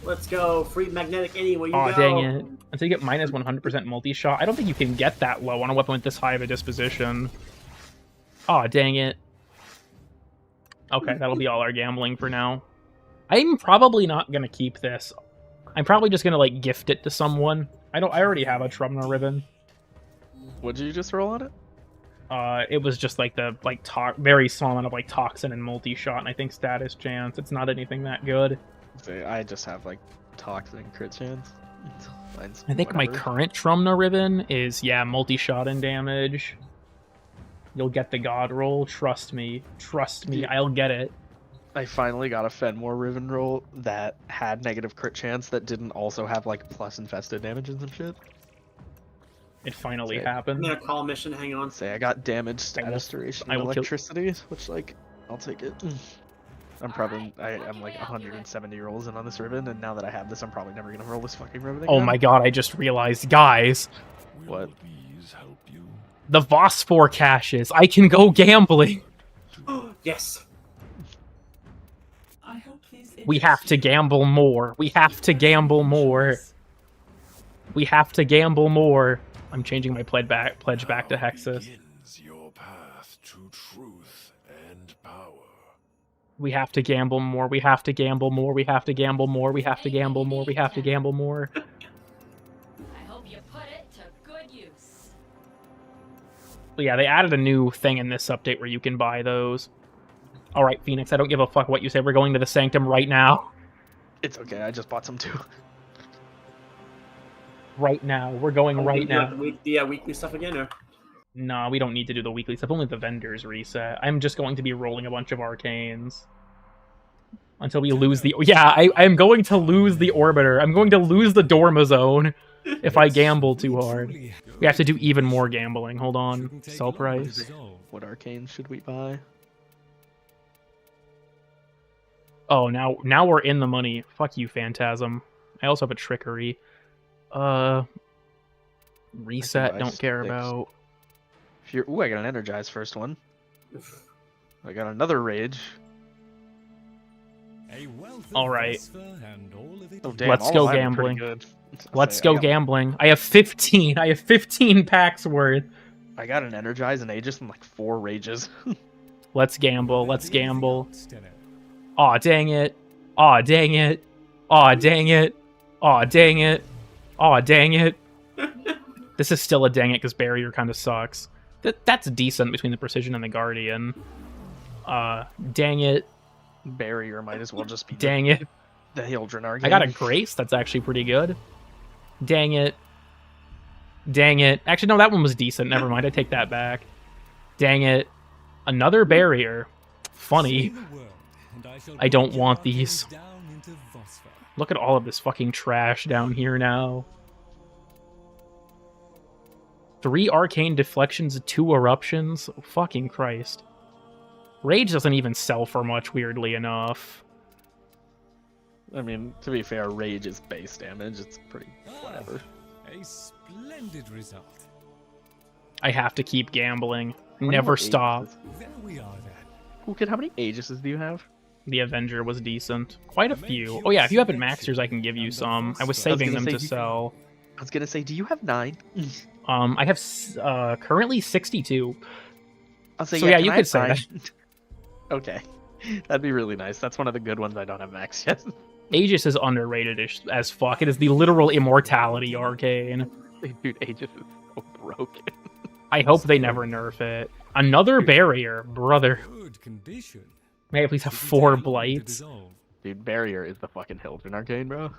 Let's go. Free magnetic anywhere you Aw, go. dang it. Until you get minus 100% multi-shot. I don't think you can get that low on a weapon with this high of a disposition. Aw, dang it. Okay, that'll be all our gambling for now. I'm probably not gonna keep this. I'm probably just gonna, like, gift it to someone. I already have a Trumna ribbon. What did you just roll on it? It was just, like, the, like, very small amount of, like, toxin and multi-shot, and I think status chance. It's not anything that good. I just have, like, toxin and crit chance. Mine's I think my whatever. current Trumna ribbon is, yeah, multi-shot and damage. You'll get the god roll. Trust me. Trust me. I'll get it. I finally got a Fenmore Riven roll that had negative crit chance that didn't also have, like, plus infested damage and some shit. It finally I'm happened. gonna call a mission. Hang on. Say I got damage status duration I and will kill- electricity, which, like, I'll take it. I'm probably, I'm like 170 rolls in on this ribbon, and now that I have this, I'm probably never gonna roll this fucking ribbon again. Oh my god, I just realized. Guys, What? the Phosphor caches. I can go gambling. Yes. I hope these We have to gamble more. We have to gamble more. We have to gamble more. I'm changing my pledge back to Hexus. Your path to truth and power. We have to gamble more. We have to gamble more. We have to gamble more. We have to gamble more. We have to gamble more. I hope you put it to good use. But yeah, they added a new thing in this update where you can buy those. Alright, Phoenix, I don't give a fuck what you say. We're going to the Sanctum right now. It's okay, I just bought some too. Right now. We're going right now. The weekly stuff again, or? Nah, we don't need to do the weekly stuff. Only the vendors reset. I'm just going to be rolling a bunch of arcanes. Until we lose the... Yeah, I'm going to lose the Orbiter. I'm going to lose the Dormazone if I gamble too hard. We have to do even more gambling. Hold on. Sell price. What arcane should we buy? Oh, now we're in the money. Fuck you, Phantasm. I also have a Trickery. Reset, don't care about. If you're, ooh, I got an Energize first one. I got another Rage. All right. Oh, damn, Let's all go of mine are pretty gambling. good. Let's go gambling. I have 15. I have 15 packs worth. I got an Energize and Aegis and like 4 Rages. Let's gamble. Let's gamble. Aw, dang it. Aw, dang it. Aw, dang it. Aw, dang it. Aw, dang it. This is still a dang it because Barrier kind of sucks. That's decent between the Precision and the Guardian. Dang it. Barrier might as well just be Dang it. the Hildren Arcane. I got a Grace. That's actually pretty good. Dang it. Dang it. Actually, no, that one was decent. Never mind. I take that back. Dang it. Another Barrier. Funny. I don't want these. Look at all of this fucking trash down here now. 3 Arcane Deflections, 2 Eruptions. Oh, fucking Christ. Rage doesn't even sell for much, weirdly enough. I mean, to be fair, Rage is base damage. It's pretty whatever. A splendid result. I have to keep gambling. many Never more stop. Aegises? There we are then. Cool kid, how many Aegises do you have? The Avenger was decent. Quite a few. Oh yeah, if you haven't maxed yours, I can give you some. I was saving them to sell. I was gonna say, do you have 9? I have currently 62. I'll say, So yeah, can you I could have say 9? that. Okay, that'd be really nice. That's one of the good ones I don't have maxed yet. Aegis is underrated as fuck. It is the literal immortality arcane. Dude, Aegis is so broken. I hope they never nerf it. Another barrier, brother. Good condition. May I please have 4 blights? Dude, Barrier is the fucking Hildren Arcane, bro.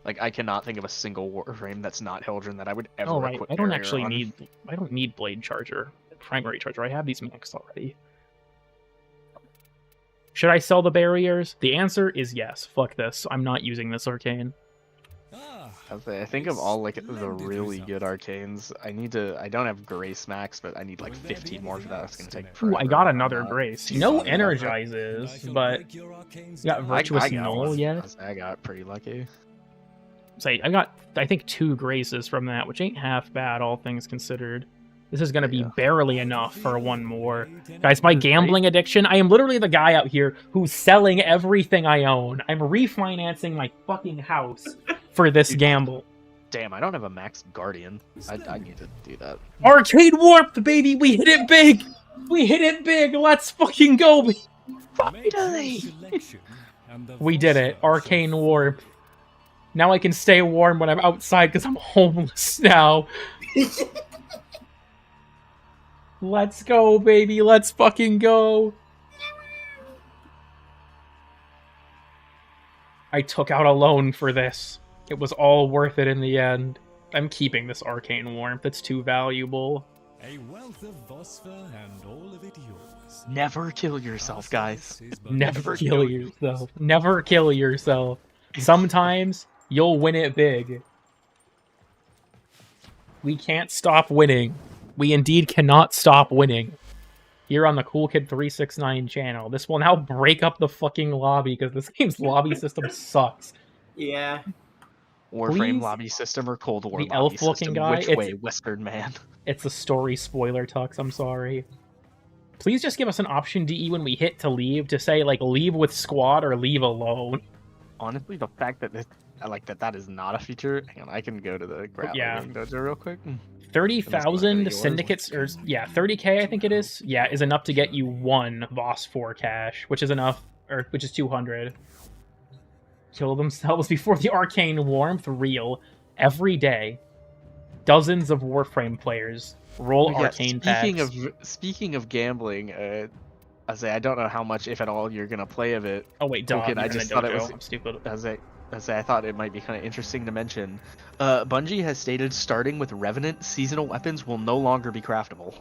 Like, I cannot think of a single Warframe that's not Hildren that I would ever Oh right, equip I don't Barrier actually on. need. I don't need Blade Charger, Primary Charger. I have these maxed already. Should I sell the barriers? The answer is yes. Fuck this. I'm not using this arcane. I think of all like the really good arcanes. I don't have Grace Max, but I need like 15 more for that. It's gonna take Ooh, forever. I got another Uh, Grace. No Energizes, but you got Virtuous I got Null one. yet? I got pretty lucky. Say, I got, I think, 2 Graces from that, which ain't half bad, all things considered. This is gonna be barely enough for one more. Guys, my gambling addiction, I am literally the guy out here who's selling everything I own. I'm refinancing my fucking house for this gamble. Damn, I don't have a max Guardian. I need to do that. Arcade Warped, baby! We hit it big! We hit it big! Let's fucking go! Finally! We did it. Arcane Warp. Now I can stay warm when I'm outside because I'm homeless now. Let's go, baby. Let's fucking go. I took out a loan for this. It was all worth it in the end. I'm keeping this Arcane Warmth. It's too valuable. A wealth of phosphor and all of it yours. Never kill yourself, guys. Never kill yourself. Never kill yourself. Sometimes you'll win it big. We can't stop winning. We indeed cannot stop winning. Here on the Cool Kid 369 channel. This will now break up the fucking lobby because this game's lobby system sucks. Yeah. Warframe Please? lobby system or Cold War The lobby elf-looking system? guy? Which It's- way, Western man? It's a story spoiler, Tux. I'm sorry. Please just give us an option, DE, when we hit to leave, to say, like, leave with squad or leave alone. Honestly, the fact that this, I like that is not a feature. Hang on, I can go to the Grappling Yeah. Dojo real quick. 30,000 yours. syndicates, or yeah, 30k I think it is. Yeah, is enough to get you 1 Boss 4 cash, which is enough, or which is 200. Kill themselves before the Arcane Warmth. Real. Every day, dozens of Warframe players roll Yeah, Arcane packs. speaking of gambling, I don't know how much, if at all, you're gonna play of it. Oh wait, dog, Token, I you're in the just thought it dojo. was- I'm stupid. I thought it might be kind of interesting to mention. Bungie has stated starting with Revenant, seasonal weapons will no longer be craftable.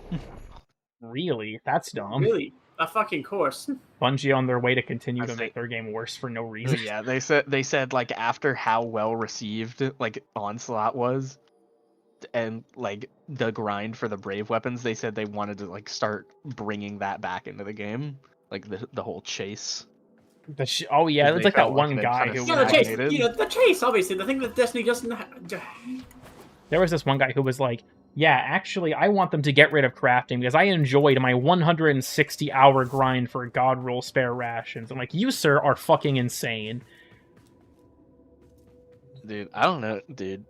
Really? That's dumb. Really? A fucking course. Bungie on their way to continue I to think- make their game worse for no reason. Yeah, they said like after how well received like Onslaught was, and like the grind for the Brave weapons, they said they wanted to like start bringing that back into the game, like the whole chase. Oh yeah, They it's like felt that like one they guy kinda who Yeah, was the chase. stagnated. You know, the chase. Obviously, the thing that Destiny doesn't. There was this one guy who was like, yeah, actually, I want them to get rid of crafting because I enjoyed my 160-hour grind for God Roll spare rations. I'm like, you, sir, are fucking insane. Dude, I don't know, dude.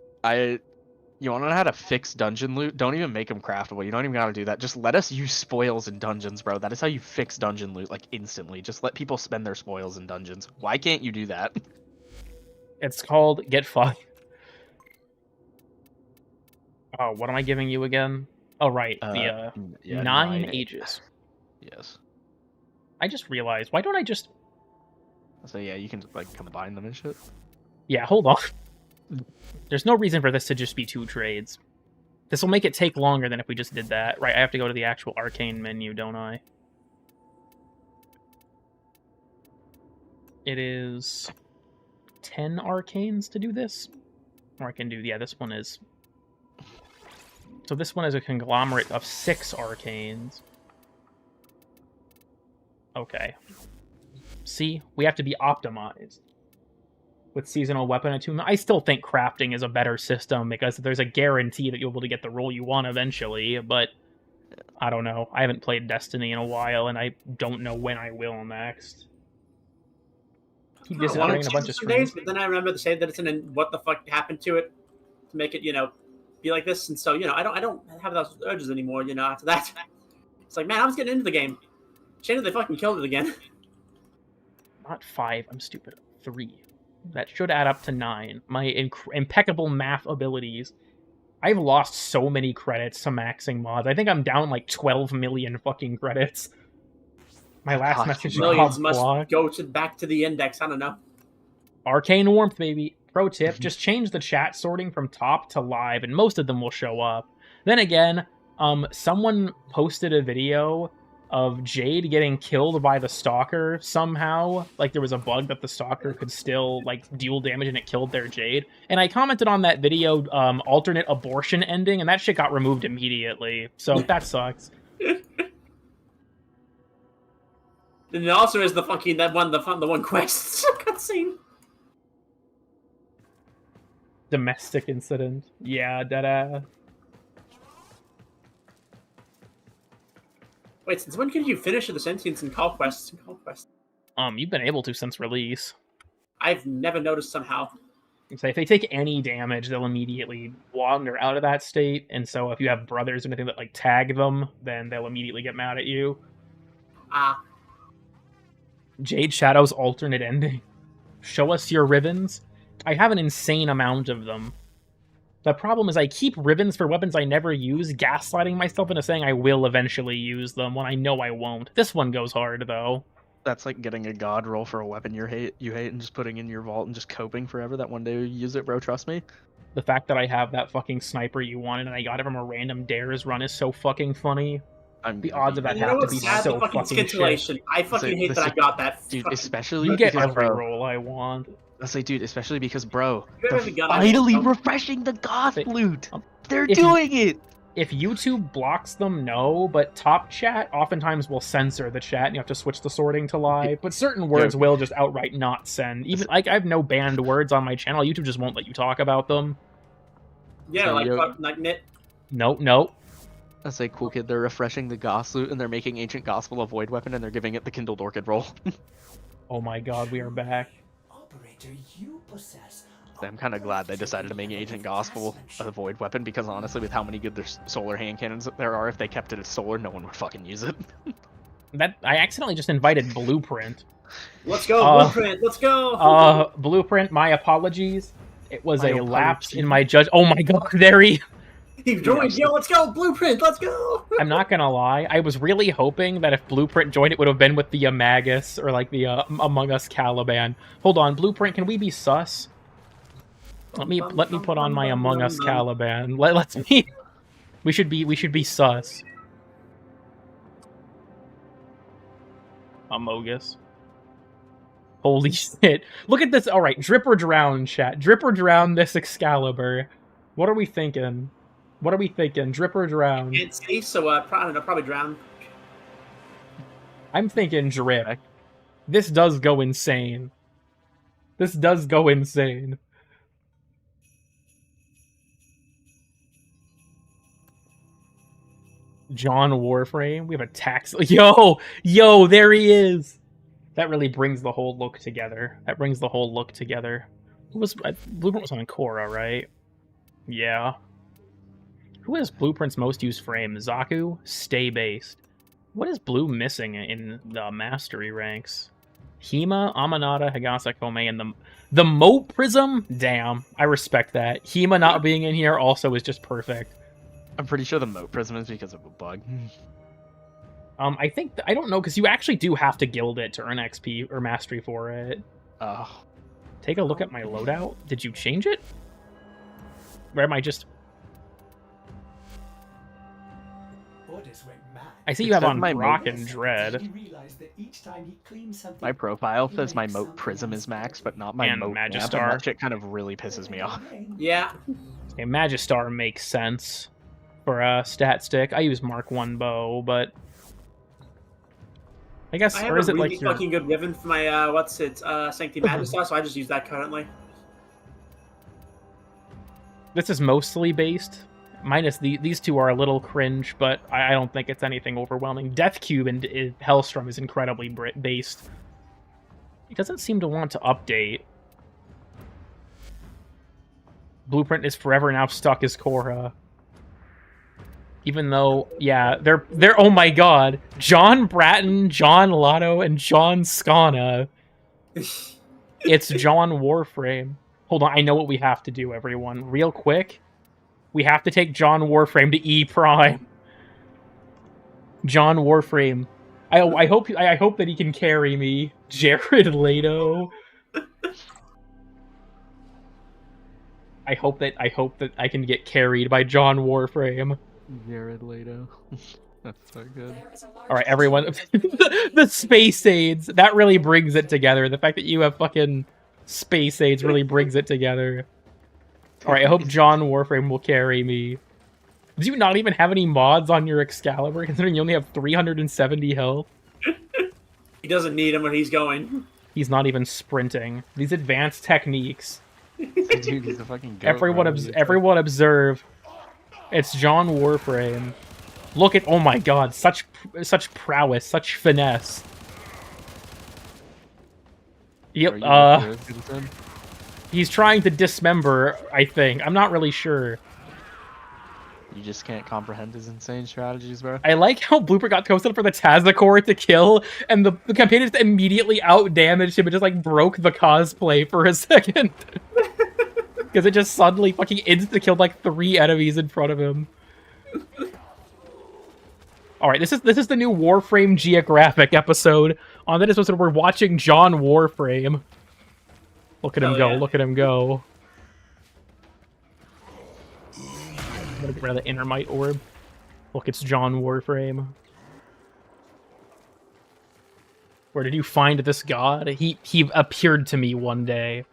You want to know how to fix dungeon loot? Don't even make them craftable. You don't even gotta do that. Just let us use spoils in dungeons, bro. That is how you fix dungeon loot, like, instantly. Just let people spend their spoils in dungeons. Why can't you do that? It's called Get Fucked. Oh, what am I giving you again? Oh, right. The, Yeah, 9 ages. Yes. I just realized, why don't I just... So yeah, you can, like, combine them and shit. Yeah, hold on. There's no reason for this to just be 2 trades. This will make it take longer than if we just did that. Right, I have to go to the actual arcane menu, don't I? It is 10 arcanes to do this? Or I can do, yeah, this one is... So this one is a conglomerate of 6 arcanes. Okay. See, we have to be optimized. With seasonal weapon attunement, I still think crafting is a better system because there's a guarantee that you'll be able to get the roll you want eventually, but I don't know. I haven't played Destiny in a while, and I don't know when I will next. Keep I wanted disappearing a to bunch of some days, streams. but then I remember the saying that it's in what the fuck happened to it to make it, be like this, and so I don't have those urges anymore. After that, it's like, man, I was getting into the game. Shame that they fucking killed it again. Not 5, I'm stupid. 3. That should add up to 9. My impeccable math abilities. I've lost so many credits to maxing mods. I think I'm down like 12 million fucking credits. My last message Millions got must blocked. go back to the index. I don't know. Arcane Warmth, baby. Pro tip, just change the chat sorting from top to live, and most of them will show up. Then again, someone posted a video of Jade getting killed by the Stalker somehow. Like, there was a bug that the Stalker could still, like, deal damage and it killed their Jade. And I commented on that video, alternate abortion ending, and that shit got removed immediately. So, that sucks. And also is the fucking, the one quest cutscene. Domestic incident. Yeah, deadass. Wait, since when could you finish the sentience in Call Quests? You've been able to since release. I've never noticed somehow. So if they take any damage, they'll immediately wander out of that state. And so if you have brothers or anything that like tag them, then they'll immediately get mad at you. Jade Shadow's alternate ending. Show us your ribbons. I have an insane amount of them. The problem is I keep ribbons for weapons I never use, gaslighting myself into saying I will eventually use them when I know I won't. This one goes hard, though. That's like getting a god roll for a weapon you hate and just putting in your vault and just coping forever that one day you use it, bro. Trust me. The fact that I have that fucking sniper you wanted and I got it from a random dares run is so fucking funny. The odds of that have to be so fucking shit. I fucking hate that I got that. Dude, especially you get because, every bro, roll I want. I say, dude, especially because, bro, You're they're finally refreshing the goth loot. They're doing it. If YouTube blocks them, no, but top chat oftentimes will censor the chat and you have to switch the sorting to live. But certain words will just outright not send. Even like I have no banned words on my channel. YouTube just won't let you talk about them. Yeah, like knit. No. I say, cool kid, they're refreshing the goth loot and they're making Ancient Gospel a void weapon and they're giving it the Kindled Orchid roll. Oh my god, we are back. Operator, you possess. I'm kind of glad they decided to make Ancient Gospel a void weapon because honestly, with how many good solar hand cannons there are, if they kept it as solar, no one would fucking use it. That I accidentally just invited Blueprint. Let's go, Blueprint. Let's go. Blueprint. My apologies. It was a lapse in my judge. Oh my god, there he. He joined. Yo, let's go, Blueprint. Let's go. I'm not gonna lie. I was really hoping that if Blueprint joined, it would have been with the Magus or like the Among Us Caliban. Hold on, Blueprint. Can we be sus? Let me put on my Among Us Caliban. Let's be. We should be sus. Amogus. Holy shit! Look at this. All right, drip or drown, chat. Drip or drown this Excalibur. What are we thinking? Drip or drown? Can't see, so I don't know, probably drown. I'm thinking drip. This does go insane. This does go insane. John Warframe. We have a tax. Yo, there he is. That really brings the whole look together. Who was Blueprint was on Korra, right? Yeah. Who has Blueprint's most used frame? Zaku? Stay based. What is Blue missing in the mastery ranks? Hema, Amanata, Higasa, Kome, and the Moat Prism? Damn, I respect that. Hema not being in here also is just perfect. I'm pretty sure the Moat Prism is because of a bug. I don't know, because you actually do have to guild it to earn XP or mastery for it. Oh. Take a look at my loadout. Did you change it? Or am I just... I see you have on Rock and Dread. My profile says my Moat Prism is max, but not my Moat Magistar. And that shit kind of really pisses me off. Yeah. Okay, Magistar makes sense for a stat stick. I use Mark 1 bow, but... I guess, I have a really fucking good ribbon for my, Sancti Magistar, so I just use that currently. This is mostly based. Minus these two are a little cringe, but I don't think it's anything overwhelming. Death Cube and Hellstrom is incredibly based. It doesn't seem to want to update. Blueprint is forever now stuck as Korra. Even though, yeah, they're oh my god, John Bratton, John Lotto, and John Skana. It's John Warframe. Hold on, I know what we have to do, everyone. Real quick. We have to take John Warframe to E Prime. John Warframe. I hope that he can carry me. Jared Leto. I hope that I can get carried by John Warframe. Jared Leto. That's so good. All right, everyone. The space aids. That really brings it together. The fact that you have fucking space aids really brings it together. Alright, I hope John Warframe will carry me. Do you not even have any mods on your Excalibur, considering you only have 370 health? He doesn't need them when he's going. He's not even sprinting. These advanced techniques. Dude, he's a fucking goat, everyone observe. It's John Warframe. Look at, oh my god, such prowess, such finesse. Yep, he's trying to dismember, I think. I'm not really sure. You just can't comprehend his insane strategies, bro. I like how Blooper got toasted for the Tazakor to kill, and the campaign just immediately out-damaged him and just, like, broke the cosplay for a second. Because it just suddenly fucking insta-killed, like, 3 enemies in front of him. Alright, this is the new Warframe Geographic episode. On this episode, we're watching John Warframe. Look at him go, look at him go. I'm gonna get rid of the Innermite Orb. Look, it's John Warframe. Where did you find this god? He appeared to me one day.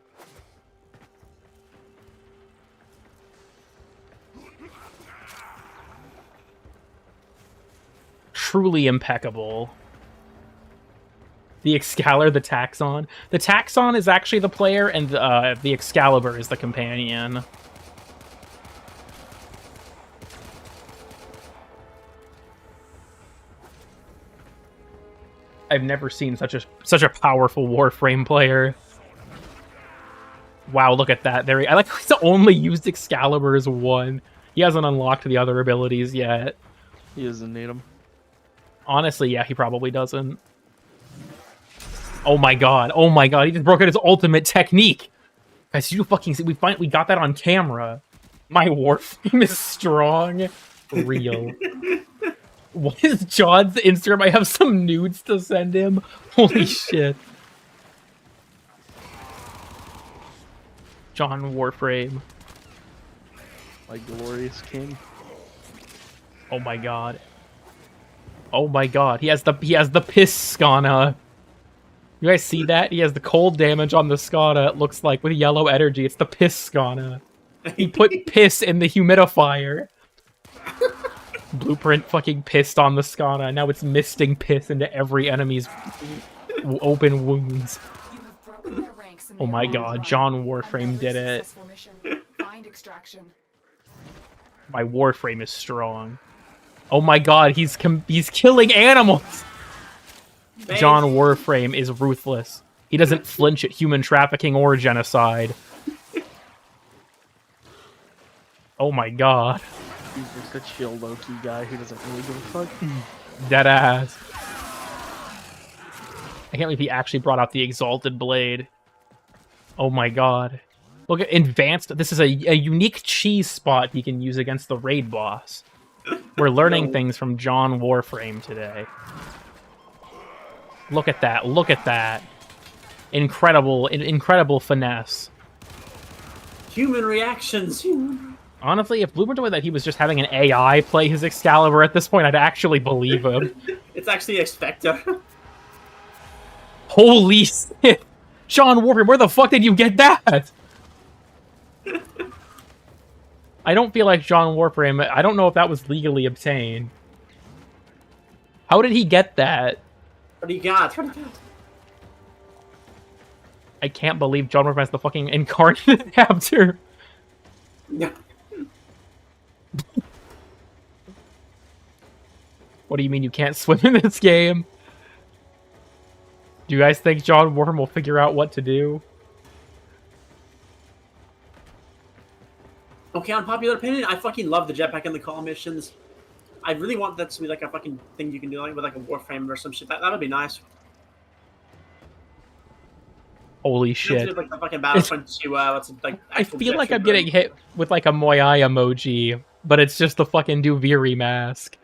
Truly impeccable. The Excalibur, the Taxon. The Taxon is actually the player, and the Excalibur is the companion. I've never seen such a powerful Warframe player. Wow, look at that. I like he's only used Excalibur as one. He hasn't unlocked the other abilities yet. He doesn't need them. Honestly, yeah, he probably doesn't. Oh my god, he just broke out his ultimate technique. Guys, you fucking see, we got that on camera. My Warframe is strong. Real. What is John's Instagram? I have some nudes to send him. Holy shit. John Warframe. My glorious king. Oh my god. Oh my god. He has the piss Skana. You guys see that? He has the cold damage on the Skana, it looks like, with yellow energy. It's the piss Skana. He put piss in the humidifier. Blueprint fucking pissed on the Skana. Now it's misting piss into every enemy's Open wounds. You have broken their ranks in the Oh my Allied god, front. John Warframe Another did it. successful mission. Find extraction. My Warframe is strong. Oh my god, he's killing animals! John Warframe is ruthless. He doesn't flinch at human trafficking or genocide. Oh my god. He's just a chill, low-key guy who doesn't really give a fuck. Deadass. I can't believe he actually brought out the Exalted Blade. Oh my god. Look at advanced. This is a unique cheese spot he can use against the raid boss. We're learning things from John Warframe today. Look at that. Look at that. Incredible finesse. Human reactions. Honestly, if Blue were the way that he was just having an AI play his Excalibur at this point, I'd actually believe him. It's actually a Spectre. Holy shit! John Warframe, where the fuck did you get that? I don't feel like John Warframe. I don't know if that was legally obtained. How did he get that? What do you got? What do you got? I can't believe John Warframe has the fucking incarnate capture. No. What do you mean you can't swim in this game? Do you guys think John Warframe will figure out what to do? Okay, unpopular opinion, I fucking love the jetpack and the call missions. I really want that to be like a fucking thing you can do like with like a Warframe or some shit. That would be nice. Holy shit. Like the fucking Battlefront to, like, I feel like I'm getting hit with like a Moai emoji, but it's just the fucking Duviri mask.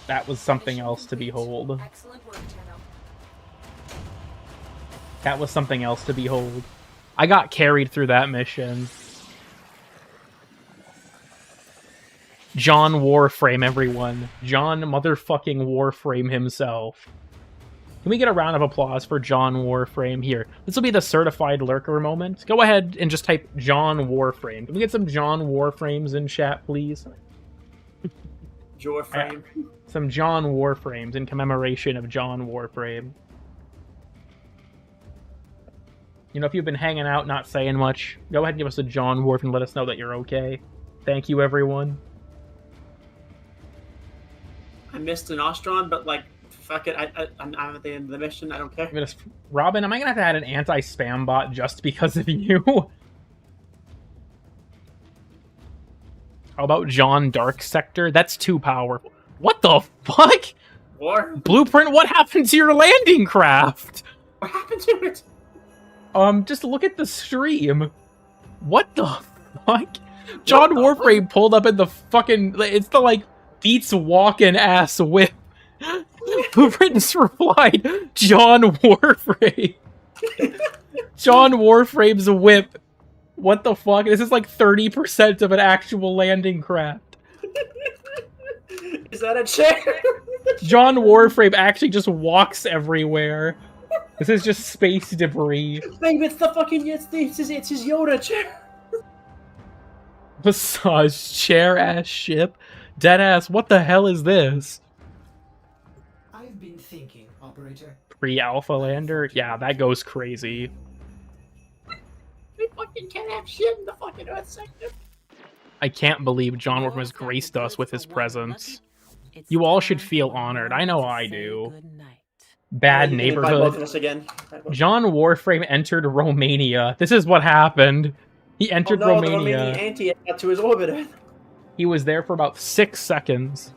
That was something else to behold. Excellent work, Tenno. That was something else to behold. I got carried through that mission. John Warframe, everyone. John motherfucking Warframe himself. Can we get a round of applause for John Warframe here? This will be the certified lurker moment. Go ahead and just type John Warframe. Can we get some John Warframes in chat, please? Warframe. Some John Warframes in commemoration of John Warframe. You know, if you've been hanging out, not saying much, go ahead and give us a John Warframe and let us know that you're okay. Thank you, everyone. I missed an Ostron, but like, fuck it. I'm at the end of the mission. I don't care. Robin, am I gonna have to add an anti-spam bot just because of you? How about John Dark Sector? That's too powerful. What the fuck? War? Blueprint, what happened to your landing craft? What happened to it? Just look at the stream. What the fuck? John Warframe pulled up in the fucking... It's the, like, beats walking ass whip. Blueprint's replied, John Warframe. John Warframe's whip. What the fuck? This is like 30% of an actual landing craft. Is that a chair? John Warframe actually just walks everywhere. This is just space debris. Babe, it's the fucking it's his Yoda chair. Massage chair ass ship. Deadass, what the hell is this? I've been thinking, operator. Pre-alpha lander? Yeah, that goes crazy. We fucking can't have shit in the fucking Earth sector. I can't believe John Warframe has graced us with his presence. You all should feel honored. I know I do. Bad neighborhood. John Warframe entered Romania. This is what happened. He entered Romania. The Romanian got to his orbiter. He was there for about 6 seconds.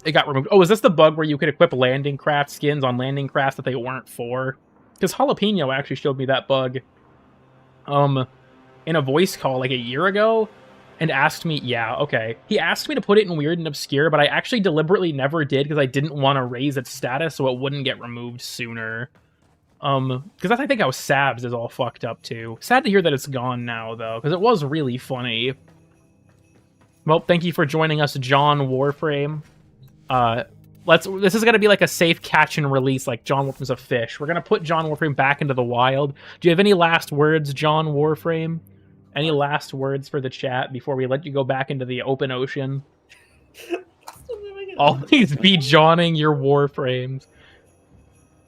It got removed. Oh, is this the bug where you could equip landing craft skins on landing crafts that they weren't for? Because Jalapeno actually showed me that bug. In a voice call like a year ago, and asked me, yeah, okay. He asked me to put it in weird and obscure, but I actually deliberately never did because I didn't want to raise its status so it wouldn't get removed sooner. Because I think how Sabs is all fucked up too. Sad to hear that it's gone now though, because it was really funny. Well, thank you for joining us, John Warframe. This is gonna be like a safe catch and release, like John Warframe's a fish. We're gonna put John Warframe back into the wild. Do you have any last words, John Warframe? Any last words for the chat before we let you go back into the open ocean? Always be jawning your Warframes.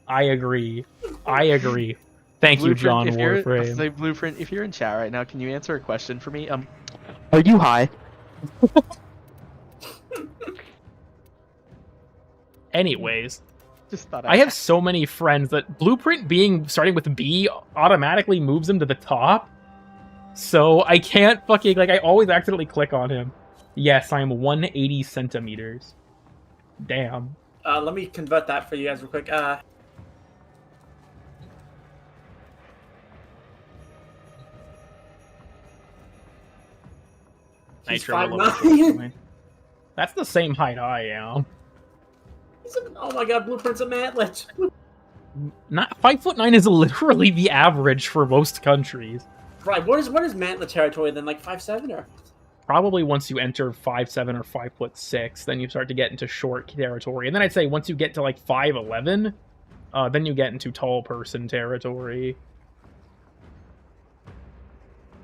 I agree. I agree. Thank you, John Warframe. Say Blueprint, if you're in chat right now, can you answer a question for me? Are you high? Anyways, Just thought I have so many friends that Blueprint being starting with B automatically moves him to the top. So I can't fucking, like, I always accidentally click on him. Yes, I'm 180 centimeters. Damn. Let me convert that for you guys real quick. He's Nitro 5'9". That's the same height I am. Oh my god, Blueprint's a mantlet. Not 5'9" is literally the average for most countries. Right, what is mantlet territory then? Like 5'7" or? Probably once you enter 5'7" or 5'6", then you start to get into short territory. And then I'd say once you get to like 5'11", then you get into tall person territory.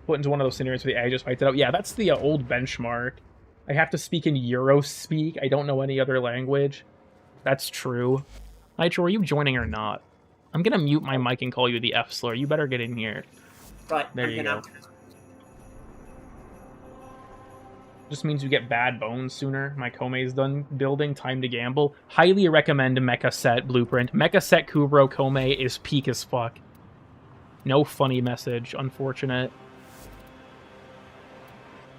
Put into one of those scenarios where the AI just fights it out. Yeah, that's the old benchmark. I have to speak in Eurospeak. I don't know any other language. That's true. Nitro, are you joining or not? I'm gonna mute my mic and call you the F slur. You better get in here. Right, There you go. Just means you get bad bones sooner. My Komei's done building. Time to gamble. Highly recommend Mecha Set Blueprint. Mecha Set Kubro Komei is peak as fuck. No funny message. Unfortunate.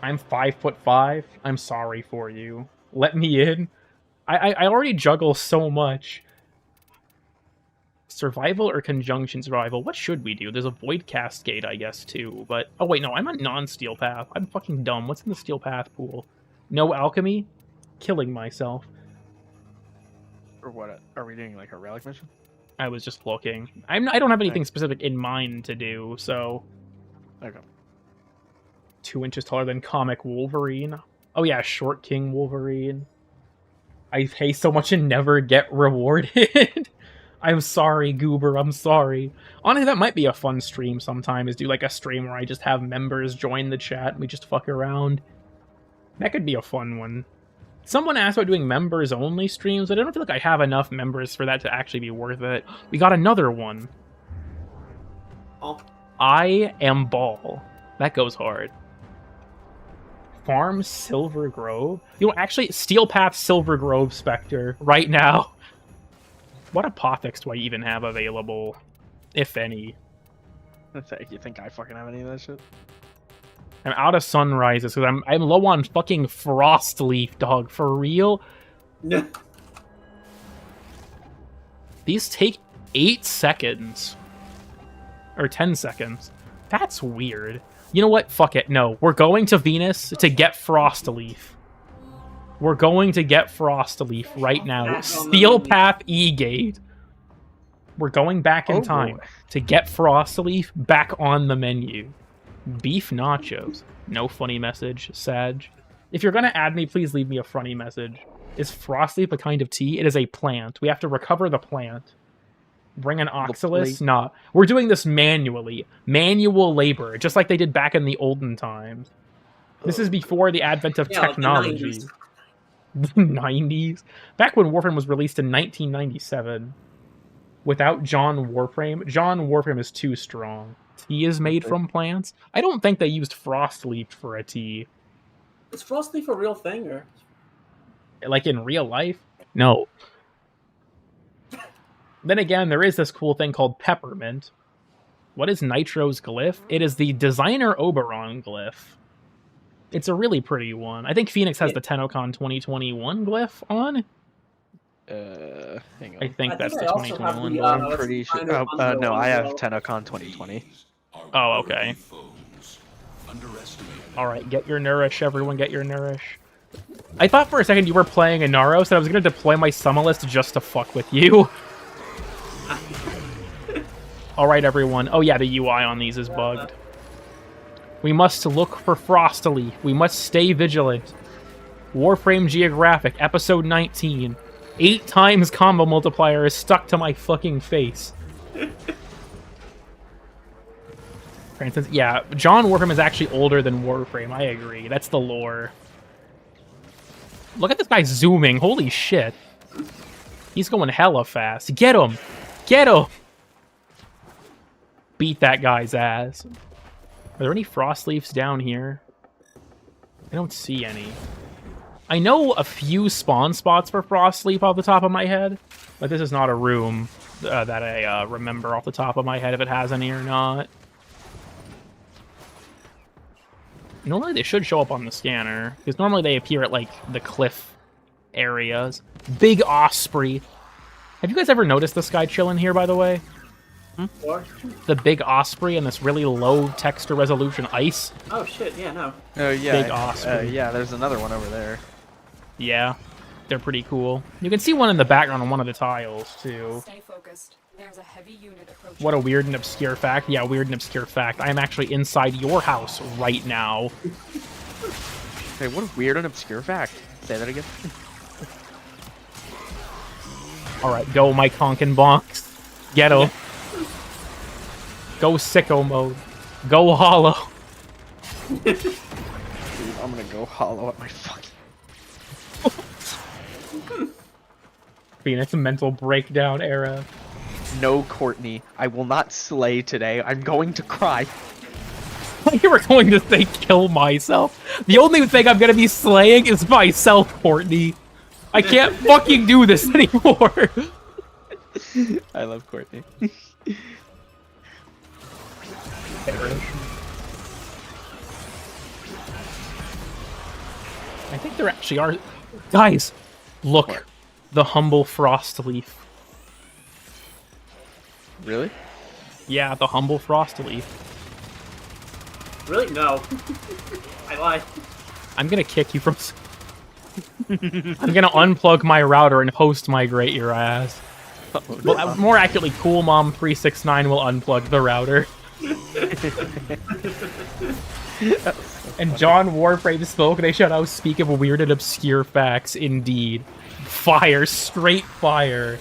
I'm 5'5". I'm sorry for you. Let me in. I already juggle so much. Survival or conjunction survival? What should we do? There's a void cascade, I guess, too. But oh wait, no, I'm a non-steel path. I'm fucking dumb. What's in the steel path pool? No alchemy? Killing myself. Or what? Are we doing like a relic mission? I was just looking. I don't have anything specific in mind to do, so. Okay. 2 inches taller than comic Wolverine. Oh yeah, Short King Wolverine. I pay so much and never get rewarded. I'm sorry, Goober, I'm sorry. Honestly, that might be a fun stream sometime, is do like a stream where I just have members join the chat and we just fuck around. That could be a fun one. Someone asked about doing members-only streams, but I don't feel like I have enough members for that to actually be worth it. We got another one. Oh. I am Ball. That goes hard. Farm Silver Grove? You know, actually, Steel Path Silver Grove Spectre right now. What apothecs do I even have available? If any. You think I fucking have any of that shit? I'm out of sunrises because I'm low on fucking Frostleaf, dog. For real? No. These take 8 seconds. Or 10 seconds. That's weird. You know what? Fuck it. No. We're going to Venus to get Frostleaf. We're going to get Frostleaf right now. Steel Path E-Gate. We're going back in time to get Frostleaf back on the menu. Beef nachos. No funny message, Sag. If you're going to add me, please leave me a funny message. Is Frostleaf a kind of tea? It is a plant. We have to recover the plant. Bring an Oxalis? Nah. We're doing this manually. Manual labor, just like they did back in the olden times. This is before the advent of technology. Like the 90s? Back when Warframe was released in 1997. Without John Warframe. John Warframe is too strong. Tea is made from plants? I don't think they used Frostleaf for a tea. Is Frostleaf a real thing, or? Like in real life? No. Then again, there is this cool thing called Peppermint. What is Nitro's glyph? It is the Designer Oberon glyph. It's a really pretty one. I think Phoenix has the TennoCon 2021 glyph on. Hang on. I think that's the I also 2021 have one. I'm pretty sure. No, I have TennoCon 2020. Oh, okay. Alright, get your Nourish, everyone, get your Nourish. I thought for a second you were playing Inaros, and I was going to deploy my Summonlist just to fuck with you. Alright, everyone. Oh yeah, the UI on these is bugged. We must look for Frostleaf. We must stay vigilant. Warframe Geographic, Episode 19. 8 times combo multiplier is stuck to my fucking face. For instance, yeah, John Warframe is actually older than Warframe. I agree. That's the lore. Look at this guy zooming. Holy shit. He's going hella fast. Get him! Get him! Beat that guy's ass. Are there any frost leaves down here? I don't see any. I know a few spawn spots for frost leaf off the top of my head, but this is not a room that I remember off the top of my head if it has any or not. Normally they should show up on the scanner, because normally they appear at, like, the cliff areas. Big Osprey. Have you guys ever noticed this guy chilling here, by the way? What? The Big Osprey and this really low texture resolution ice? Oh shit, yeah, no. Oh yeah. Big Osprey. Yeah, there's another one over there. Yeah, they're pretty cool. You can see one in the background on one of the tiles, too. Stay focused. There's a heavy unit approaching. What a weird and obscure fact. Yeah, weird and obscure fact. I am actually inside your house right now. Hey, what a weird and obscure fact. Say that again. Alright, go my conk and bonks. Ghetto. Go sicko mode. Go hollow. Dude, I'm gonna go hollow at my fucking... Phoenix mental breakdown era. No, Courtney. I will not slay today. I'm going to cry. You were going to say kill myself. The only thing I'm going to be slaying is myself, Courtney. I can't fucking do this anymore. I love Courtney. I think there actually are... Guys, look. What? The humble frost leaf. Really? Yeah, the humble frost leaf. Really? No. I lied. I'm gonna kick you from... I'm gonna unplug my router and post-migrate your ass. Well, more accurately, Cool Mom 369 will unplug the router. And John Warframe spoke, they shall now speak of weird and obscure facts, indeed. Fire, straight fire.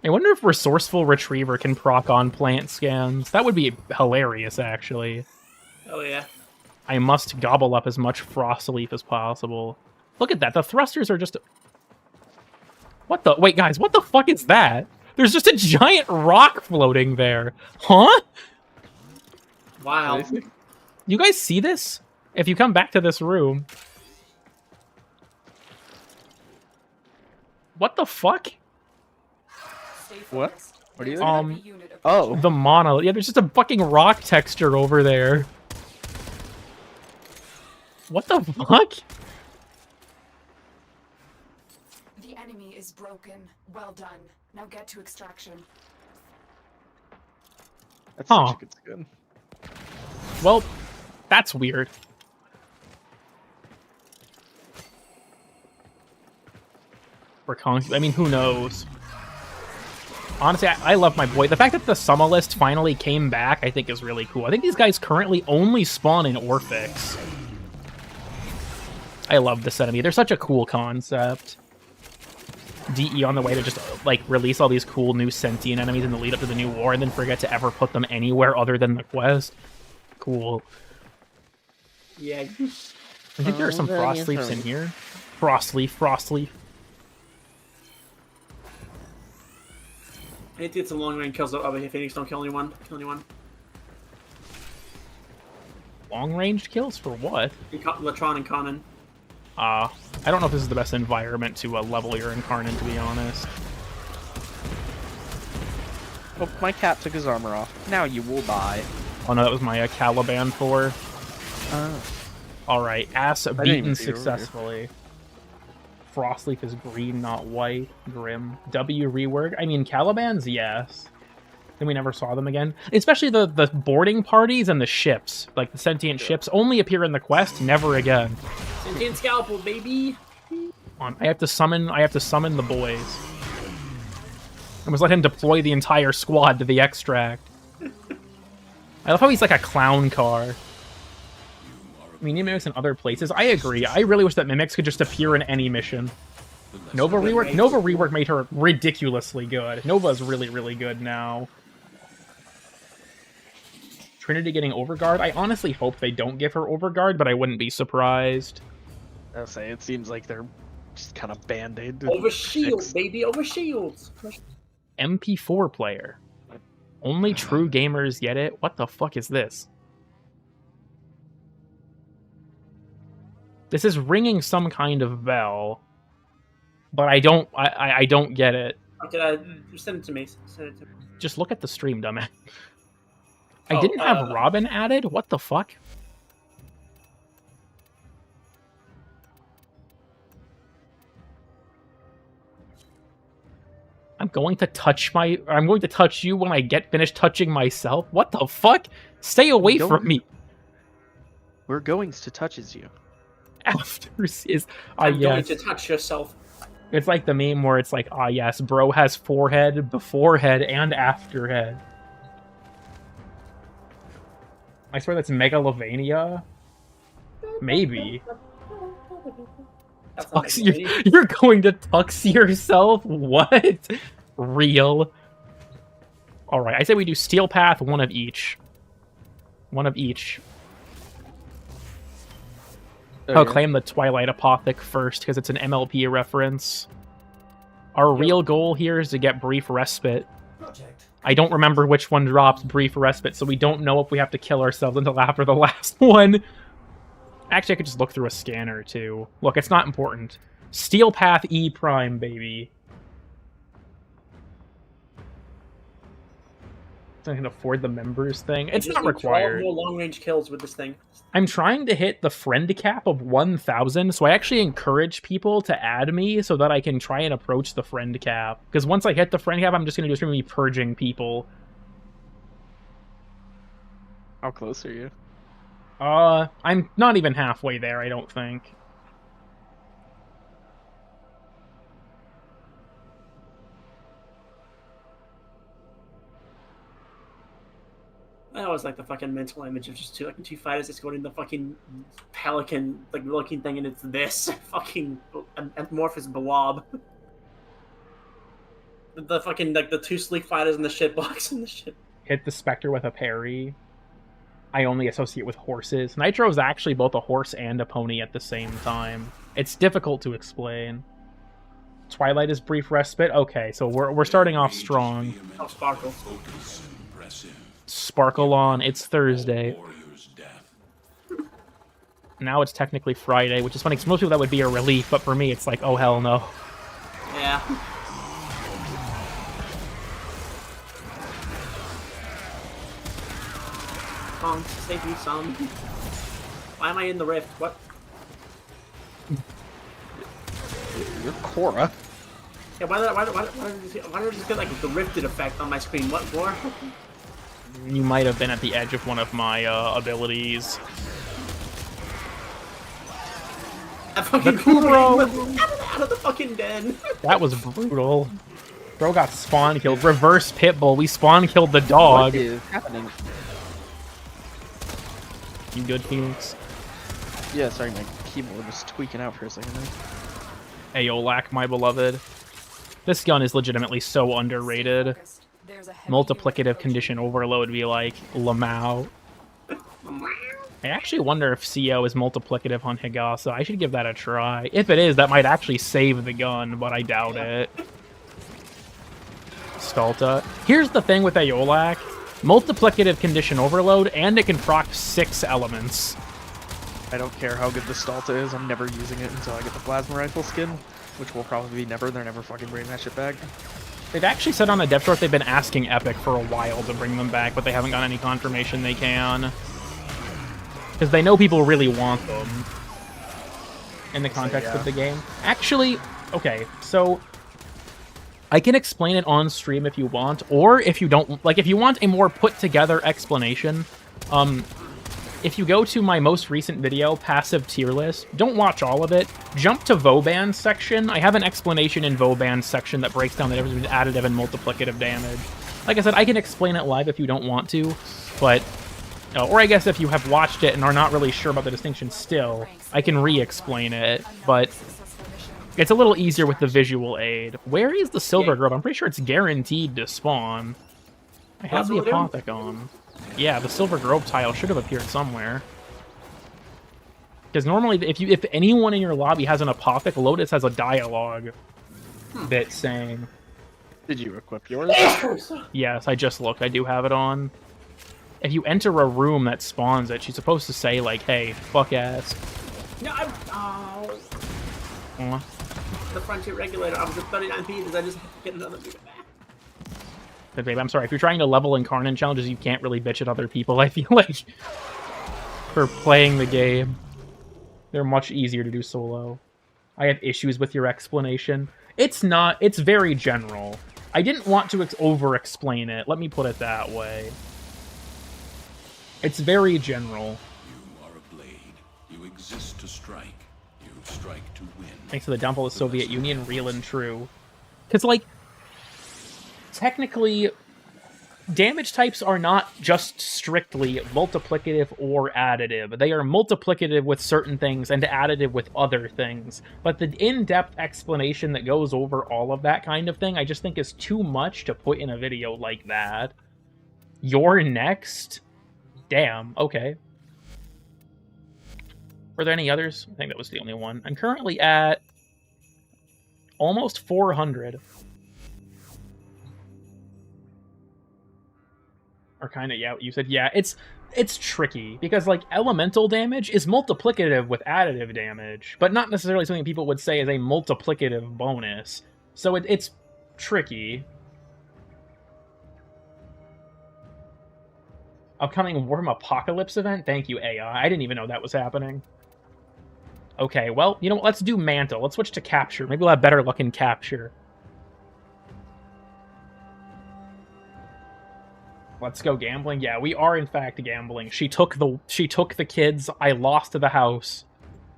I wonder if Resourceful Retriever can proc on plant scans. That would be hilarious, actually. Oh yeah. I must gobble up as much frost leaf as possible. Look at that, the thrusters are just... What the... Wait, guys, what the fuck is that? There's just a giant rock floating there. Huh? Wow. You guys see this? If you come back to this room... What the fuck? Stay What? focused. What are you There's a doing? heavy unit Oh. approaching. The monolith. Yeah, there's just a fucking rock texture over there. What the fuck? The enemy is broken. Well done. Now get to extraction. That's Huh. such a good skin. Well, that's weird. For I mean, who knows? Honestly, I love my boy. The fact that the Summa list finally came back, I think, is really cool. I think these guys currently only spawn in Orphix. I love this enemy. They're such a cool concept. DE on the way to just, like, release all these cool new sentient enemies in the lead up to the new war and then forget to ever put them anywhere other than the quest. Cool. Yeah. I think there are some frost leaves in here. Frost leaf, frost leaf. I need to get some long range kills over here. Phoenix, don't kill anyone. Kill anyone. Long range kills for what? Latron and Conan. I don't know if this is the best environment to level your Incarnate, to be honest. Oh, my cat took his armor off. Now you will die. Oh no, that was my Caliban 4. Oh. Alright, ass didn't beaten even see it over here. successfully. Frostleaf is green, not white. Grim. W rework? I mean, Calibans, yes. Then we never saw them again. Especially the boarding parties and the ships. Like, the sentient ships only appear in the quest, never again. Sentient scalpel, baby. I have to summon the boys. I must let him deploy the entire squad to the extract. I love how he's like a clown car. We need mimics in other places. I agree. I really wish that mimics could just appear in any mission. Nova rework made her ridiculously good. Nova's really, really good now. Trinity getting Overguard. I honestly hope they don't give her Overguard, but I wouldn't be surprised. I'll say it seems like they're just kind of band-aid. Over shield, baby, over shields. MP4 player. Only true gamers get it. What the fuck is this? This is ringing some kind of bell, but I don't get it. Okay, send it to me. Send it to me. Just look at the stream, dumbass. I didn't have Robin added? What the fuck? I'm going to touch you when I get finished touching myself? What the fuck? Stay away from me. We're going to touches you. After is I'm going yes. to touch yourself. It's like the meme where it's like, ah yes, bro has forehead, before head, and after head. I swear that's Megalovania. Maybe. You're going to tux yourself? What? Real? Alright, I say we do Steel Path, one of each. One of each. I'll claim the Twilight Apothic first, because it's an MLP reference. Our real goal here is to get Brief Respite. I don't remember which one drops Brief Respite, so we don't know if we have to kill ourselves until after the last one. Actually, I could just look through a scanner, too. Look, it's not important. Steel Path E Prime, baby. I can afford the members thing. It's not required. 12 more long-range kills with this thing. I'm trying to hit the friend cap of 1,000, so I actually encourage people to add me so that I can try and approach the friend cap. Because once I hit the friend cap, I'm just going to be purging people. How close are you? I'm not even halfway there, I don't think. I always like the fucking mental image of just two fighters that's going in the fucking pelican like looking thing, and it's this fucking amorphous blob. The fucking like the two sleek fighters in the shitbox and the shit. Hit the Spectre with a parry. I only associate with horses. Nitro is actually both a horse and a pony at the same time. It's difficult to explain. Twilight is Brief Respite. Okay, so we're starting off strong. Oh, Sparkle. Sparkle on. It's Thursday. Now it's technically Friday, which is funny because most people that would be a relief, but for me it's like, oh hell no. Yeah. Song, save me some. Why am I in the rift? What? You're Korra. Yeah, why did I just get like the rifted effect on my screen? What for? You might have been at the edge of one of my abilities. I fucking Kuro out of the fucking den. That was brutal. Bro got spawn killed. Reverse Pitbull. We spawn killed the dog. What is happening? You good, Phoenix? Yeah, sorry, my keyboard was tweaking out for a second there. Aeolak, my beloved. This gun is legitimately so underrated. Multiplicative condition overload would be like Lamau. I actually wonder if CO is multiplicative on Higasa. I should give that a try. If it is, that might actually save the gun, but I doubt it. Stalta. Here's the thing with Aeolak. Multiplicative condition overload, and it can proc 6 elements. I don't care how good the Stalta is, I'm never using it until I get the plasma rifle skin, which will probably be never. They're never fucking bringing that shit back. They've actually said on the dev short they've been asking Epic for a while to bring them back, but they haven't got any confirmation they can. Because they know people really want them in the context of the game. Actually, okay, so I can explain it on stream if you want, or if you don't, like if you want a more put together explanation, if you go to my most recent video, Passive Tier List, don't watch all of it, jump to Vauban section. I have an explanation in Vauban section that breaks down the difference between additive and multiplicative damage. Like I said, I can explain it live if you don't want to, but, or I guess if you have watched it and are not really sure about the distinction still, I can re-explain it, but it's a little easier with the visual aid. Where is the Silver Grove? I'm pretty sure it's guaranteed to spawn. I have the Apothic on. Yeah, the Silver Grove tile should have appeared somewhere. Because normally, if anyone in your lobby has an Apothic, Lotus has a dialogue bit saying... Did you equip yours? Yes, I just looked. I do have it on. If you enter a room that spawns it, she's supposed to say, like, hey, fuck ass. No, oh. Aw. The frontier regulator. I was at 39 pieces. I just have to get another meter back. But babe, I'm sorry. If you're trying to level Incarnate challenges, you can't really bitch at other people, I feel like, for playing the game. They're much easier to do solo. I have issues with your explanation. It's not. It's very general. I didn't want to over-explain it. Let me put it that way. It's very general. You are a blade. You exist to strike. You strike to win. Thanks to the downfall of the Soviet Union, real and true. Because, like, technically, damage types are not just strictly multiplicative or additive. They are multiplicative with certain things and additive with other things. But the in-depth explanation that goes over all of that kind of thing, I just think is too much to put in a video like that. You're next? Damn, okay. Were there any others? I think that was the only one. I'm currently at almost 400. Or kind of, yeah, you said, yeah, it's tricky, because, like, elemental damage is multiplicative with additive damage, but not necessarily something people would say is a multiplicative bonus. So it's tricky. Upcoming Warframe Apocalypse event? Thank you, AI. I didn't even know that was happening. Okay, well, you know what? Let's do Mantle. Let's switch to Capture. Maybe we'll have better luck in Capture. Let's go gambling. Yeah, we are in fact gambling. She took the kids. I lost the house.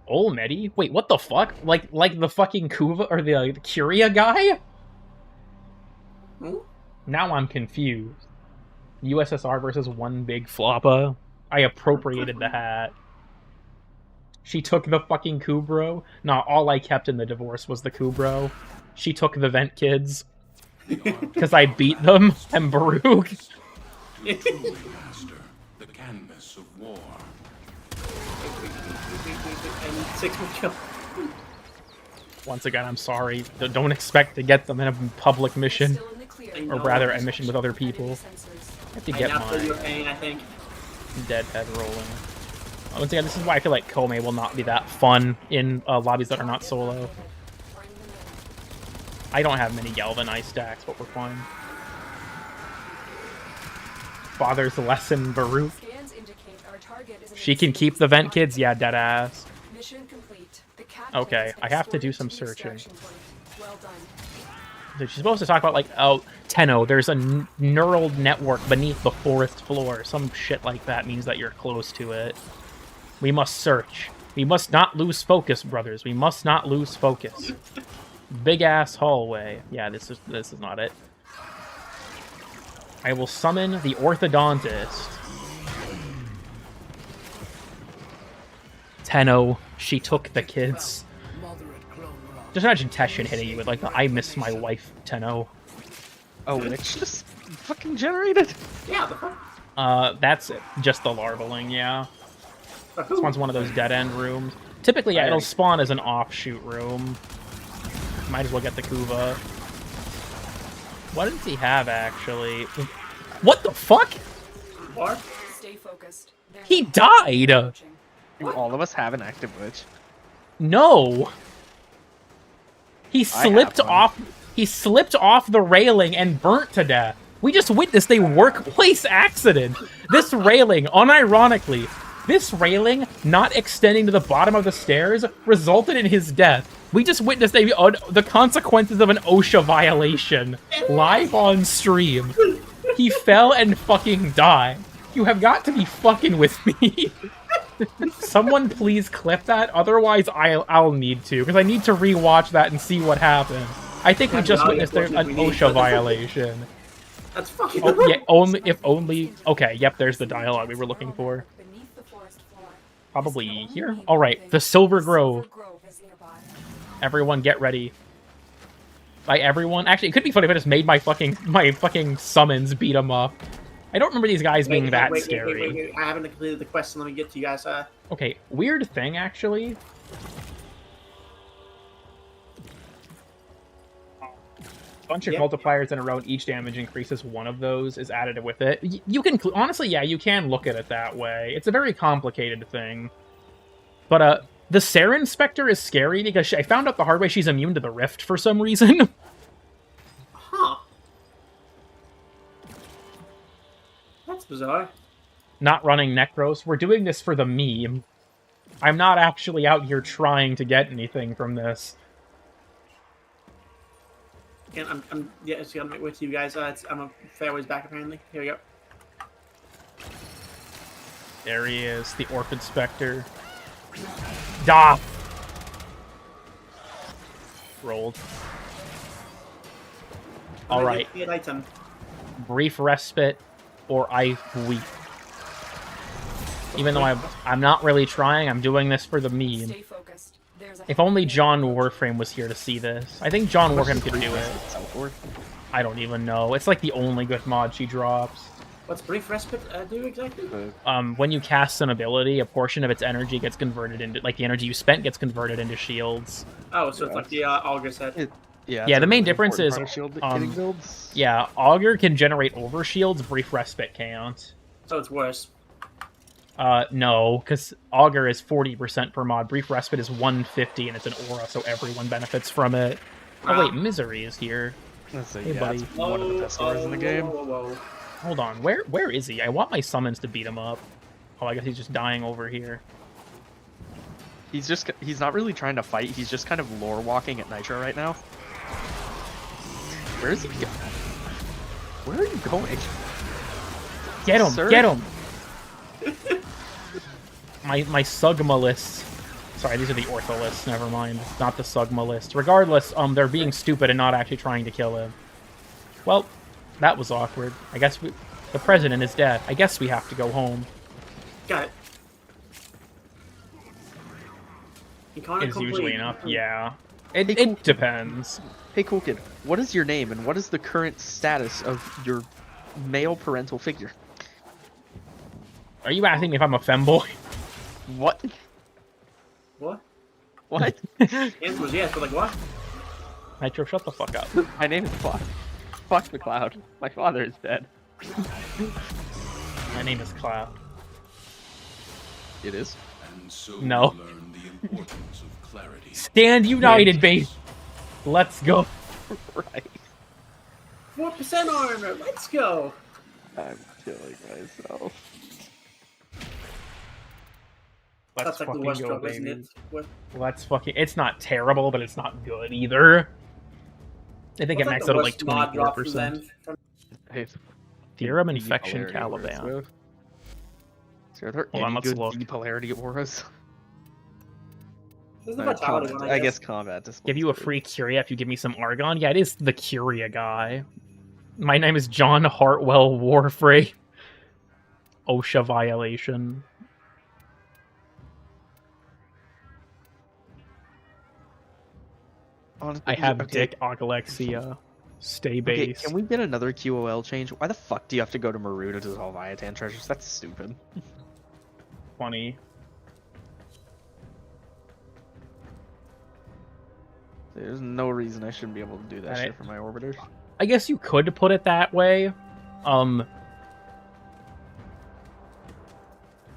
Oh, Medi? Wait, what the fuck? Like the fucking Kuva or the Curia guy? Hmm? Now I'm confused. USSR versus one big floppa. I appropriated the hat. She took the fucking Kubro. No, all I kept in the divorce was the Kubro. She took the vent kids. Because I beat them. And Baruch. Truly, master, the canvas of war. And 6 more kill. Once again, I'm sorry. Don't expect to get them in a public mission. Still in the clear. Or rather, a mission with other people. I have to get now feel your my pain, I think. deadhead rolling. Once again, this is why I feel like Kome will not be that fun in lobbies that are not solo. I don't have many Galvanize stacks, but we're fine. Father's lesson, Baruch. Scans indicate our target is an She can keep the vent kids? Yeah, dead ass. Mission complete. The captain Okay, has I have to do escorted some to the searching. extraction point. Well done. She's supposed to talk about, like, oh, Tenno, there's a neural network beneath the 4th floor. Some shit like that means that you're close to it. We must search. We must not lose focus, brothers. We must not lose focus. Big-ass hallway. Yeah, this is not it. I will summon the orthodontist. Tenno, she took the kids. Just imagine Teshin hitting you with, like, the I miss my wife, Tenno. Oh, Witch just fucking generated. Yeah, the fuck? That's it. Just the larvaling, yeah. Who? Spawns one of those dead-end rooms. Typically, yeah, it'll spawn as an offshoot room. Might as well get the Kuva. What does he have, actually? What the fuck? Or? Stay focused. There's He died! approaching. Do all of us have an active Witch? No! He slipped one. off. He slipped off the railing and burnt to death. We just witnessed a workplace accident. This railing, unironically, this railing not extending to the bottom of the stairs resulted in his death. We just witnessed the consequences of an OSHA violation live on stream. He fell and fucking died. You have got to be fucking with me. Someone please clip that, otherwise I'll need to, because I need to rewatch that and see what happened. I think we just witnessed an OSHA violation. That's fucking Oh, yeah, if only... Okay, yep, there's the dialogue we were looking for. Beneath the forest floor. Probably here? Alright, the Silver Grove. Silver Grove is nearby. Everyone get ready. By everyone... Actually, it could be funny if I just made my fucking summons beat them up. I don't remember these guys being that wait, scary. wait. I haven't completed the quest, so let me get to you guys. Okay, weird thing, actually. Bunch of multipliers in a row, and each damage increases one of those is added with it. You can, honestly, yeah, you can look at it that way. It's a very complicated thing. But, the Saren Spectre is scary because I found out the hard way she's immune to the Rift for some reason. Huh. That's bizarre. Not running Necros. We're doing this for the meme. I'm not actually out here trying to get anything from this. And I'm just gonna make with you guys. I'm a fair ways back apparently. Here we go. There he is, the Orphan Spectre. Da! Rolled. Alright. Item. Brief respite, or I weep. Even though I'm not really trying, I'm doing this for the meme. Stay focused. There's a If only John Warframe was here to see this. I think John Warframe could do it. I don't even know. It's like the only good mod she drops. What's brief respite do exactly? When you cast an ability, a portion of its energy gets converted into, like, the energy you spent gets converted into shields. Oh, so it's like the Augur set. Yeah, the main difference is, yeah, Augur can generate overshields, brief respite can't. So it's worse. No, because Augur is 40% per mod, brief respite is 150, and it's an aura, so everyone benefits from it. Oh wait, Misery is here. Hey, buddy. That's one of the best auras in the game. Whoa. Hold on, where is he? I want my summons to beat him up. Oh, I guess he's just dying over here. He's not really trying to fight, he's just kind of lore walking at Nitro right now. Where is he going? Where are you going? Get him! Sir? Get him! my Sugma list. Sorry, these are the Ortho lists, never mind. Not the Sugma list. Regardless, they're being stupid and not actually trying to kill him. Well, that was awkward. I guess the president is dead. I guess we have to go home. Got it. It's usually enough, yeah. It depends. Hey, cool kid, what is your name and what is the current status of your male parental figure? Are you asking me if I'm a femboy? What? What? What? The answer was yes, but like what? Nitro, shut the fuck up. My name is Cloud. Fuck the Cloud. My father is dead. My name is Cloud. It is? And so No. you learn the importance of clarity. Stand united, babe! Let's go. Right. 4% armor. Let's go. I'm killing myself. Let's That's like the fucking worst go, drop, isn't baby. it? What? Let's fucking... It's not terrible, but it's not good either. I think it What's maxed out at like the worst mod drop from 24%. them? Hey, Theorem Infection polarity Caliban. auras, so are there Hold on, any let's good look. polarity auras? There's the vitality one, I guess combat. Give you a free Curia if you give me some Argon? Yeah, it is the Curia guy. My name is John Hartwell Warframe. OSHA violation. I have Dick Alexia. Stay Okay, base. can we get another QOL change? Why the fuck do you have to go to Maru to dissolve Iatan treasures? That's stupid. Funny. There's no reason I shouldn't be able to do that shit for my orbiters. I guess you could put it that way. I don't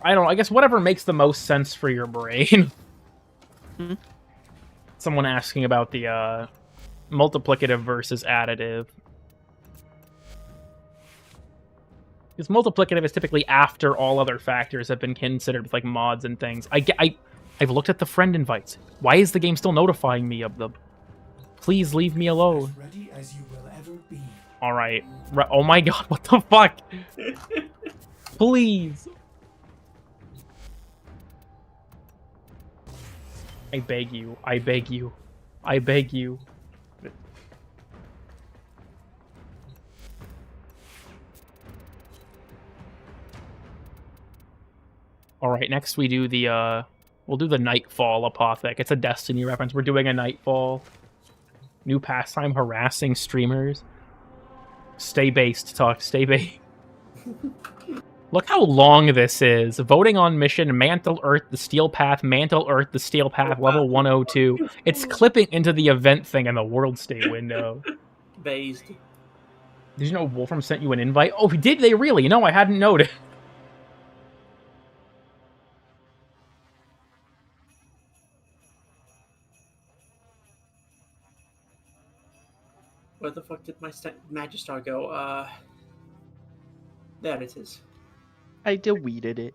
know. I guess whatever makes the most sense for your brain. Hmm? Someone asking about the multiplicative versus additive. Because multiplicative is typically after all other factors have been considered with like mods and things. I've looked at the friend invites. Why is the game still notifying me of them? Please leave me alone. As ready as you will ever be. All right. Oh my god, what the fuck? Please. I beg you. I beg you. I beg you. All right, next we do the we'll do the Nightfall Apothec. It's a Destiny reference. We're doing a Nightfall. New pastime harassing streamers. Stay based, talk. Stay based. Look how long this is. Voting on mission, Mantle Earth, the Steel Path, Mantle Earth, the Steel Path, level 102. It's clipping into the event thing in the world state window. Based. Did you know Wolfram sent you an invite? Oh, did they really? No, I hadn't noticed. Where the fuck did my Magistar go? There it is. I deleted it.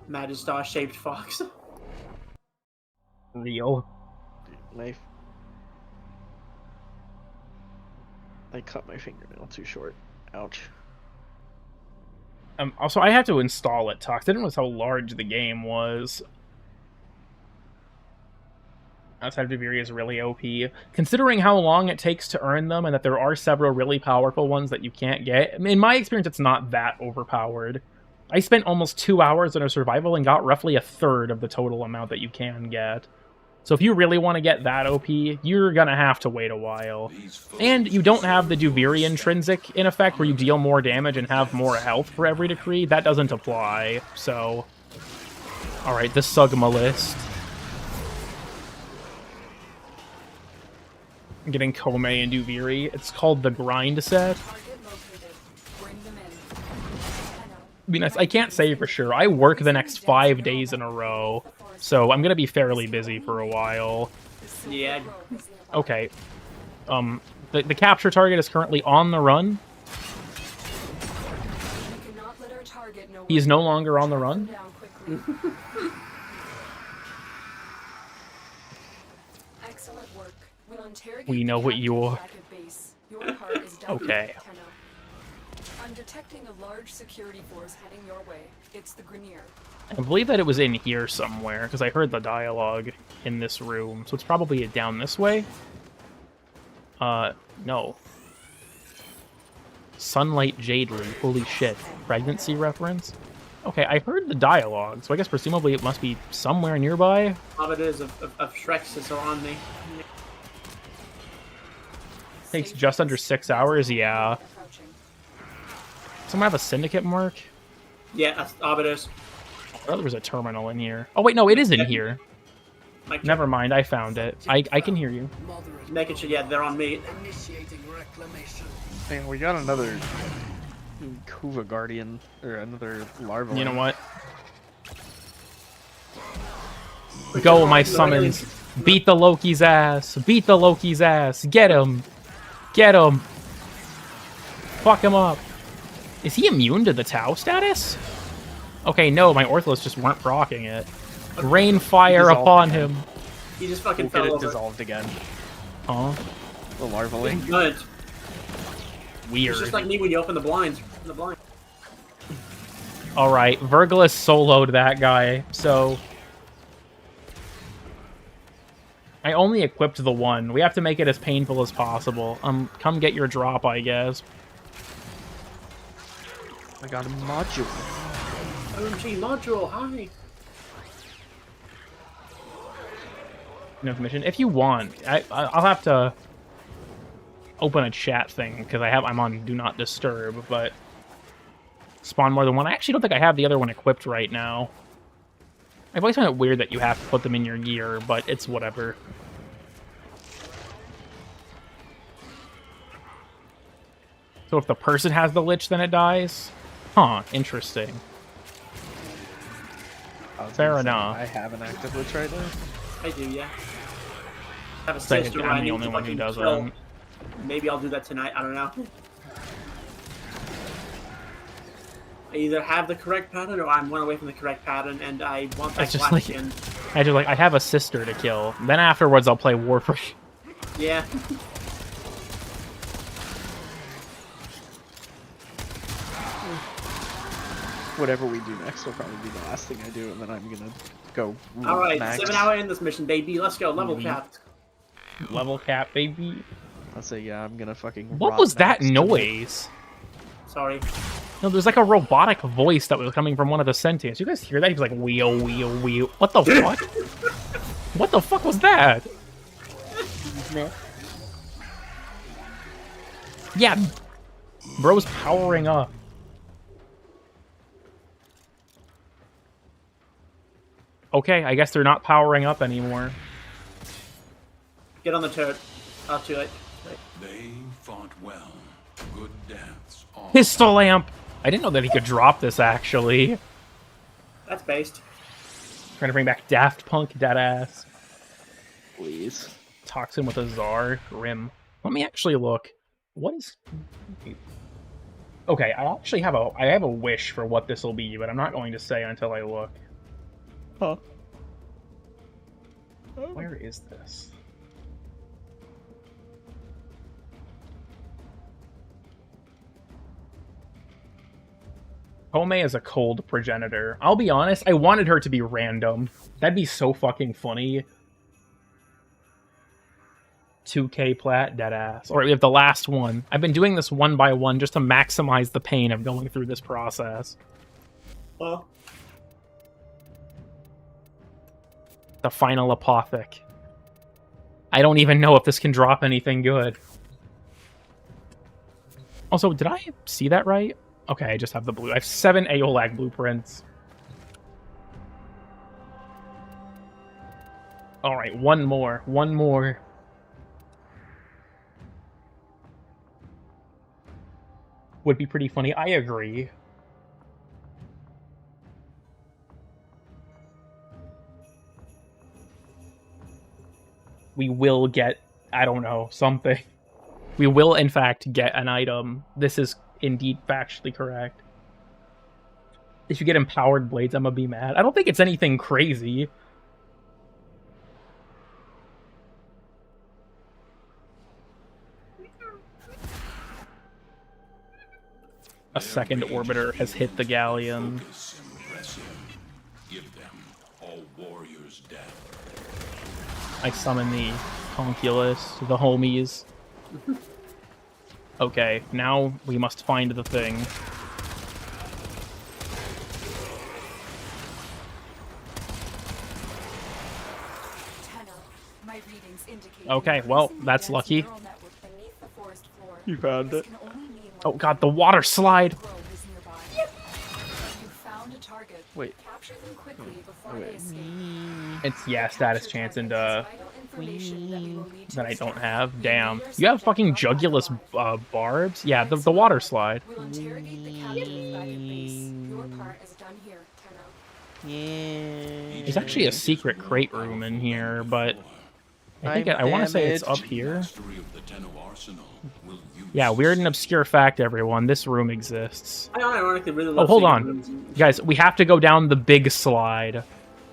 Magistar shaped fox. Real. Knife. I cut my fingernail too short. Ouch. Also, I had to install it, Tox. I didn't realize how large the game was. Outside of Deviri is really OP. Considering how long it takes to earn them, and that there are several really powerful ones that you can't get, in my experience, it's not that overpowered. I spent almost 2 hours in a survival and got roughly a third of the total amount that you can get. So if you really want to get that OP, you're gonna have to wait a while. And you don't have the Duviri intrinsic in effect, where you deal more damage and have more health for every decree. That doesn't apply, so... Alright, the Sugma list. I'm getting Komei and Duviri. It's called the Grind Set. Be nice. I can't say for sure. I work the next 5 days in a row, so I'm gonna be fairly busy for a while. Yeah. Okay. The capture target is currently on the run. He is no longer on the run. We know what you're... Okay. I'm detecting a large security force heading your way. It's the Grenier. I believe that it was in here somewhere, because I heard the dialogue in this room. So it's probably down this way? No. Sunlight Jade Leaf. Holy shit. Pregnancy reference? Okay, I heard the dialogue, so I guess presumably it must be somewhere nearby. All it is of Shreks is on me. Takes just under 6 hours, yeah. Someone have a syndicate mark? Yeah, that's Arbitus. I thought there was a terminal in here. Oh wait, no, it is in here. Never mind, I found it. I can hear you. Making sure, yeah, they're on me. Man, we got another Kuva Guardian, or another Larva. You know what? Go, my summons. Beat the Loki's ass. Beat the Loki's ass. Get him. Get him. Fuck him up. Is he immune to the Tau status? Okay, no, my Orthos just weren't proccing it. Rain fire upon him. He just fucking We'll fell get it over. dissolved again. Huh? The larvaling. Good. Weird. It's just like me when you open the blinds. Alright, Vergilus soloed that guy, so... I only equipped the one. We have to make it as painful as possible. Come get your drop, I guess. I got a module. OMG module, hi. No commission. If you want, I'll have to open a chat thing because I'm on Do Not Disturb, but spawn more than one. I actually don't think I have the other one equipped right now. I've always found it weird that you have to put them in your gear, but it's whatever. So if the person has the Lich, then it dies? Huh, interesting. Fair enough. I have an active Lich right now. I do, yeah. I have a Second, sister where I'm I the need only to one who fucking does kill. them. Maybe I'll do that tonight, I don't know. I either have the correct pattern or I'm one away from the correct pattern and I want that just black like- skin. I have a sister to kill. Then afterwards I'll play Warframe. Yeah. Whatever we do next will probably be the last thing I do, and then I'm gonna go. Alright, max. 7 hour in this mission, baby. Let's go, level capped. Level cap, baby. I'll say, yeah, I'm gonna fucking. What rot was that max to noise? Sorry. No, there's like a robotic voice that was coming from one of the sentients. You guys hear that? He was like, wheel, wheel, wheel. What the fuck? What the fuck was that? Yeah. Bro's powering up. Okay, I guess they're not powering up anymore. Get on the turret. Oh, too late. They fought well. Good deaths. All Pistol lamp! I didn't know that he could drop this, actually. That's based. Trying to bring back Daft Punk, deadass. Please. Toxin with a Czar. Grim. Let me actually look. What is... Okay, I actually have a wish for what this will be, but I'm not going to say until I look. Huh. Where is this? Home is a cold progenitor. I'll be honest, I wanted her to be random. That'd be so fucking funny. 2K plat, deadass. Alright, we have the last one. I've been doing this one by one just to maximize the pain of going through this process. Well, The final apothec. I don't even know if this can drop anything good. Also, did I see that right? Okay, I just have the blue. I have 7 Aolag blueprints. Alright, one more. One more. Would be pretty funny. I agree. We will get, I don't know, something. We will, in fact, get an item. This is indeed factually correct. If you get empowered blades, I'm gonna be mad. I don't think it's anything crazy. A second orbiter has hit the galleon. focus impressive. Give them all warriors death. I summon the Honkulus, the homies. Okay, now we must find the thing. My readings indicate Okay, well, that's lucky. neural network beneath the forest floor. You found This it. can only mean Oh god, the water slide! grove is nearby. You found a target. Wait. Capture them quickly before wait. they escape. It's, yeah, status Capture chance and, targets is vital information that will lead to that I escape. don't have. The Damn. leader You have subject fucking of that Jugulus farm. barbs? Yeah, the water slide. We'll interrogate the captive back at base. Your part is done here, Tenno. There's actually a secret crate room in here, but I think I I'm want to say it's up damaged. here. Mastery of the Tenno arsenal will use Yeah, weird and obscure fact, everyone. This room exists. I ironically really Oh, love hold seeing on. rooms in- Guys, we have to go down the big slide.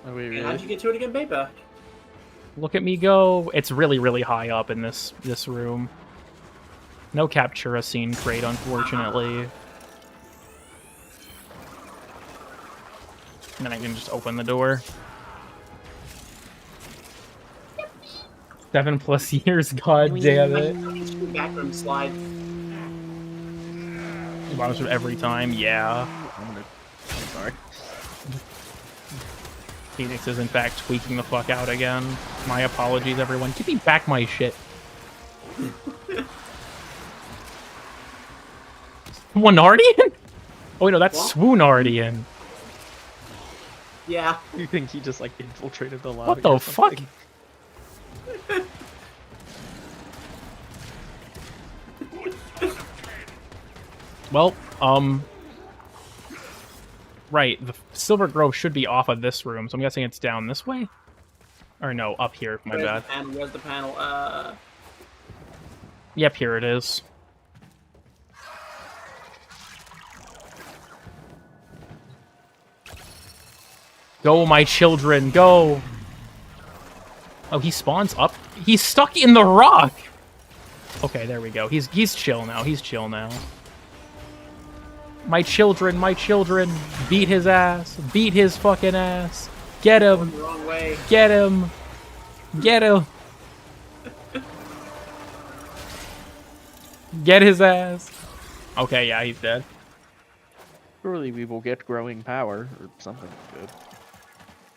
Oh, wait, And how'd really? you get to it again, paper? Look at me go. It's really, really high up in this room. No Captura scene crate, unfortunately. And then I can just open the door. 7+ years, god damn it. Backroom slide. Bottoms of every time, yeah. I'm sorry. Phoenix is in fact tweaking the fuck out again. My apologies, everyone. Give me back my shit. Swinardian? Oh wait, no, that's What? Swoonardian. Yeah. You think he just like infiltrated the lobby? What the or fuck? something? Well, right, the Silver Grove should be off of this room, so I'm guessing it's down this way? Or no, up here, my Where's bad. the panel? Where's the panel? Yep, here it is. Go, my children, go! Oh, he spawns up? He's stuck in the rock! Okay, there we go. He's chill now. He's chill now. My children, beat his ass. Beat his fucking ass. Get him. the wrong way. Get him. Get him. Get his ass. Okay, yeah, he's dead. Surely we will get growing power or something good.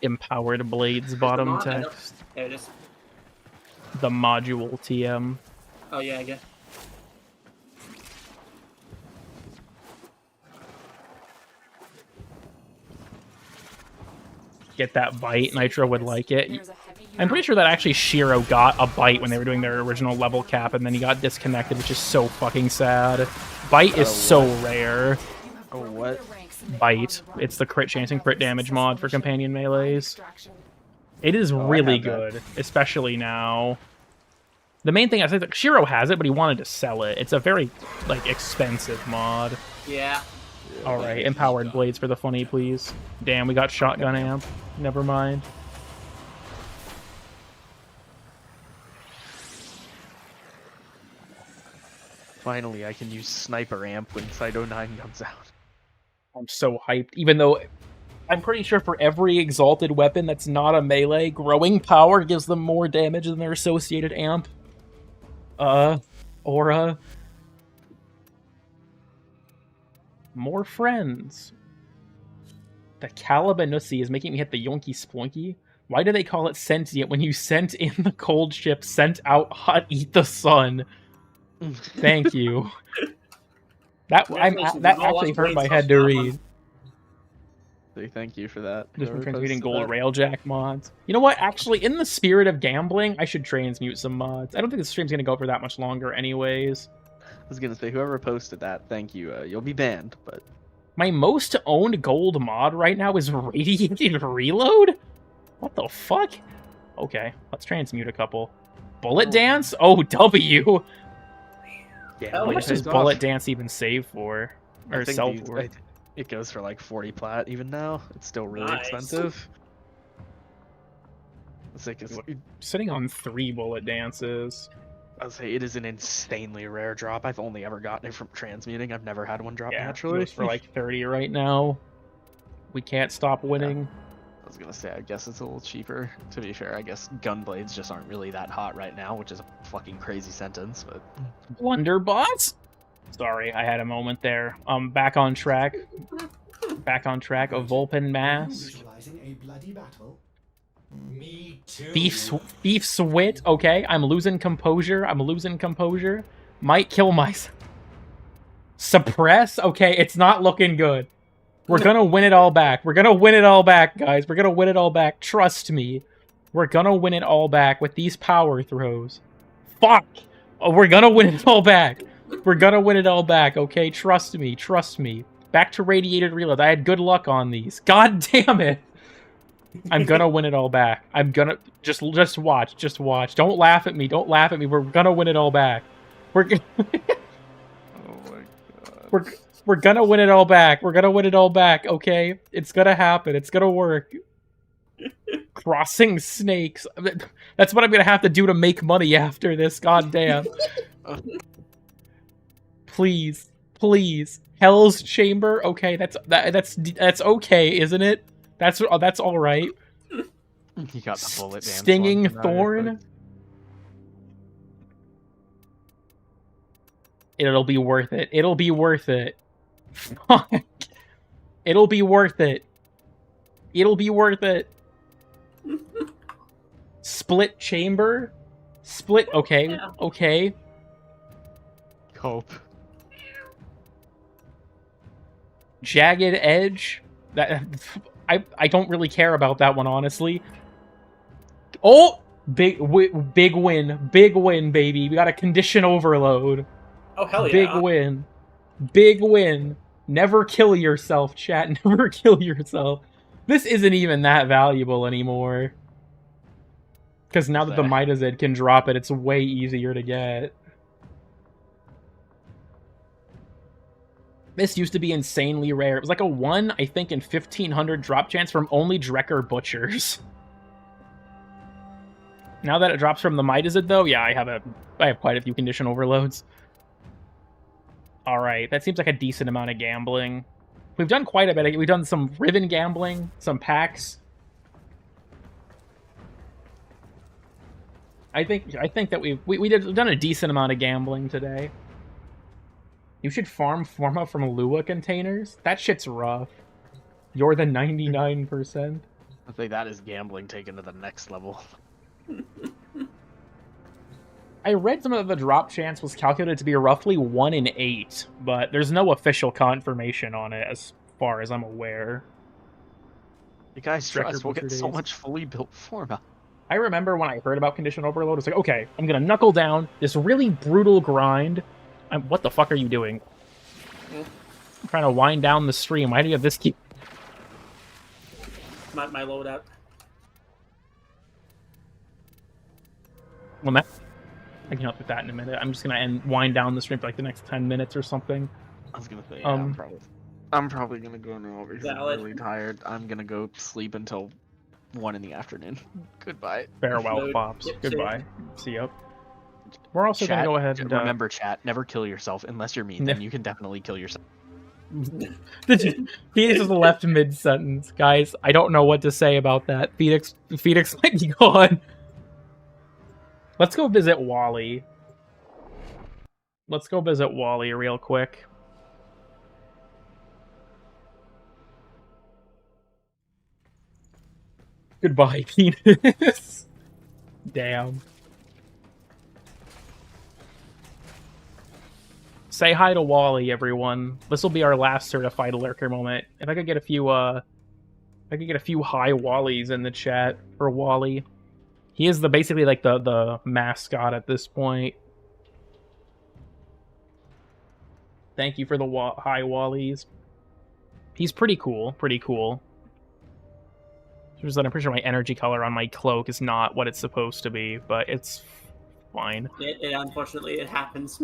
Empowered Blades bottom mod? I don't- text. There it is. The module TM. Oh yeah, I guess. get that bite. Nitro would like it. There's a heavy I'm pretty sure that actually Shiro got a bite when they were doing their original level cap, and then he got disconnected, which is so fucking sad. Bite is so rare. Oh, what? Bite. It's the crit chance and crit damage mod for companion melees. It is I really have that. good, especially now. The main thing I said, Shiro has it, but he wanted to sell it. It's a very like expensive mod. Yeah. All right, empowered blades for the funny, please. Damn, we got shotgun amp. Never mind. Finally, I can use sniper amp when Cyto 9 comes out. I'm so hyped, even though I'm pretty sure for every exalted weapon that's not a melee, growing power gives them more damage than their associated amp. Aura. More friends. The Calabanussi is making me hit the Yonky Splunky. Why do they call it sentient when you sent in the cold ship, sent out hot, eat the sun? Thank you. That actually hurt my head to read. Say thank you for that. Just for Whoever transmuting posted gold that. railjack mods. You know what? Actually, in the spirit of gambling, I should transmute some mods. I don't think the stream's gonna go for that much longer, anyways. I was gonna say, whoever posted that, thank you. You'll be banned, but My most owned gold mod right now is Radiated Reload? What the fuck? Okay, let's transmute a couple. Bullet Dance? Oh, W! yeah. How How much much does pays off. Bullet Dance even save for? I Or think sell these- for? it goes for like 40 plat even now. It's still really Nice. expensive. It's like Sitting on 3 Bullet Dances. I'd say it is an insanely rare drop. I've only ever gotten it from transmuting. I've never had one drop Yeah, it naturally. goes for like 30 right now. We can't stop winning. I was gonna say, I guess it's a little cheaper. To be fair, I guess gunblades just aren't really that hot right now, which is a fucking crazy sentence, but Blunderbots? Sorry, I had a moment there. Back on track. Back on track. A Vulpin mask. Visualizing a bloody battle. Me too. Beef Swit. Okay, I'm losing composure. Might kill myself. Suppress. Okay, it's not looking good. We're gonna win it all back. We're gonna win it all back, guys. We're gonna win it all back. Trust me. We're gonna win it all back with these power throws. Fuck! Oh, we're gonna win it all back. We're gonna win it all back, okay? Trust me. Trust me. Back to Radiated Reload. I had good luck on these. God damn it! I'm gonna win it all back. I'm gonna... Just watch. Just watch. Don't laugh at me. Don't laugh at me. We're gonna win it all back. oh my god. We're gonna win it all back. We're gonna win it all back, okay? It's gonna happen. It's gonna work. Crossing snakes. That's what I'm gonna have to do to make money after this. God damn. Please, please. Hell's Chamber. Okay, that's okay, isn't it? That's all right. You got the bullet dance Stinging one. Thorn. It'll be worth it. It'll be worth it. Fuck. It'll be worth it. It'll be worth it. Split chamber? Split. Okay. Yeah. Okay. Cope. Jagged Edge? That I don't really care about that one, honestly. Oh! Big win, baby. We got a condition overload. Oh, hell yeah. Big win. Big win. Never kill yourself, chat. Never kill yourself. This isn't even that valuable anymore. Because now that the Mitazed can drop it, it's way easier to get. This used to be insanely rare. It was like a 1, I think, in 1500 drop chance from only Drekker Butchers. Now that it drops from the Mitazed, though, yeah, I have quite a few condition overloads. Alright, that seems like a decent amount of gambling. We've done quite a bit. We've done some Ribbon gambling, some packs. I think that we've done a decent amount of gambling today. You should farm Forma from Lua containers? That shit's rough. You're the 99%. I think that is gambling taken to the next level. I read some of the drop chance was calculated to be roughly 1 in 8, but there's no official confirmation on it as far as I'm aware. You guys Record trust we'll booker get so days. much fully built format. I remember when I heard about condition overload, it's like, okay, I'm gonna knuckle down this really brutal grind. What the fuck are you doing? I'm trying to wind down the stream. Why do you have this key? My loadout. Well, I can help with that in a minute. I'm just gonna wind down the stream for like the next 10 minutes or something. I was gonna say, yeah, I'm probably gonna go now because I'm Valid. really tired. I'm gonna go sleep until 1 in the afternoon. Goodbye. Farewell, Load. Pops. Yep, Goodbye. See ya. We're also Chat, gonna go ahead and remember, chat. Never kill yourself unless you're me. Then Ne- you can definitely kill yourself. Phoenix just left mid-sentence. Guys, I don't know what to say about that. Phoenix might be gone. Let's go visit Wally. Let's go visit Wally real quick. Goodbye, Phoenix. Damn. Say hi to Wally, everyone. This will be our last certified lurker moment. If I could get a few, hi Wallies in the chat for Wally. He is basically like the mascot at this point. Thank you for the hi Wallies. He's pretty cool. Pretty cool. Just that I'm pretty sure my energy color on my cloak is not what it's supposed to be, but it's fine. Unfortunately, it happens.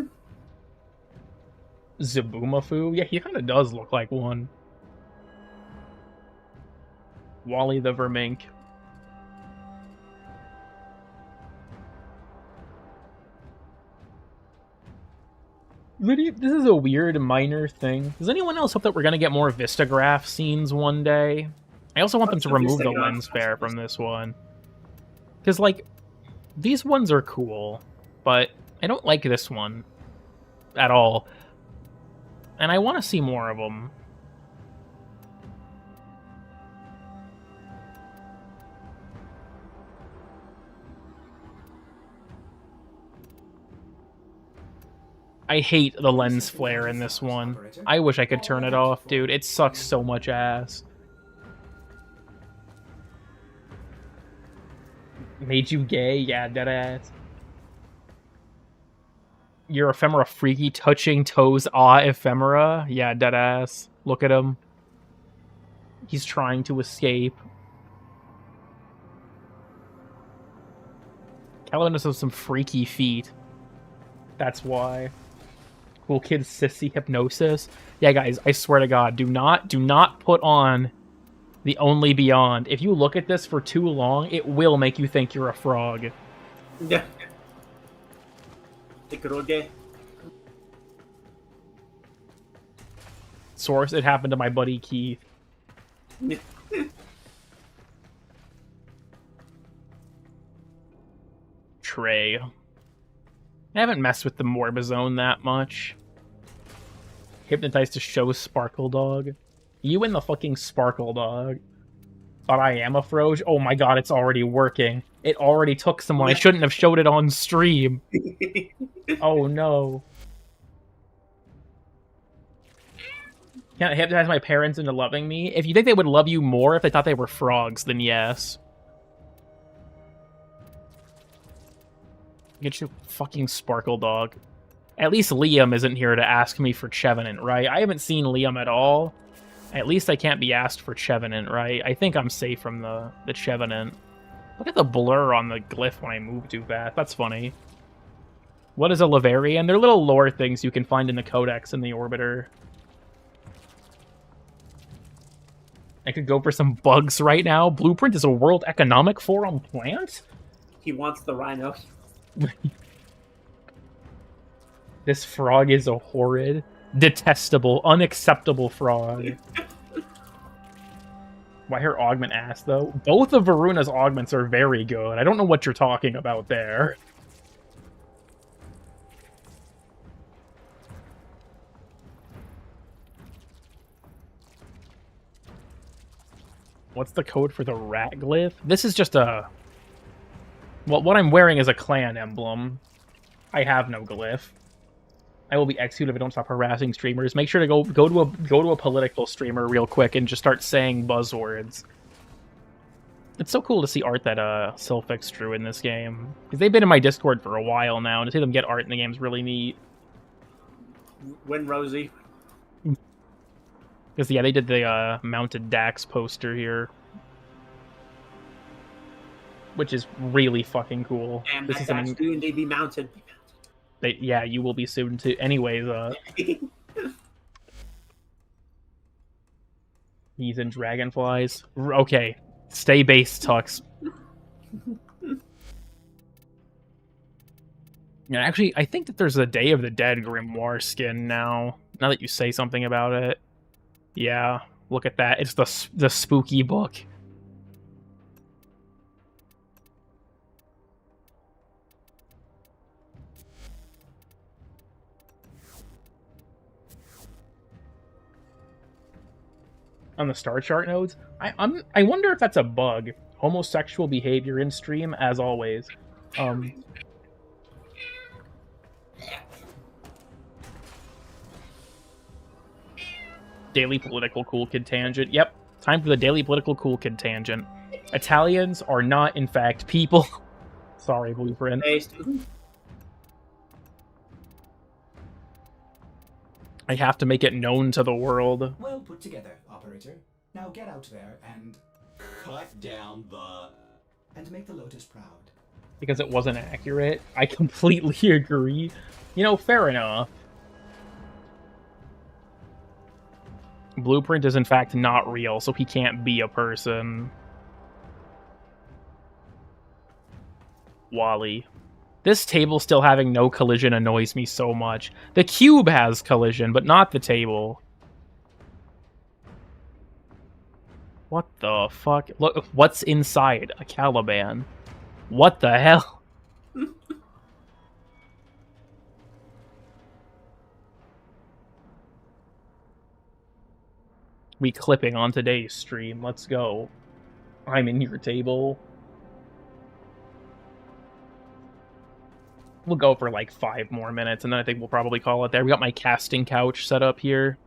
Zabumafu? Yeah, he kind of does look like one. Wally the Vermink. This is a weird minor thing. Does anyone else hope that we're going to get more Vistograph scenes one day? I also want them to remove the lens flare from this one. Because, like, these ones are cool, but I don't like this one at all. And I want to see more of them. I hate the lens flare in this one. I wish I could turn it off, dude. It sucks so much ass. Made you gay? Yeah, deadass. Your ephemera freaky, touching toes, ephemera? Yeah, deadass. Look at him. He's trying to escape. Calavinus has some freaky feet. That's why. Cool kid sissy hypnosis. Yeah, guys, I swear to God, do not put on the Only Beyond. If you look at this for too long, it will make you think you're a frog. Yeah. The good old gay. Source, it happened to my buddy Keith. Trey. I haven't messed with the Morbizone that much. Hypnotized to show Sparkle Dog. You and the fucking Sparkle Dog. Thought I am a Froge? Oh my god, it's already working. It already took someone. I shouldn't have showed it on stream. Oh no. Can't I hypnotize my parents into loving me? If you think they would love you more if they thought they were frogs, then yes. Get you fucking Sparkle Dog. At least Liam isn't here to ask me for Chevenant, right? I haven't seen Liam at all. At least I can't be asked for Chevenant, right? I think I'm safe from the Chevenant. Look at the blur on the glyph when I move too fast. That's funny. What is a Lavarian? They're little lore things you can find in the Codex and the Orbiter. I could go for some bugs right now. Blueprint is a World Economic Forum plant? He wants the rhino. This frog is a horrid, detestable, unacceptable frog. Why her augment ass, though? Both of Varuna's augments are very good. I don't know what you're talking about there. What's the code for the rat glyph? This is just a... Well, what I'm wearing is a clan emblem. I have no glyph. I will be executed if I don't stop harassing streamers. Make sure to go to a political streamer real quick and just start saying buzzwords. It's so cool to see art that Sylphix drew in this game. Because they've been in my Discord for a while now, and to see them get art in the game is really neat. Win Rosie. Because, yeah, they did the mounted Dax poster here. Which is really fucking cool. And this that is Dax do indeed be mounted. yeah, you will be soon too. Anyways, he's in Dragonflies. Okay, stay base, Tux. Yeah, actually, I think that there's a Day of the Dead Grimoire skin now. Now that you say something about it. Yeah, look at that. It's the spooky book. On the star chart nodes, I wonder if that's a bug. Homosexual behavior in stream, as always. Daily political cool kid tangent. Yep, time for the daily political cool kid tangent. Italians are not, in fact, people. Sorry, Blueprint. I have to make it known to the world. Well put together, operator. Now get out there and cut down the... and make the Lotus proud. Because it wasn't accurate. I completely agree. You know, fair enough. Blueprint is in fact not real, so he can't be a person. Wally. This table still having no collision annoys me so much. The cube has collision, but not the table. What the fuck? Look, what's inside a Caliban? What the hell? We clipping on today's stream. Let's go. I'm in your table. We'll go for like 5 more minutes, and then I think we'll probably call it there. We got my casting couch set up here.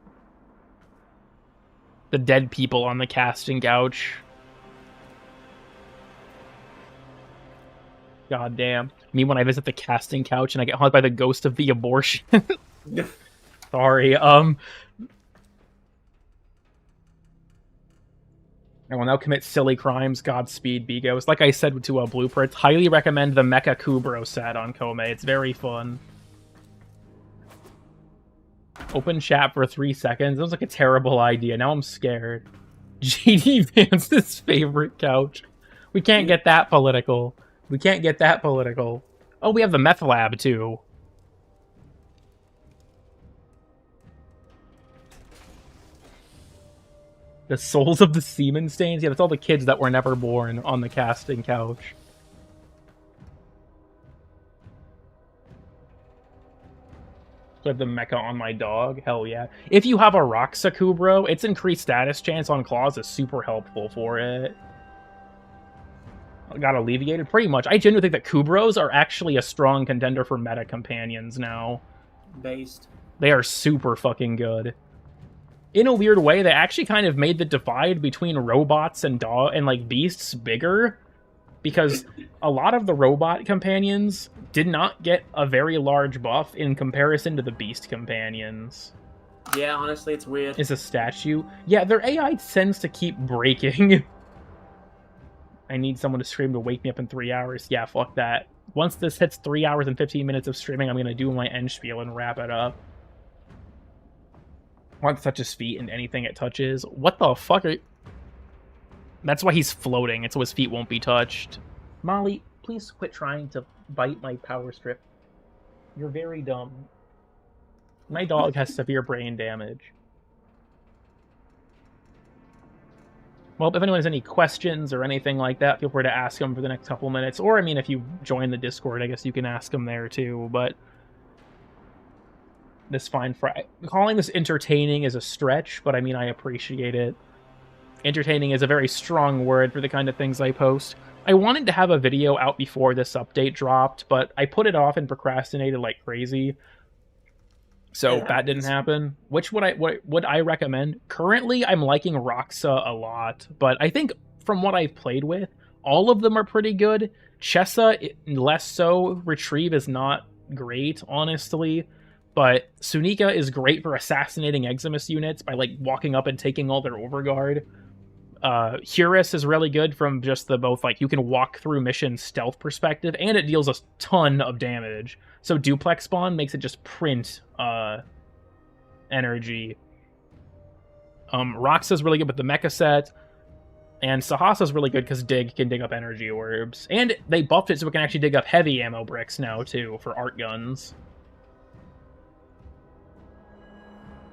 The dead people on the casting couch. God damn. Me when I visit the casting couch and I get haunted by the ghost of the abortion. Sorry, I will now commit silly crimes. Godspeed, Bigos. Like I said to Blueprint, highly recommend the Mecha Kubro set on Kome. It's very fun. Open chat for 3 seconds. That was like a terrible idea. Now I'm scared. GD Vance's favorite couch. We can't get that political. We can't get that political. Oh, we have the meth lab, too. The souls of the semen stains? Yeah, that's all the kids that were never born on the casting couch. So I have the mecha on my dog? Hell yeah. If you have a Roxa Kubro, its increased status chance on claws is super helpful for it. Got alleviated? Pretty much. I genuinely think that Kubros are actually a strong contender for meta companions now. Based. They are super fucking good. In a weird way, they actually kind of made the divide between robots and like beasts bigger, because a lot of the robot companions did not get a very large buff in comparison to the beast companions. Yeah, honestly, it's weird. It's a statue. Yeah, their AI tends to keep breaking. I need someone to stream to wake me up in 3 hours. Yeah, fuck that. Once this hits 3 hours and 15 minutes of streaming, I'm gonna do my end spiel and wrap it up. Once it touches feet and anything it touches. What the fuck are... That's why he's floating. It's so his feet won't be touched. Molly, please quit trying to bite my power strip. You're very dumb. My dog has severe brain damage. Well, if anyone has any questions or anything like that, feel free to ask them for the next couple minutes. Or, I mean, if you join the Discord, I guess you can ask them there too, but... This fine fry. Calling this entertaining is a stretch, but I mean, I appreciate it. Entertaining is a very strong word for the kind of things I post. I wanted to have a video out before this update dropped, but I put it off and procrastinated like crazy. So that didn't happen. Which would I recommend? Currently, I'm liking Roxa a lot, but I think from what I've played with, All of them are pretty good. Chessa, less so. Retrieve is not great, honestly. But Sunika is great for assassinating Eximus units by, like, walking up and taking all their overguard. Hurus is really good from just the both, like, you can walk through mission stealth perspective, and it deals a ton of damage. So Duplex Spawn makes it just print energy. Roxa's really good with the mecha set. And Sahasa's really good because Dig can dig up energy orbs. And they buffed it so it can actually dig up heavy ammo bricks now, too, for art guns.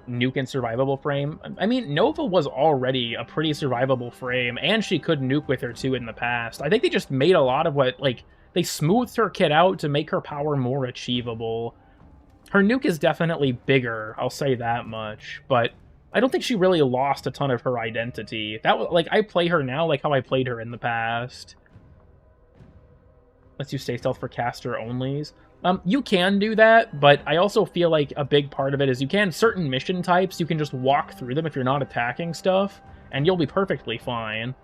Nuke and survivable frame. I mean, Nova was already a pretty survivable frame, and she could nuke with her, too, in the past. I think they just made a lot of what, like, they smoothed her kit out to make her power more achievable. Her nuke is definitely bigger, I'll say that much, but I don't think she really lost a ton of her identity. That was, like, I play her now like how I played her in the past. Lets you stay stealth for caster onlys. You can do that, but I also feel like a big part of it is certain mission types, you can just walk through them if you're not attacking stuff, and you'll be perfectly fine.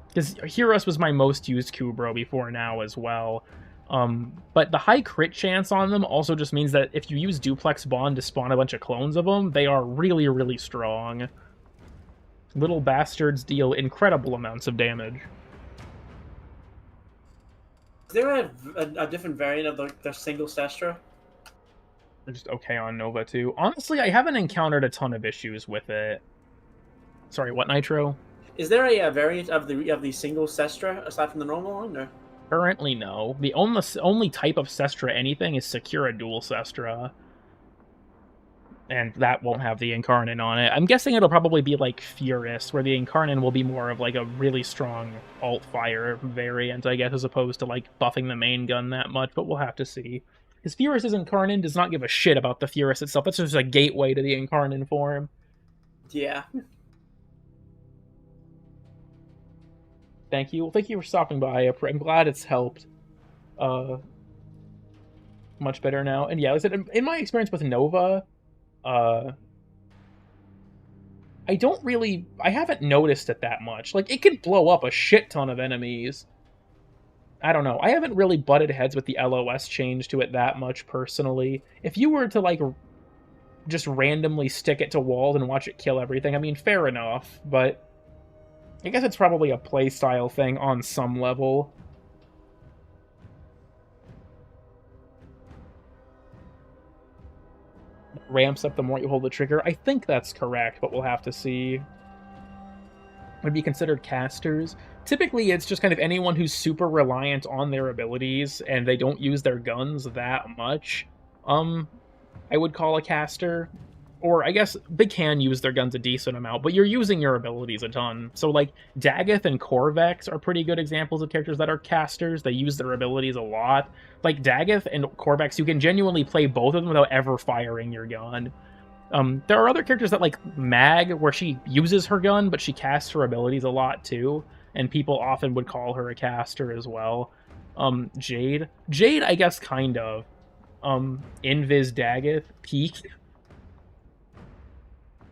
Because Hurus was my most used Kubro before now as well. But the high crit chance on them also just means that if you use Duplex Bond to spawn a bunch of clones of them, they are really, really strong. Little bastards deal incredible amounts of damage. Is there a different variant of the single Sestra? They're just okay on Nova too. Honestly, I haven't encountered a ton of issues with it. Sorry, what, Nitro? Is there a variant of the single Sestra aside from the normal one? Or? Currently, no. The only type of Sestra anything is Secura Dual Sestra. And that won't have the Incarnate on it. I'm guessing it'll probably be like Furus, where the Incarnate will be more of like a really strong alt-fire variant, I guess, as opposed to like buffing the main gun that much, but we'll have to see. Because Furus' Incarnate does not give a shit about the Furus itself. It's just a gateway to the Incarnate form. Yeah. Thank you. Well, thank you for stopping by. I'm glad it's helped. Much better now. And yeah, in my experience with Nova, I haven't noticed it that much. Like, it can blow up a shit ton of enemies. I don't know. I haven't really butted heads with the LOS change to it that much, personally. If you were to, like, just randomly stick it to walls and watch it kill everything, I mean, fair enough, but I guess it's probably a playstyle thing on some level. Ramps up the more you hold the trigger. I think that's correct, but we'll have to see. Would be considered casters. Typically, it's just kind of anyone who's super reliant on their abilities and they don't use their guns that much. I would call a caster. Or, I guess, they can use their guns a decent amount, but you're using your abilities a ton. So, like, Daggeth and Korvex are pretty good examples of characters that are casters. They use their abilities a lot. Like, Daggeth and Korvex, you can genuinely play both of them without ever firing your gun. There are other characters that, like, Mag, where she uses her gun, but she casts her abilities a lot, too. And people often would call her a caster as well. Jade, I guess, kind of. Invis Daggeth, Peak.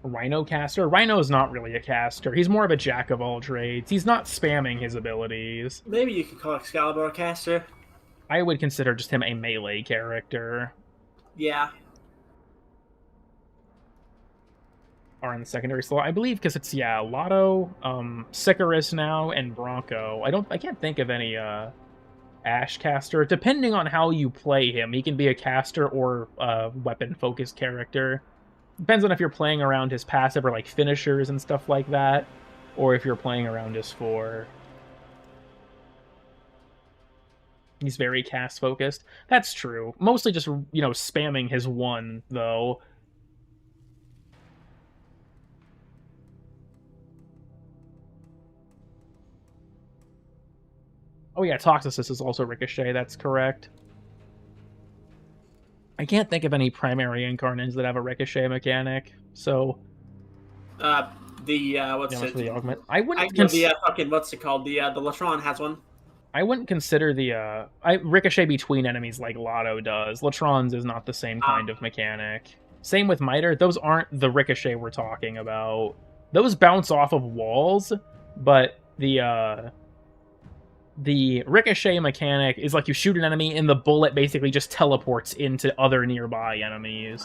Rhino caster? Rhino is not really a caster. He's more of a jack of all trades. He's not spamming his abilities. Maybe you could call Excalibur a caster. I would consider just him a melee character. Yeah. Are in the secondary slot, I believe, because it's Lotto, Sicarus now, and Bronco. I can't think of any Ash caster. Depending on how you play him, he can be a caster or a weapon-focused character. Depends on if you're playing around his passive or, like, finishers and stuff like that, or if you're playing around his 4. He's very cast-focused. That's true. Mostly just, spamming his 1, though. Oh yeah, Toxicist is also Ricochet, that's correct. I can't think of any primary incarnates that have a Ricochet mechanic, so... what's it? The augment. I wouldn't what's it called? The Latron has one. I wouldn't consider the, Ricochet between enemies like Lotto does. Latron's is not the same kind of mechanic. Same with Miter, those aren't the Ricochet we're talking about. Those bounce off of walls, but the the ricochet mechanic is like you shoot an enemy and the bullet basically just teleports into other nearby enemies.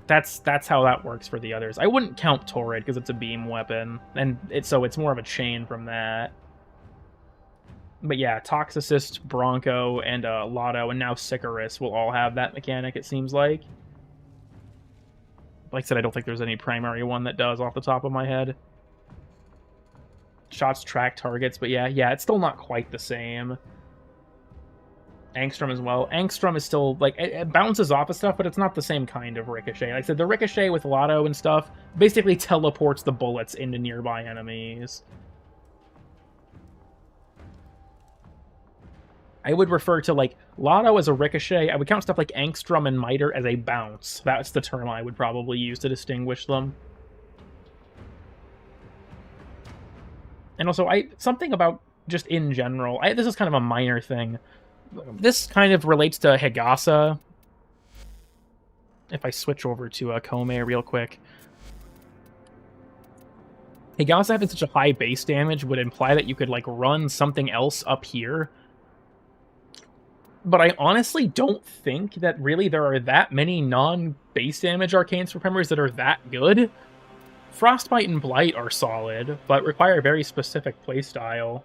That's how that works for the others. I wouldn't count Torrid because it's a beam weapon, and it's more of a chain from that. But yeah, Toxicist, Bronco, and Lotto, and now Sicarus will all have that mechanic, it seems like. Like I said, I don't think there's any primary one that does off the top of my head. Shots track targets, but yeah, it's still not quite the same. Angstrom as well. Angstrom is still, like, it bounces off of stuff, but it's not the same kind of ricochet. Like I said, the ricochet with Lotto and stuff basically teleports the bullets into nearby enemies. I would refer to, like, Lotto as a ricochet. I would count stuff like Angstrom and Miter as a bounce. That's the term I would probably use to distinguish them. And also, something about just in general, this is kind of a minor thing. This kind of relates to Higasa. If I switch over to Kome real quick. Higasa having such a high base damage would imply that you could, like, run something else up here. But I honestly don't think that really there are that many non-base damage arcanes for primaries that are that good. Frostbite and Blight are solid, but require a very specific playstyle.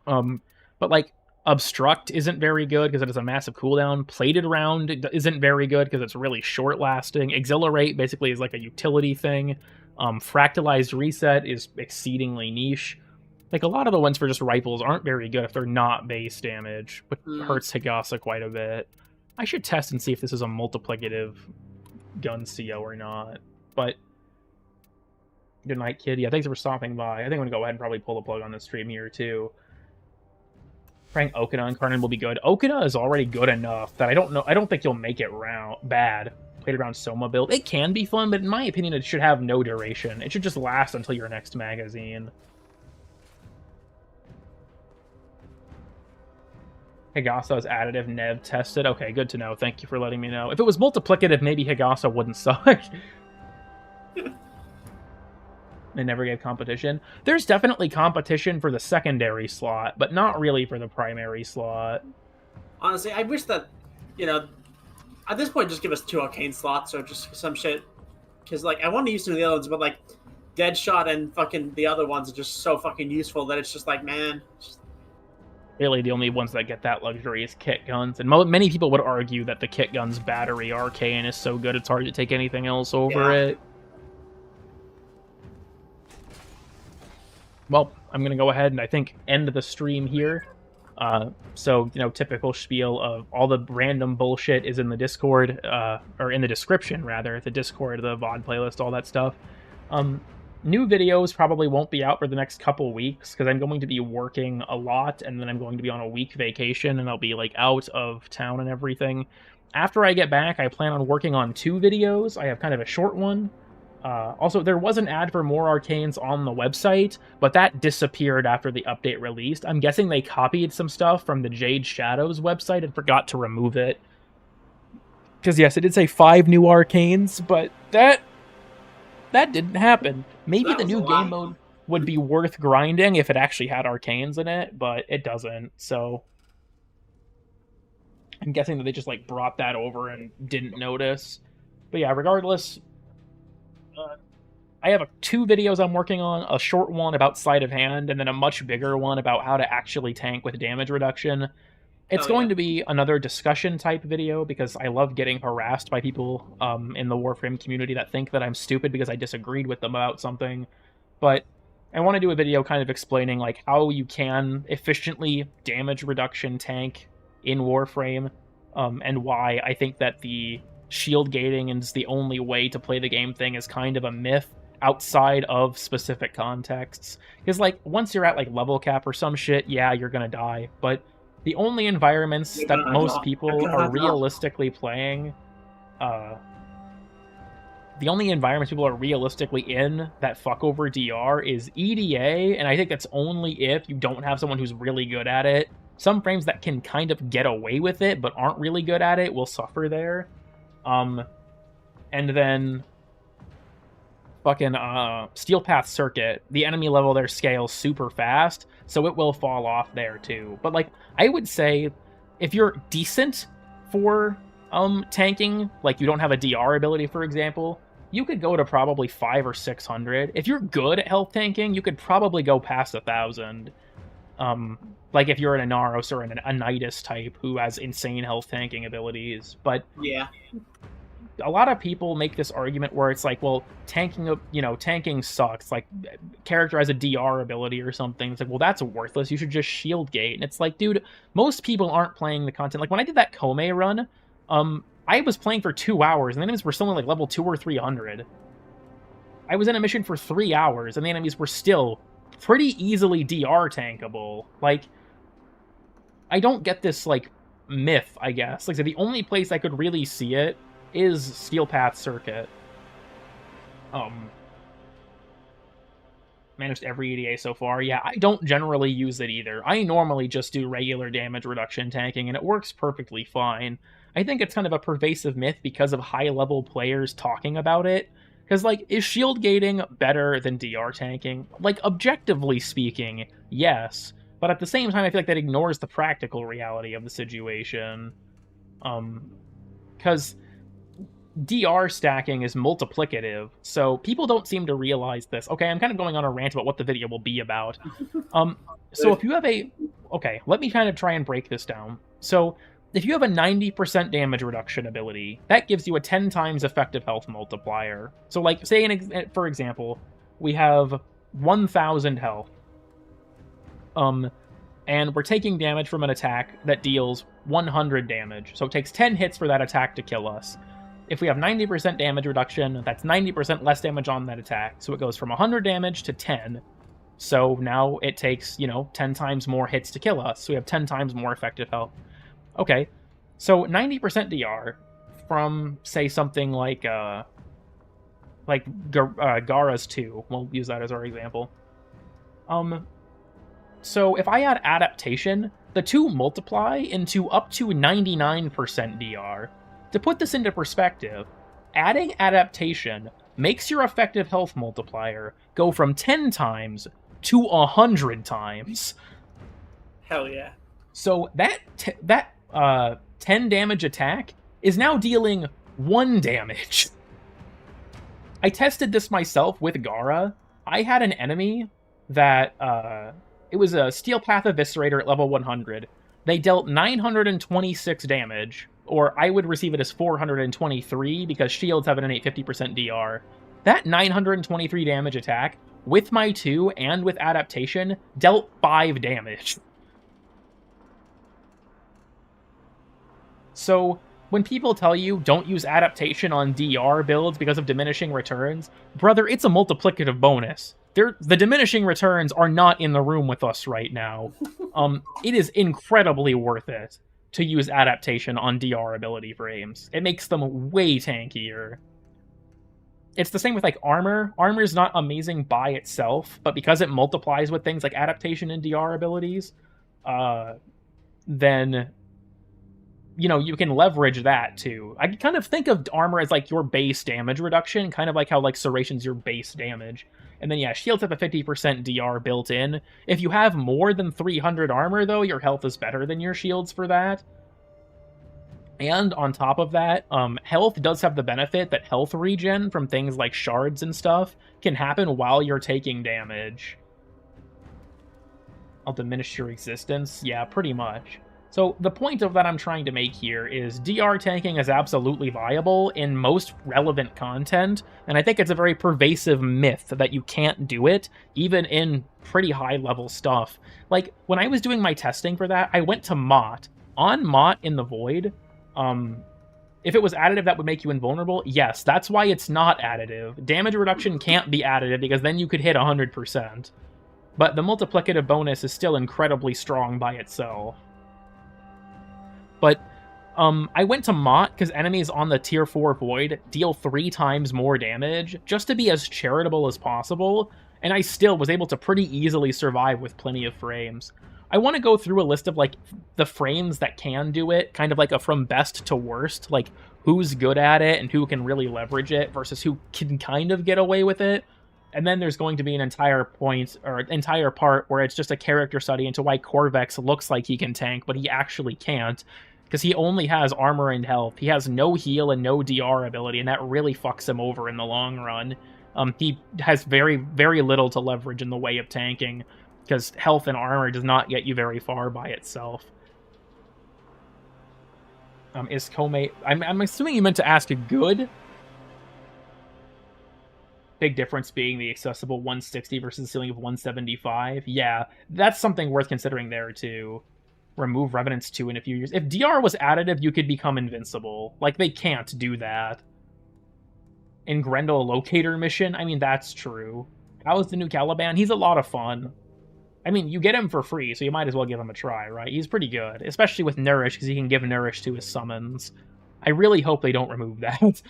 But, like, Obstruct isn't very good because it has a massive cooldown. Plated Round isn't very good because it's really short-lasting. Exhilarate basically is like a utility thing. Fractalized Reset is exceedingly niche. Like, a lot of the ones for just rifles aren't very good if they're not base damage, which hurts Higasa quite a bit. I should test and see if this is a multiplicative gun CO or not. But, good night, kid. Yeah, thanks for stopping by. I think I'm going to go ahead and probably pull the plug on this stream here, too. Praying Okina and Karnan will be good. Okina is already good enough that I don't think you'll make it bad. Played around Soma build. It can be fun, but in my opinion, it should have no duration. It should just last until your next magazine. Higasa is additive, Nev tested. Okay, good to know. Thank you for letting me know. If it was multiplicative, maybe Higasa wouldn't suck. They never gave competition. There's definitely competition for the secondary slot, but not really for the primary slot. Honestly, I wish that, you know, at this point, just give us 2 arcane slots or just some shit. Because, like, I want to use some of the other ones, but, like, Deadshot and fucking the other ones are just so fucking useful that it's just like, man. Really, the only ones that get that luxury is kit guns. And many people would argue that the kit gun's battery arcane is so good it's hard to take anything else over it. Well, I'm going to go ahead and I think end the stream here. So, you know, typical spiel of all the random bullshit is in the Discord, or in the description, rather. The Discord, the VOD playlist, all that stuff. New videos probably won't be out for the next couple weeks, because I'm going to be working a lot, and then I'm going to be on a week vacation, and I'll be, like, out of town and everything. After I get back, I plan on working on 2 videos. I have kind of a short one. Also, there was an ad for more arcanes on the website, but that disappeared after the update released. I'm guessing they copied some stuff from the Jade Shadows website and forgot to remove it. Because, yes, it did say 5 new arcanes, but that didn't happen. Maybe the new game mode would be worth grinding if it actually had arcanes in it, but it doesn't, so I'm guessing that they just, like, brought that over and didn't notice. But yeah, regardless, I have 2 videos I'm working on, a short one about sleight of hand, and then a much bigger one about how to actually tank with damage reduction. It's going to be another discussion type video, because I love getting harassed by people in the Warframe community that think that I'm stupid because I disagreed with them about something. But I want to do a video kind of explaining, like, how you can efficiently damage reduction tank in Warframe, and why I think that the shield gating is the only way to play the game thing is kind of a myth outside of specific contexts. Because, like, once you're at, like, level cap or some shit, yeah, you're gonna die. But the only environments that most people are realistically playing, the only environments people are realistically in that fuck over DR is EDA, and I think that's only if you don't have someone who's really good at it. Some frames that can kind of get away with it but aren't really good at it will suffer there. And then fucking Steel Path Circuit, the enemy level there scales super fast, so it will fall off there too. But like, I would say if you're decent for tanking, like you don't have a DR ability, for example, you could go to probably 500 or 600. If you're good at health tanking, you could probably go past 1,000. Like if you're an Inaros or an Anitis type who has insane health tanking abilities. But yeah, a lot of people make this argument where it's like, well, tanking sucks. Like, character has a DR ability or something. It's like, well, that's worthless. You should just shield gate. And it's like, dude, most people aren't playing the content. Like, when I did that Kome run, I was playing for 2 hours, and the enemies were still like level 2 or 300. I was in a mission for 3 hours, and the enemies were still pretty easily DR tankable. Like, I don't get this, like, myth, I guess. Like, so the only place I could really see it is Steel Path Circuit. Managed every EDA so far. Yeah, I don't generally use it either. I normally just do regular damage reduction tanking, and it works perfectly fine. I think it's kind of a pervasive myth because of high-level players talking about it. Because, like, is shield gating better than DR tanking? Like, objectively speaking, yes. But at the same time, I feel like that ignores the practical reality of the situation. Because DR stacking is multiplicative, so people don't seem to realize this. Okay, I'm kind of going on a rant about what the video will be about. So if you have a... Okay, let me kind of try and break this down. So, if you have a 90% damage reduction ability, that gives you a 10 times effective health multiplier. So, like, say, for example, we have 1,000 health. And we're taking damage from an attack that deals 100 damage. So it takes 10 hits for that attack to kill us. If we have 90% damage reduction, that's 90% less damage on that attack. So it goes from 100 damage to 10. So now it takes, 10 times more hits to kill us. So we have 10 times more effective health. Okay, so 90% DR from, say, something like Gara's 2. We'll use that as our example. So if I add adaptation, the two multiply into up to 99% DR. To put this into perspective, adding adaptation makes your effective health multiplier go from 10 times to 100 times. Hell yeah. So that 10 damage attack is now dealing 1 damage. I tested this myself with Gara. I had an enemy that, it was a Steel Path Eviscerator at level 100. They dealt 926 damage, or I would receive it as 423 because shields have an innate 50% DR. That 923 damage attack, with my 2 and with adaptation, dealt 5 damage. So, when people tell you don't use adaptation on DR builds because of diminishing returns, brother, it's a multiplicative bonus. The diminishing returns are not in the room with us right now. It is incredibly worth it to use adaptation on DR ability frames. It makes them way tankier. It's the same with, like, armor. Armor is not amazing by itself, but because it multiplies with things like adaptation and DR abilities, then, you can leverage that, too. I kind of think of armor as, like, your base damage reduction, kind of like how, like, Serration's your base damage. And then, yeah, shields have a 50% DR built in. If you have more than 300 armor, though, your health is better than your shields for that. And on top of that, health does have the benefit that health regen from things like shards and stuff can happen while you're taking damage. I'll diminish your existence? Yeah, pretty much. So the point of that I'm trying to make here is DR tanking is absolutely viable in most relevant content, and I think it's a very pervasive myth that you can't do it, even in pretty high-level stuff. Like, when I was doing my testing for that, I went to Mott. On Mott in the Void, if it was additive, that would make you invulnerable. Yes, that's why it's not additive. Damage reduction can't be additive, because then you could hit 100%. But the multiplicative bonus is still incredibly strong by itself. But I went to Mott because enemies on the tier 4 Void deal 3 times more damage, just to be as charitable as possible, and I still was able to pretty easily survive with plenty of frames. I want to go through a list of, like, the frames that can do it, kind of like a from best to worst, like, who's good at it and who can really leverage it versus who can kind of get away with it. And then there's going to be an entire part where it's just a character study into why Corvex looks like he can tank, but he actually can't, because he only has armor and health. He has no heal and no DR ability, and that really fucks him over in the long run. He has very, very little to leverage in the way of tanking, because health and armor does not get you very far by itself. Is Komei... I'm assuming you meant to ask a good... Big difference being the accessible 160 versus the ceiling of 175. Yeah, that's something worth considering there, too. Remove Revenants 2 in a few years. If DR was additive, you could become invincible. Like, they can't do that. In Grendel Locator mission, I mean, that's true. How is the new Caliban? He's a lot of fun. I mean, you get him for free, so you might as well give him a try, right? He's pretty good, especially with Nourish, because he can give Nourish to his summons. I really hope they don't remove that.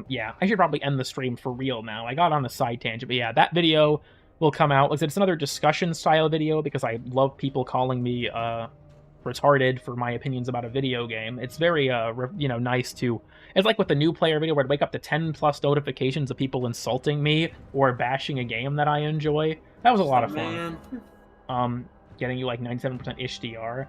Yeah, I should probably end the stream for real now. I got on a side tangent, but yeah, that video will come out. Like I said, it's another discussion-style video, because I love people calling me, retarded for my opinions about a video game. It's very, nice to... It's like with the new player video where I'd wake up to 10+ notifications of people insulting me or bashing a game that I enjoy. That was a lot of fun. Getting you, like, 97% ish DR.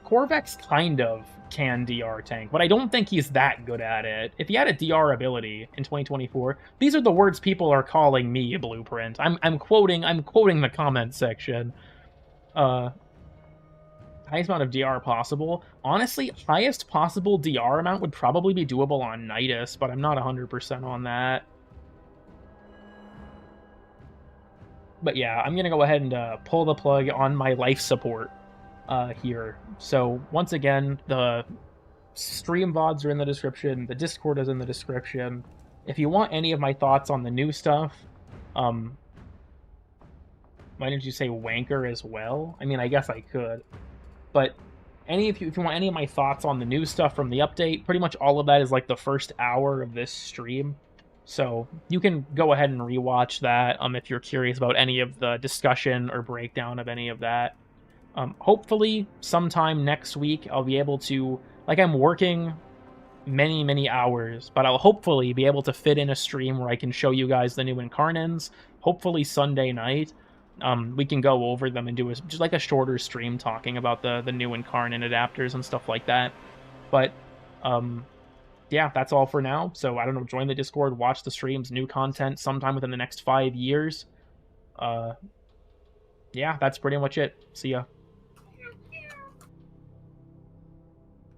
Corvex kind of can DR tank, but I don't think he's that good at it. If he had a DR ability in 2024, these are the words people are calling me, Blueprint. I'm quoting the comment section. Highest amount of DR possible. Honestly, highest possible DR amount would probably be doable on Nidus, but I'm not 100% on that. But yeah, I'm gonna go ahead and pull the plug on my life support here. So once again, the stream VODs are in the description, the Discord is in the description. If you want any of my thoughts on the new stuff, why didn't you say wanker as well? I mean, I guess I could. But if you want any of my thoughts on the new stuff from the update, pretty much all of that is like the first hour of this stream. So you can go ahead and rewatch that if you're curious about any of the discussion or breakdown of any of that. Hopefully sometime next week I'll be able to, like, I'm working many hours, but I'll hopefully be able to fit in a stream where I can show you guys the new Incarnans, hopefully Sunday night. We can go over them and do just like a shorter stream talking about the new Incarnate adapters and stuff like that. But yeah, that's all for now. So I don't know, join the Discord, watch the streams, new content sometime within the next 5 years. Yeah, that's pretty much it. See ya.